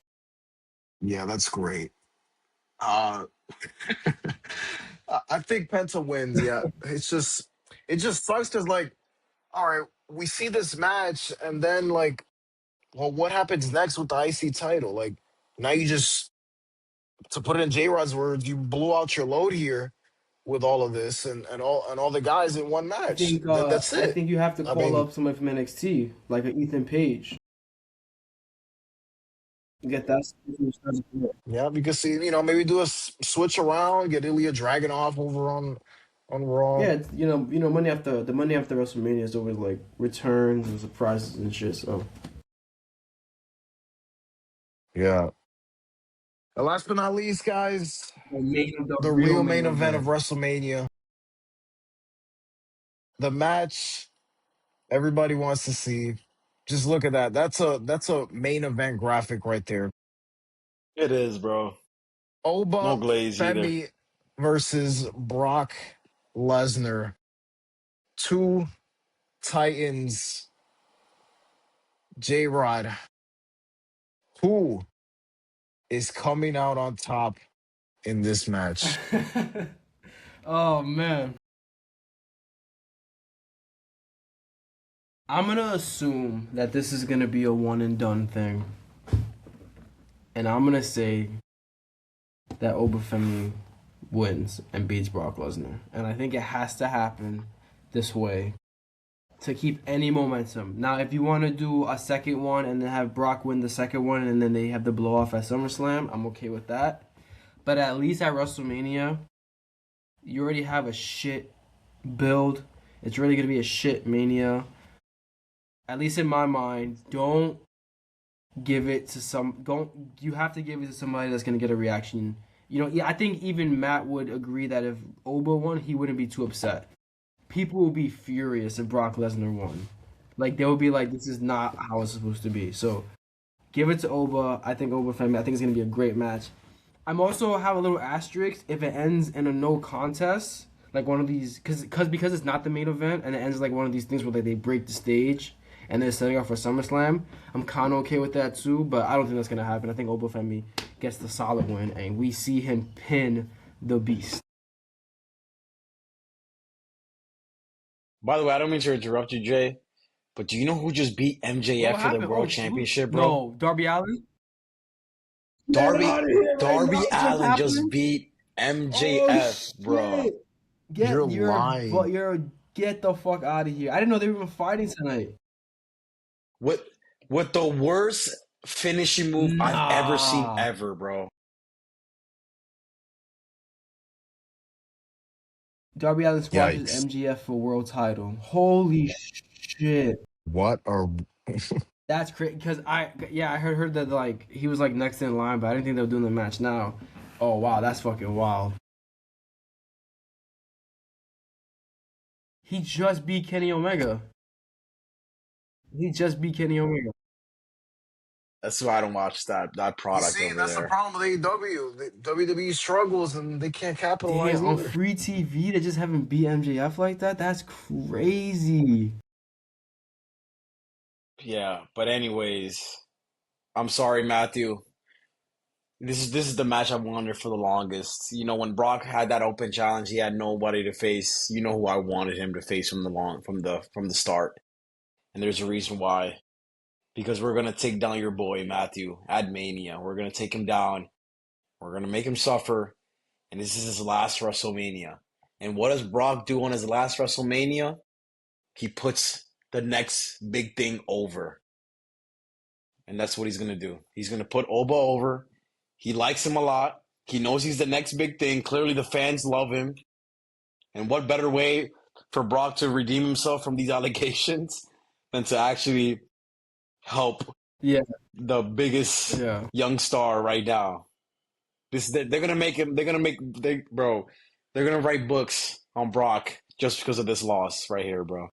Yeah, that's great. Uh, I think Penta wins. Yeah, it just sucks because all right, we see this match, and then well, what happens next with the IC title? Like now you just, to put it in J Rod's words, you blew out your load here with all of this and all the guys in one match. That's I it. think you have to I call mean, up somebody from NXT, like an Ethan Page. Get that. yeah, we could see, maybe do a switch around, get Ilya Dragunov over on Raw. Yeah, Monday after WrestleMania is always like returns and surprises and shit. So Yeah. And last but not least, guys, the the real real main main event of event. WrestleMania, the match everybody wants to see. Just look at that. That's a main event graphic right there. It is, bro. No Oba glaze either. Femi versus Brock Lesnar. Two Titans. J Rod. Who is coming out on top in this match? Oh man, I'm gonna assume that this is gonna be a one and done thing, and I'm gonna say that Obafemi wins and beats Brock Lesnar, and I think it has to happen this way to keep any momentum. Now, if you want to do a second one and then have Brock win the second one and then they have the blow off at SummerSlam, I'm okay with that. But at least at WrestleMania, you already have a shit build. It's really gonna be a shit mania. At least in my mind, don't give it to some. Don't you have to give it to somebody that's gonna get a reaction. You know, yeah, I think even Matt would agree that if Oba won, he wouldn't be too upset. People will be furious if Brock Lesnar won. Like they will be like, "This is not how it's supposed to be." So give it to Oba. I think Oba family. I think it's gonna be a great match. I'm also have a little asterisk if it ends in a no contest, like one of these, because it's not the main event and it ends like one of these things where like they break the stage and they're setting up for SummerSlam. I'm kind of okay with that too, but I don't think that's gonna happen. I think Oba Femi gets the solid win and we see him pin the Beast. By the way, I don't mean to interrupt you, Jay, but do you know who just beat What MJF for the happened? Oh, World Swoop? Championship, bro? No, Darby Allin. Get out Darby of here right now! Darby It just Allin just happened. beat Oh MJF, bro. shit! You're Get lying. get the fuck out of here! I didn't know they were even fighting tonight. With with the worst finishing move I've ever seen Nah. ever, bro. Darby Allin squashes Yikes. MGF for world title. Holy shit. What are That's crazy. Because I heard that like he was like next in line, but I didn't think they were doing the match now. Oh wow, that's fucking wild. He just beat Kenny Omega. He just beat Kenny Omega. That's why I don't watch that you product see? over That's the there. problem with AEW. WWE struggles and they can't capitalize Damn, on either. free TV, they just haven't beat MJF like that. That's crazy. Yeah, but anyways, I'm sorry, Matthew. This is the match I wanted for the longest. You know, when Brock had that open challenge, he had nobody to face. You know who I wanted him to face from the start. And there's a reason why. Because we're gonna take down your boy Matthew at Mania. We're gonna take him down. We're gonna make him suffer. And this is his last WrestleMania. And what does Brock do on his last WrestleMania? He puts the next big thing over. And that's what he's gonna do. He's gonna put Oba over. He likes him a lot. He knows he's the next big thing. Clearly the fans love him. And what better way for Brock to redeem himself from these allegations than to actually help Yeah, the biggest yeah. young star right now. They're gonna make him. Bro. They're gonna write books on Brock just because of this loss right here, bro.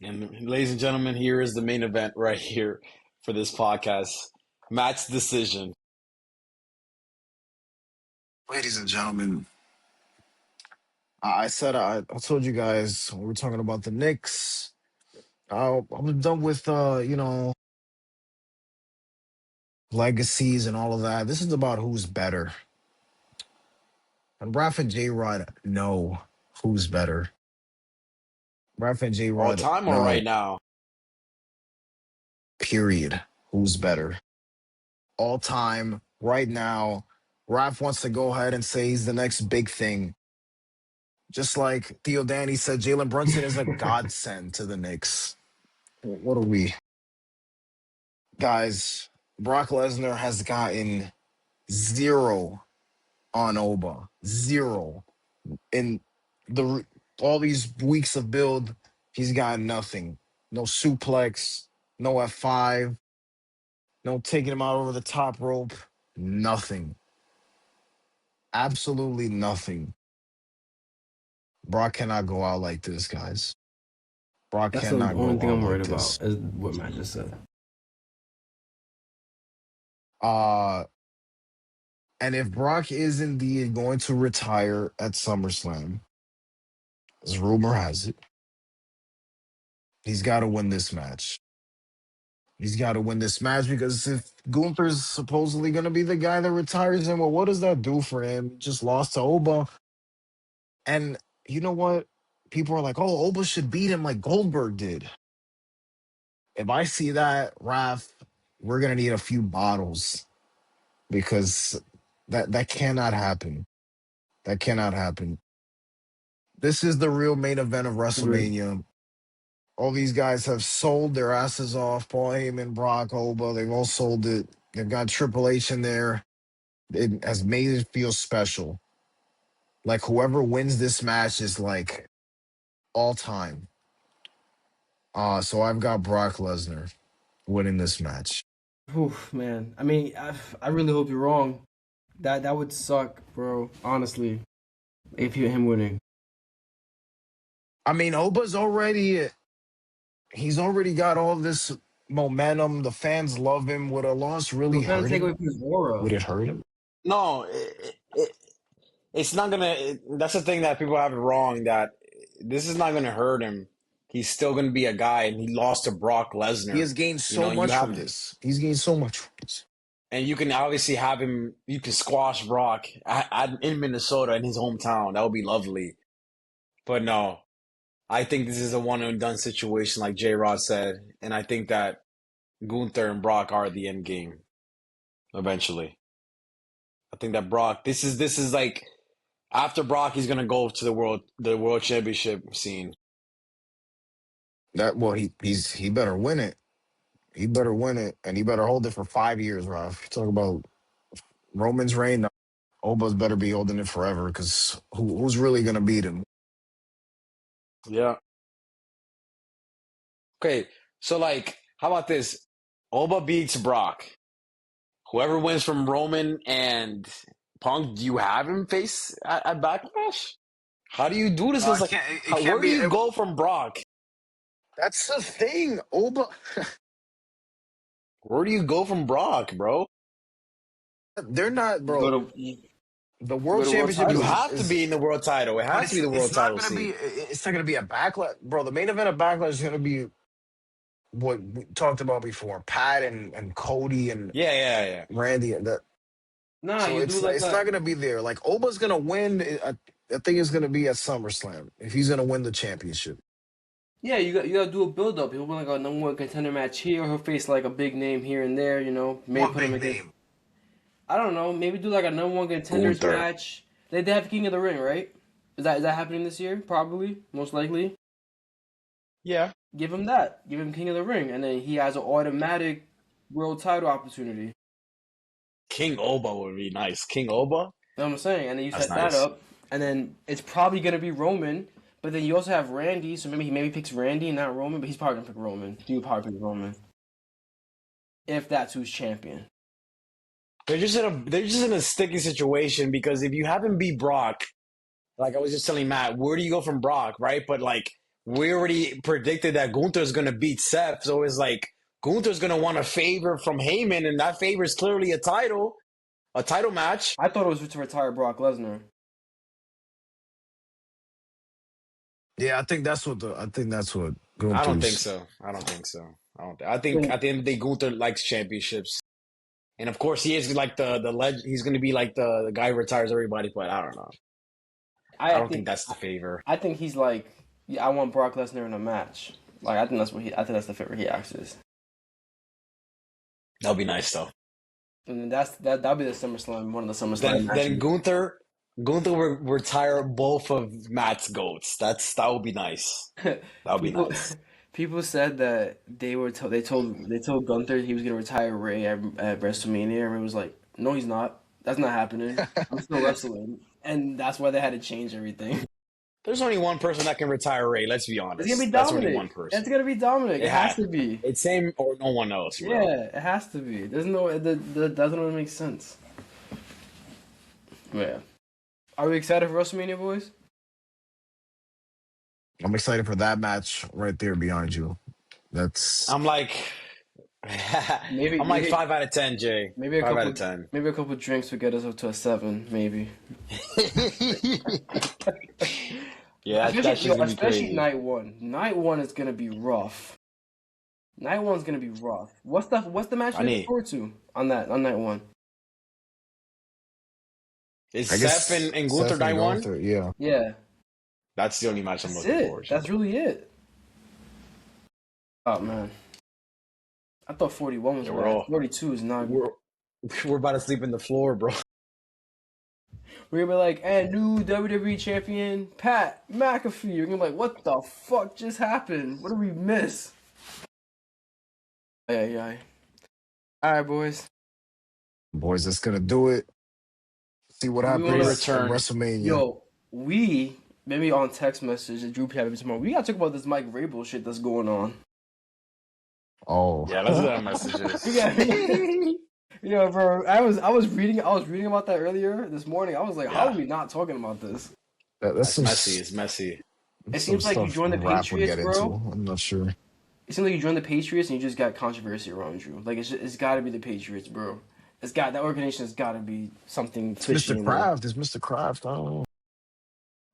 And ladies and gentlemen, here is the main event right here for this podcast. Matt's decision. Ladies and gentlemen, I told you guys we were talking about the Knicks. I'm done with legacies and all of that. This is about who's better. And Raf and J Rod know who's better. Raf and J All Rod time or right know, now? period, who's better. All time, right now, Raf wants to go ahead and say he's the next big thing. Just like Theo Danny said, Jalen Brunson is a godsend to the Knicks. What are we? Guys, Brock Lesnar has gotten zero on Oba. Zero. In the all these weeks of build, he's got nothing. No suplex, no F5, no taking him out over the top rope. Nothing. Absolutely nothing. Brock cannot go out like this, guys. Brock That's the cannot only go thing out I'm worried like about, this. is what Matt just said. Uh and if Brock is indeed going to retire at SummerSlam, as rumor has it, he's got to win this match. He's got to win this match because if Gunther's supposedly going to be the guy that retires him, well, what does that do for him? He just lost to Oba. And you know what? People are like, oh, Oba should beat him like Goldberg did. If I see that, Raph, we're going to need a few bottles because that cannot happen. That cannot happen. This is the real main event of Agreed. WrestleMania. All these guys have sold their asses off. Paul Heyman, Brock, Oba, they've all sold it. They've got Triple H in there. It has made it feel special. Like whoever wins this match is like all time. So I've got Brock Lesnar winning this match. Oof, man. I mean, I really hope you're wrong. That would suck, bro. Honestly, if you him winning. I mean, Oba's already he's already got all this momentum. The fans love him. Would a loss We're really trying to hurt take away him? from his aura. Would it hurt him? No, it's not gonna. That's the thing that people have it wrong. That this is not gonna hurt him. He's still gonna be a guy, and he lost to Brock He Lesnar. has gained You so know, you much have, from this. He's gained so much from this. and you can obviously have him. You can squash Brock in Minnesota in his hometown. That would be lovely. But no, I think this is a one and done situation, like J. Rod said, and I think that Gunther and Brock are the end game eventually. I think that Brock. This is like after Brock, he's gonna go to the world championship scene. That well, he better win it. He better win it, and he better hold it for 5 years, Ralph. You talk about Roman's reign. No, Oba's better be holding it forever because who's really gonna beat him? Yeah. Okay. So like, how about this? Oba beats Brock. Whoever wins from Roman and Punk, do you have him face at Backlash? How do you do this? Because like, It can't where do be. you go from Brock? That's the thing. Oba, Where do you go from Brock, bro? they're not, You go bro. to you The go world to world championship You title. have to be in the world title. It but has to be the it's world not title gonna be. scene. It's not gonna be a backlash, bro. The main event of backlash is gonna be what we talked about before: Pat and Cody and Yeah, yeah, yeah. Randy and that. Nah, So you do like it's a not gonna be there. Like Oba's gonna win. I think it's gonna be at SummerSlam if he's gonna win the championship. yeah. You got to do a build up. He'll win like a number one contender match here. He'll face like a big name here and there. You know, maybe What put him big against. name? I don't know. Maybe do like a number one contenders Gunther. match. They have King of the Ring, right? Is that happening this year? Probably, most likely. Yeah. Give him that. Give him King of the Ring, and then he has an automatic world title opportunity. King Oba would be nice. King Oba? You know what I'm saying? And then you That's set that nice. up, and then it's probably gonna be Roman. But then you also have Randy, so maybe he picks Randy and not Roman, but he's probably gonna pick Roman. He would probably pick Roman if that's who's champion. They're just in a sticky situation because if you have him beat Brock, like I was just telling Matt, where do you go from Brock, right? But like we already predicted that Gunther's gonna beat Seth, so it's like Gunther's gonna want a favor from Heyman, and that favor is clearly a title match. I thought it was to retire Brock Lesnar. Yeah, I think that's what I don't think Gunther's. so. I don't think so. I think So at the end of the day, Gunther likes championships, and of course he is like the legend. He's gonna be like the guy who retires everybody, but I don't know. I I don't think think that's the favor. I think he's like, yeah, I want Brock Lesnar in a match. Like I think that's what he. I think that's the favor he asks is. That'll be nice though. And then that'll be the SummerSlam, one of the SummerSlam Then matches. Gunther will retire both of Matt's goats. That would be nice. That would be people nice. people said that they told Gunther he was gonna retire Ray at WrestleMania, and it was like, no, he's not. That's not happening. I'm still wrestling, and that's why they had to change everything. There's only one person that can retire Ray. Let's be It's gonna be honest. That's only one Dominic. It's person. gonna be Dominic. It It has has. to be. It's him or no one else, bro. Yeah, it has to be. There's no that doesn't really make sense. Yeah. Are we excited for WrestleMania, boys? I'm excited for that match right there behind you. That's I'm like, Maybe I'm like maybe 5 out of 10, Jay. maybe a 5 out of 10. couple drinks would get us up to a 7, maybe. Yeah, that shit's gonna be Especially crazy. night one. Night one is gonna be rough. Night one's gonna be rough. What's the match I you look need. forward to on night one? Is I Seth guess and Gunther Seth and night one? Gunther. Yeah, Yeah, That's the only match I'm that's looking it. forward to. That's really it. Oh man, I thought 41 was Yeah, we're bad. all 42 is not. we're we're about to sleep in the floor, bro. We're gonna be like, and new WWE champion Pat McAfee. You're gonna be like, what the fuck just happened? What did we miss? Yeah. All right, boys. Boys, that's gonna do it. See what We Great wanna, happens at return. WrestleMania. yo, we maybe on text message, and Drew maybe tomorrow. We gotta talk about this Mike Vrabel shit that's going on. Oh. Yeah, let's do that We messages. got, bro. I was reading about that earlier this morning. I was like, how are Yeah, we not talking about this? That's that's messy. It's messy. It some seems like you stuff joined the rap would Patriots, get into. bro. I'm not sure. It seems like you joined the Patriots and you just got controversy around you. Like it's got to be the Patriots, bro. That organization has got to be something It's fishy Mr. in there. Kraft. It's Mr. Kraft. I don't know.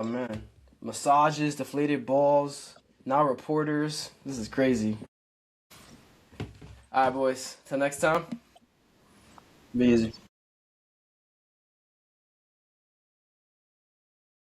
Oh man, massages, deflated balls, now reporters. This is crazy. All right, boys. Till next time. Be easy.